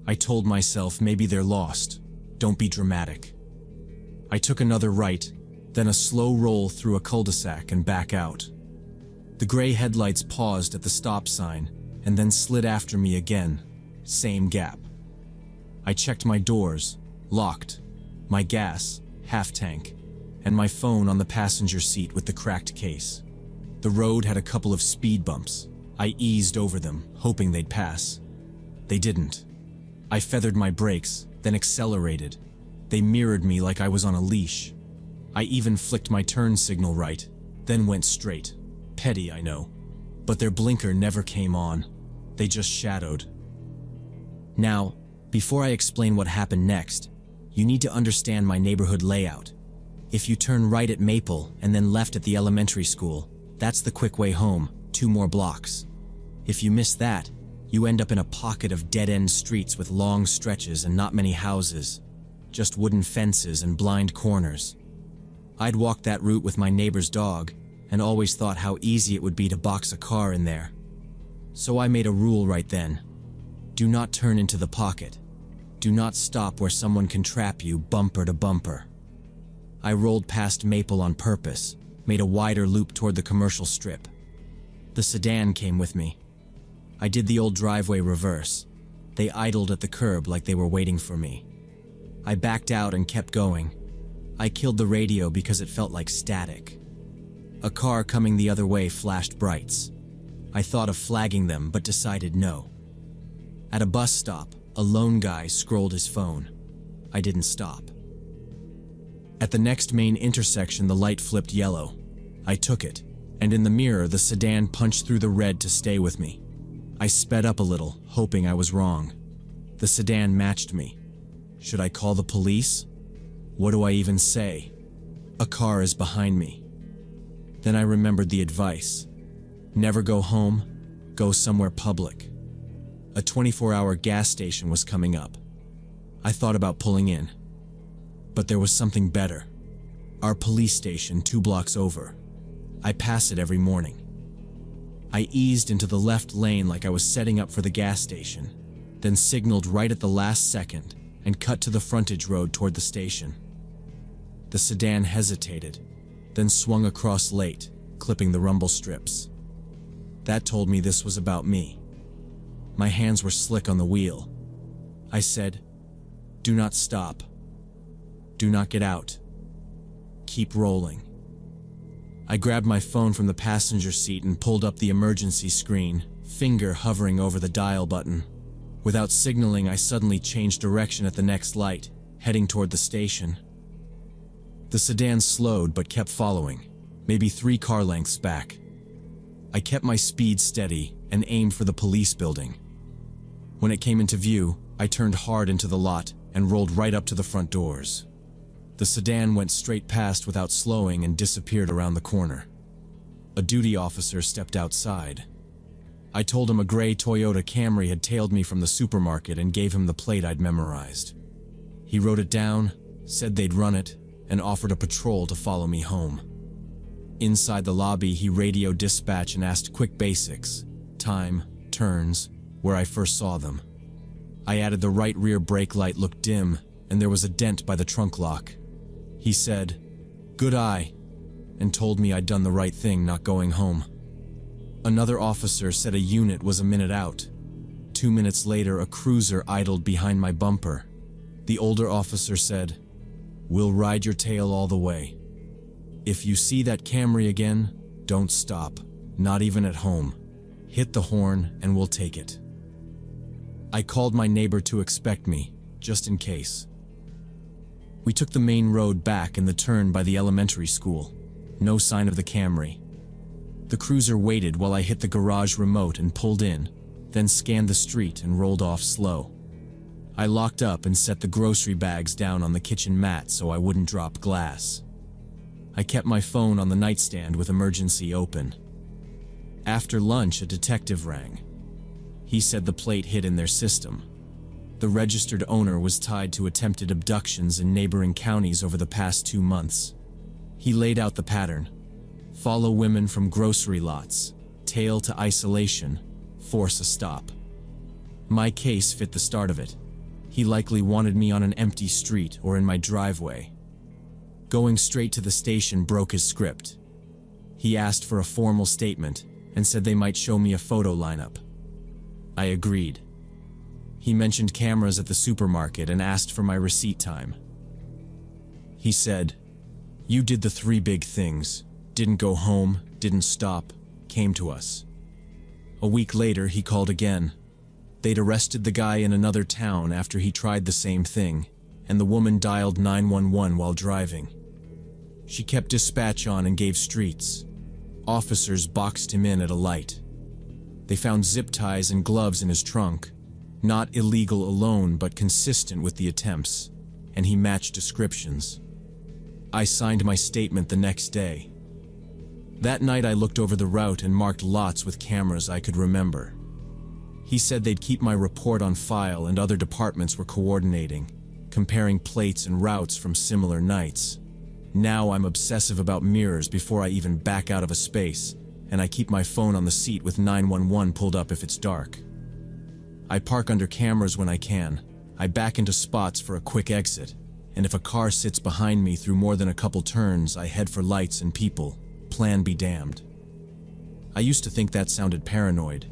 I told myself maybe they're lost. Don't be dramatic. I took another right, then a slow roll through a cul-de-sac and back out. The gray headlights paused at the stop sign and then slid after me again, same gap. I checked my doors, locked, my gas, half tank, and my phone on the passenger seat with the cracked case. The road had a couple of speed bumps. I eased over them, hoping they'd pass. They didn't. I feathered my brakes, then accelerated. They mirrored me like I was on a leash. I even flicked my turn signal right, then went straight. Petty, I know. But their blinker never came on. They just shadowed. Now, before I explain what happened next, you need to understand my neighborhood layout. If you turn right at Maple and then left at the elementary school, that's the quick way home, 2 more blocks. If you miss that, you end up in a pocket of dead-end streets with long stretches and not many houses, just wooden fences and blind corners. I'd walked that route with my neighbor's dog and always thought how easy it would be to box a car in there. So I made a rule right then. Do not turn into the pocket. Do not stop where someone can trap you bumper to bumper. I rolled past Maple on purpose, made a wider loop toward the commercial strip. The sedan came with me. I did the old driveway reverse. They idled at the curb like they were waiting for me. I backed out and kept going. I killed the radio because it felt like static. A car coming the other way flashed brights. I thought of flagging them, but decided no. At a bus stop, a lone guy scrolled his phone. I didn't stop. At the next main intersection, the light flipped yellow. I took it, and in the mirror, the sedan punched through the red to stay with me. I sped up a little, hoping I was wrong. The sedan matched me. Should I call the police? What do I even say? A car is behind me. Then I remembered the advice. Never go home, go somewhere public. A 24-hour gas station was coming up. I thought about pulling in. But there was something better. Our police station 2 blocks over. I pass it every morning. I eased into the left lane like I was setting up for the gas station, then signaled right at the last second and cut to the frontage road toward the station. The sedan hesitated, then swung across late, clipping the rumble strips. That told me this was about me. My hands were slick on the wheel. I said, "Do not stop. Do not get out. Keep rolling." I grabbed my phone from the passenger seat and pulled up the emergency screen, finger hovering over the dial button. Without signaling, I suddenly changed direction at the next light, heading toward the station. The sedan slowed but kept following, maybe 3 car lengths back. I kept my speed steady and aimed for the police building. When it came into view, I turned hard into the lot and rolled right up to the front doors. The sedan went straight past without slowing and disappeared around the corner. A duty officer stepped outside. I told him a gray Toyota Camry had tailed me from the supermarket and gave him the plate I'd memorized. He wrote it down, said they'd run it, and offered a patrol to follow me home. Inside the lobby, he radioed dispatch and asked quick basics: time, turns, where I first saw them. I added the right rear brake light looked dim, and there was a dent by the trunk lock. He said, "Good eye," and told me I'd done the right thing not going home. Another officer said a unit was a minute out. 2 minutes later, a cruiser idled behind my bumper. The older officer said, "We'll ride your tail all the way. If you see that Camry again, don't stop, not even at home. Hit the horn and we'll take it." I called my neighbor to expect me, just in case. We took the main road back and the turn by the elementary school. No sign of the Camry. The cruiser waited while I hit the garage remote and pulled in, then scanned the street and rolled off slow. I locked up and set the grocery bags down on the kitchen mat so I wouldn't drop glass. I kept my phone on the nightstand with emergency open. After lunch, a detective rang. He said the plate hid in their system. The registered owner was tied to attempted abductions in neighboring counties over the past 2 months. He laid out the pattern: follow women from grocery lots, tail to isolation, force a stop. My case fit the start of it. He likely wanted me on an empty street or in my driveway. Going straight to the station broke his script. He asked for a formal statement and said they might show me a photo lineup. I agreed. He mentioned cameras at the supermarket and asked for my receipt time. He said, "You did the 3 big things. Didn't go home, didn't stop, came to us." A week later, he called again. They'd arrested the guy in another town after he tried the same thing, and the woman dialed 911 while driving. She kept dispatch on and gave streets. Officers boxed him in at a light. They found zip ties and gloves in his trunk, not illegal alone but consistent with the attempts, and he matched descriptions. I signed my statement the next day. That night I looked over the route and marked lots with cameras I could remember. He said they'd keep my report on file and other departments were coordinating, comparing plates and routes from similar nights. Now I'm obsessive about mirrors before I even back out of a space, and I keep my phone on the seat with 911 pulled up if it's dark. I park under cameras when I can. I back into spots for a quick exit, and if a car sits behind me through more than a couple turns, I head for lights and people. Plan be damned. I used to think that sounded paranoid,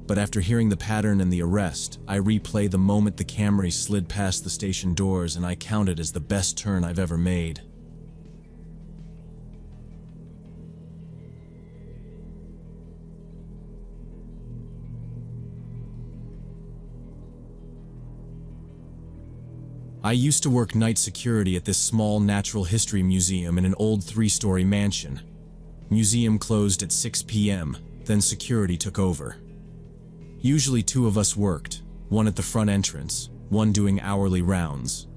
but after hearing the pattern and the arrest, I replay the moment the Camry slid past the station doors and I count it as the best turn I've ever made. I used to work night security at this small natural history museum in an old 3-story mansion. Museum closed at 6 p.m., then security took over. Usually 2 of us worked, one at the front entrance, one doing hourly rounds.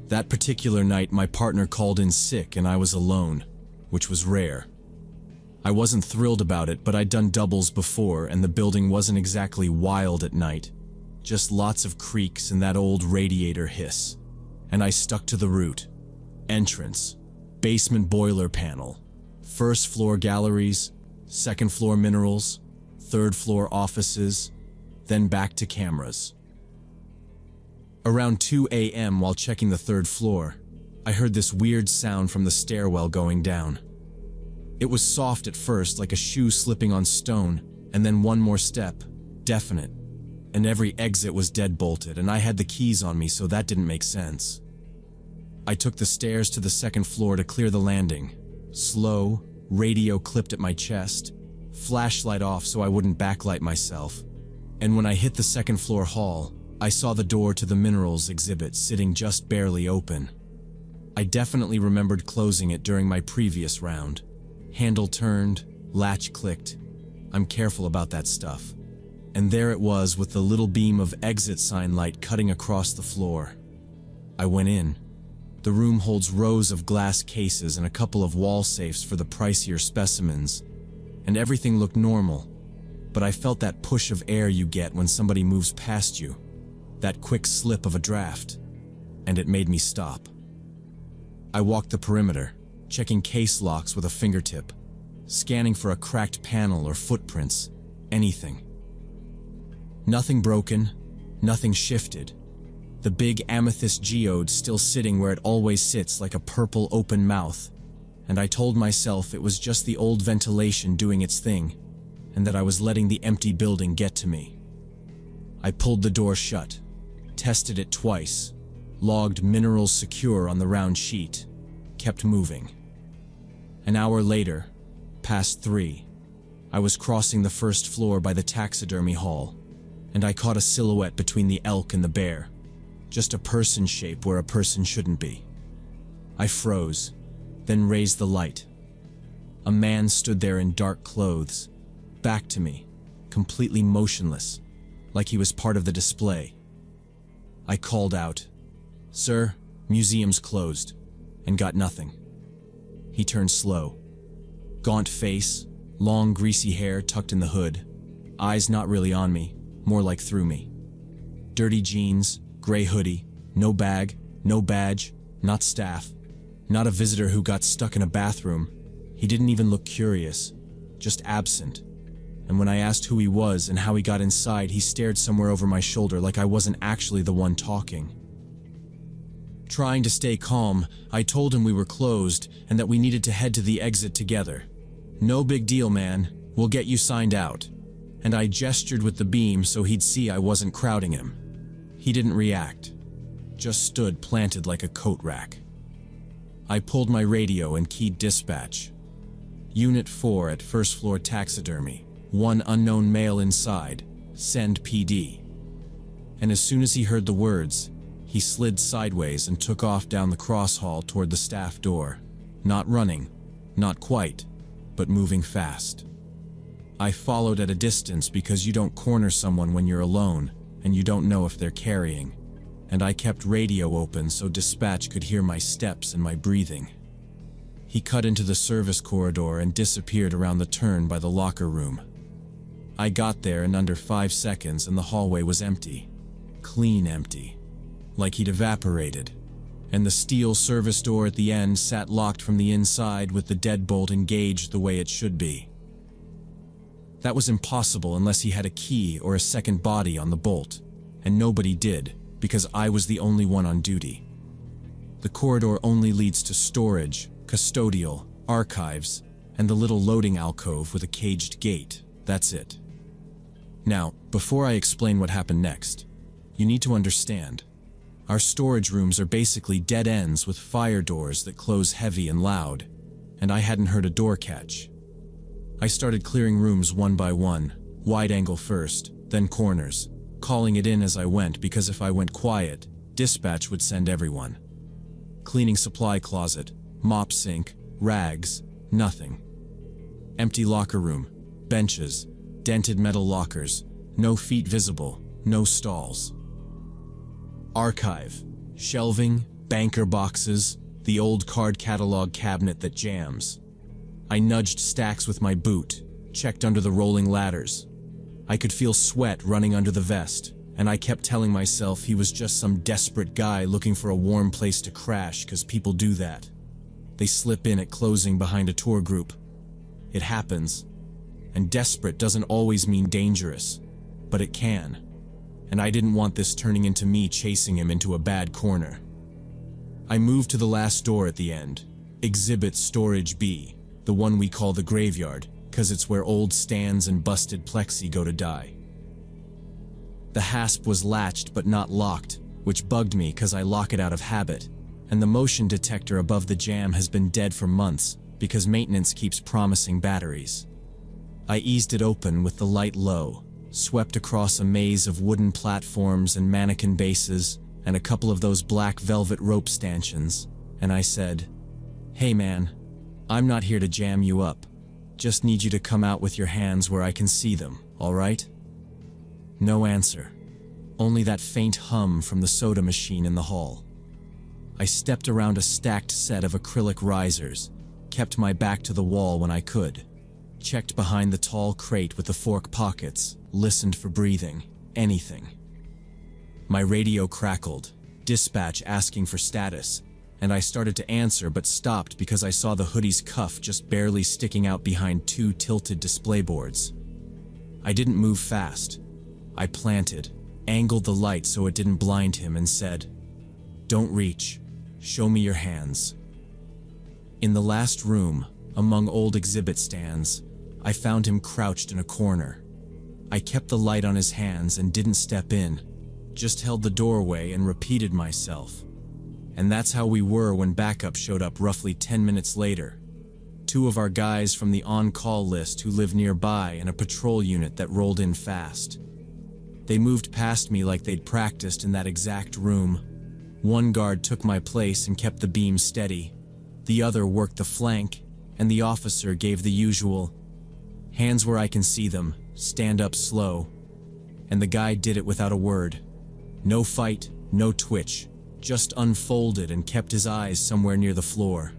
That particular night my partner called in sick and I was alone, which was rare. I wasn't thrilled about it, but I'd done doubles before and the building wasn't exactly wild at night. Just lots of creaks and that old radiator hiss. And I stuck to the route. Entrance, basement boiler panel, 1st floor galleries, 2nd floor minerals, 3rd floor offices, then back to cameras. Around 2 a.m. while checking the 3rd floor, I heard this weird sound from the stairwell going down. It was soft at first, like a shoe slipping on stone, and then one more step, definite. And every exit was dead-bolted, and I had the keys on me, so that didn't make sense. I took the stairs to the 2nd floor to clear the landing. Slow, radio clipped at my chest, flashlight off so I wouldn't backlight myself. And when I hit the 2nd floor hall, I saw the door to the minerals exhibit sitting just barely open. I definitely remembered closing it during my previous round. Handle turned, latch clicked. I'm careful about that stuff. And there it was with the little beam of exit sign light cutting across the floor. I went in. The room holds rows of glass cases and a couple of wall safes for the pricier specimens, and everything looked normal, but I felt that push of air you get when somebody moves past you, that quick slip of a draft, and it made me stop. I walked the perimeter, checking case locks with a fingertip, scanning for a cracked panel or footprints, anything. Nothing broken, nothing shifted. The big amethyst geode still sitting where it always sits like a purple open mouth, and I told myself it was just the old ventilation doing its thing, and that I was letting the empty building get to me. I pulled the door shut, tested it twice, logged minerals secure on the round sheet, kept moving. An hour later, past 3, I was crossing the 1st floor by the taxidermy hall, and I caught a silhouette between the elk and the bear, just a person shape where a person shouldn't be. I froze, then raised the light. A man stood there in dark clothes, back to me, completely motionless, like he was part of the display. I called out, "Sir, museum's closed," and got nothing. He turned slow. Gaunt face, long greasy hair tucked in the hood, eyes not really on me, more like through me. Dirty jeans, gray hoodie, no bag, no badge, not staff, not a visitor who got stuck in a bathroom. He didn't even look curious, just absent. And when I asked who he was and how he got inside, he stared somewhere over my shoulder like I wasn't actually the one talking. Trying to stay calm, I told him we were closed and that we needed to head to the exit together. "No big deal, man. We'll get you signed out." And I gestured with the beam so he'd see I wasn't crowding him. He didn't react, just stood planted like a coat rack. I pulled my radio and keyed dispatch. "Unit 4 at first floor taxidermy. One unknown male inside. Send PD." And as soon as he heard the words, he slid sideways and took off down the cross hall toward the staff door. Not running, not quite, but moving fast. I followed at a distance because you don't corner someone when you're alone and you don't know if they're carrying. And I kept radio open so dispatch could hear my steps and my breathing. He cut into the service corridor and disappeared around the turn by the locker room. I got there in under 5 seconds and the hallway was empty. Clean empty. Like he'd evaporated. And the steel service door at the end sat locked from the inside with the deadbolt engaged the way it should be. That was impossible unless he had a key or a second body on the bolt. And nobody did, because I was the only one on duty. The corridor only leads to storage, custodial, archives, and the little loading alcove with a caged gate. That's it. Now, before I explain what happened next, you need to understand. Our storage rooms are basically dead ends with fire doors that close heavy and loud, and I hadn't heard a door catch. I started clearing rooms one by one, wide angle first, then corners, calling it in as I went because if I went quiet, dispatch would send everyone. Cleaning supply closet, mop sink, rags, nothing. Empty locker room, benches, dented metal lockers, no feet visible, no stalls. Archive, shelving, banker boxes, the old card catalog cabinet that jams. I nudged stacks with my boot, checked under the rolling ladders. I could feel sweat running under the vest, and I kept telling myself he was just some desperate guy looking for a warm place to crash, 'cause people do that. They slip in at closing behind a tour group. It happens. And desperate doesn't always mean dangerous, but it can. And I didn't want this turning into me chasing him into a bad corner. I moved to the last door at the end, Exhibit Storage B, the one we call the graveyard, 'cause it's where old stands and busted plexi go to die. The hasp was latched but not locked, which bugged me 'cause I lock it out of habit, and the motion detector above the jamb has been dead for months because maintenance keeps promising batteries. I eased it open with the light low, swept across a maze of wooden platforms and mannequin bases and a couple of those black velvet rope stanchions, and I said, "Hey man, I'm not here to jam you up. Just need you to come out with your hands where I can see them, all right?" No answer. Only that faint hum from the soda machine in the hall. I stepped around a stacked set of acrylic risers, kept my back to the wall when I could, checked behind the tall crate with the fork pockets, listened for breathing, anything. My radio crackled, dispatch asking for status, and I started to answer but stopped because I saw the hoodie's cuff just barely sticking out behind 2 tilted display boards. I didn't move fast. I planted, angled the light so it didn't blind him, and said, "Don't reach. Show me your hands." In the last room, among old exhibit stands, I found him crouched in a corner. I kept the light on his hands and didn't step in, just held the doorway and repeated myself. And that's how we were when backup showed up roughly 10 minutes later. 2 of our guys from the on-call list who live nearby and a patrol unit that rolled in fast. They moved past me like they'd practiced in that exact room. One guard took my place and kept the beam steady. The other worked the flank, and the officer gave the usual, "Hands where I can see them, stand up slow." and the guy did it without a word. No fight, no twitch, just unfolded and kept his eyes somewhere near the floor.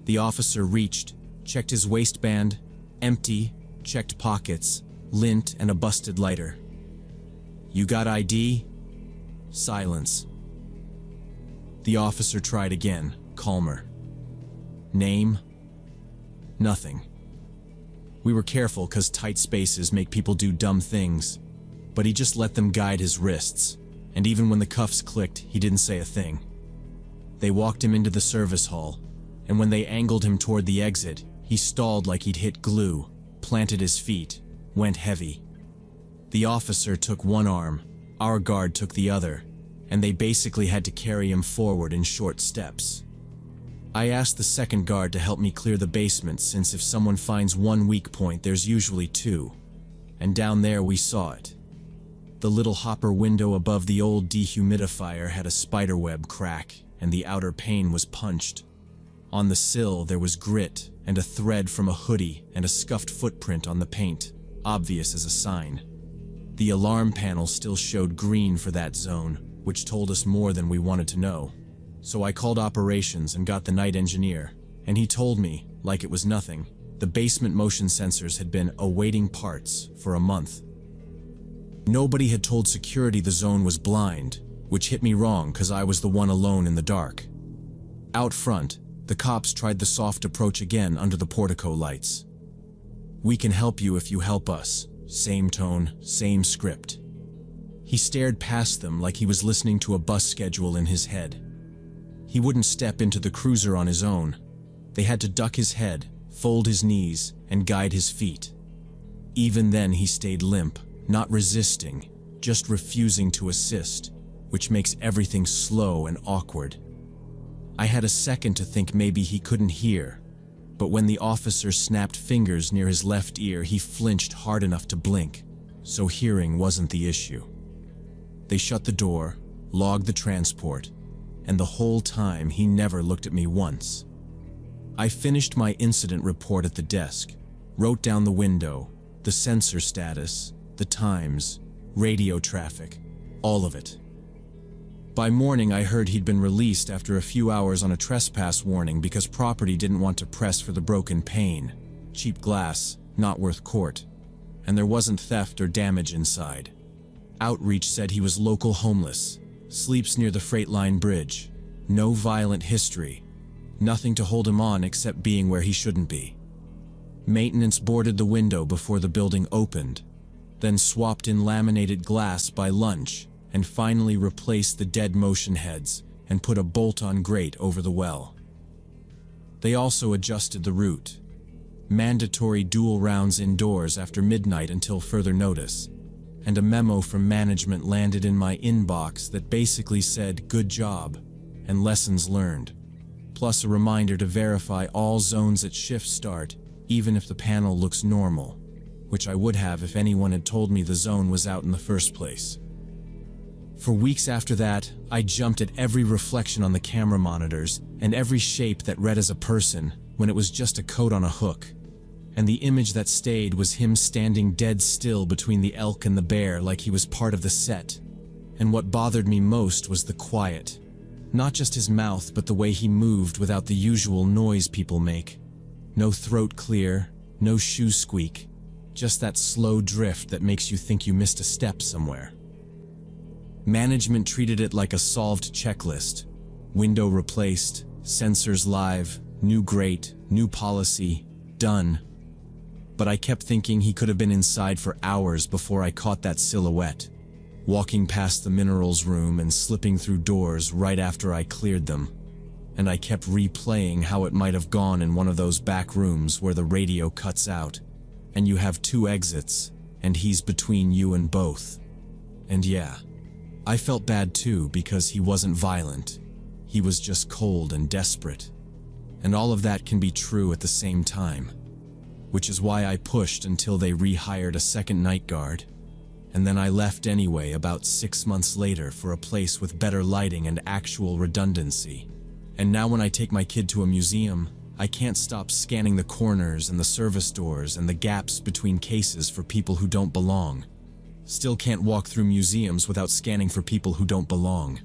The officer reached, checked his waistband, empty, checked pockets, lint and a busted lighter. "You got ID?" Silence. The officer tried again, calmer. "Name?" Nothing. We were careful because tight spaces make people do dumb things, but he just let them guide his wrists, and even when the cuffs clicked, he didn't say a thing. They walked him into the service hall, and when they angled him toward the exit, he stalled like he'd hit glue, planted his feet, went heavy. The officer took one arm, our guard took the other, and they basically had to carry him forward in short steps. I asked the second guard to help me clear the basement, since if someone finds one weak point, there's usually two. And down there we saw it. The little hopper window above the old dehumidifier had a spiderweb crack, and the outer pane was punched. On the sill there was grit, and a thread from a hoodie, and a scuffed footprint on the paint, obvious as a sign. The alarm panel still showed green for that zone, which told us more than we wanted to know. So I called operations and got the night engineer, and he told me, like it was nothing, the basement motion sensors had been awaiting parts for a month. Nobody had told security the zone was blind, which hit me wrong because I was the one alone in the dark. Out front, the cops tried the soft approach again under the portico lights. "We can help you if you help us." Same tone, same script. He stared past them like he was listening to a bus schedule in his head. He wouldn't step into the cruiser on his own. They had to duck his head, fold his knees, and guide his feet. Even then he stayed limp, not resisting, just refusing to assist, which makes everything slow and awkward. I had a second to think maybe he couldn't hear, but when the officer snapped fingers near his left ear, he flinched hard enough to blink, so hearing wasn't the issue. They shut the door, logged the transport, and the whole time he never looked at me once. I finished my incident report at the desk, wrote down the window, the sensor status, the times, radio traffic, all of it. By morning I heard he'd been released after a few hours on a trespass warning because property didn't want to press for the broken pane. Cheap glass, not worth court. And there wasn't theft or damage inside. Outreach said he was local homeless, sleeps near the freight line bridge, no violent history, nothing to hold him on except being where he shouldn't be. Maintenance boarded the window before the building opened, then swapped in laminated glass by lunch, and finally replaced the dead motion heads and put a bolt-on grate over the well. They also adjusted the route. Mandatory dual rounds indoors after midnight until further notice, and a memo from management landed in my inbox that basically said "good job" and lessons learned, plus a reminder to verify all zones at shift start, even if the panel looks normal, which I would have if anyone had told me the zone was out in the first place. For weeks after that, I jumped at every reflection on the camera monitors and every shape that read as a person when it was just a coat on a hook. And the image that stayed was him standing dead still between the elk and the bear like he was part of the set. And what bothered me most was the quiet. Not just his mouth, but the way he moved without the usual noise people make. No throat clear, no shoe squeak, just that slow drift that makes you think you missed a step somewhere. Management treated it like a solved checklist. Window replaced, sensors live, new grate, new policy, done. But I kept thinking he could have been inside for hours before I caught that silhouette, walking past the minerals room and slipping through doors right after I cleared them. And I kept replaying how it might have gone in one of those back rooms where the radio cuts out, and you have two exits, and he's between you and both. And yeah, I felt bad too because he wasn't violent. He was just cold and desperate. And all of that can be true at the same time. Which is why I pushed until they rehired a second night guard, and then I left anyway about 6 months later for a place with better lighting and actual redundancy. And now when I take my kid to a museum, I can't stop scanning the corners and the service doors and the gaps between cases for people who don't belong. Still can't walk through museums without scanning for people who don't belong.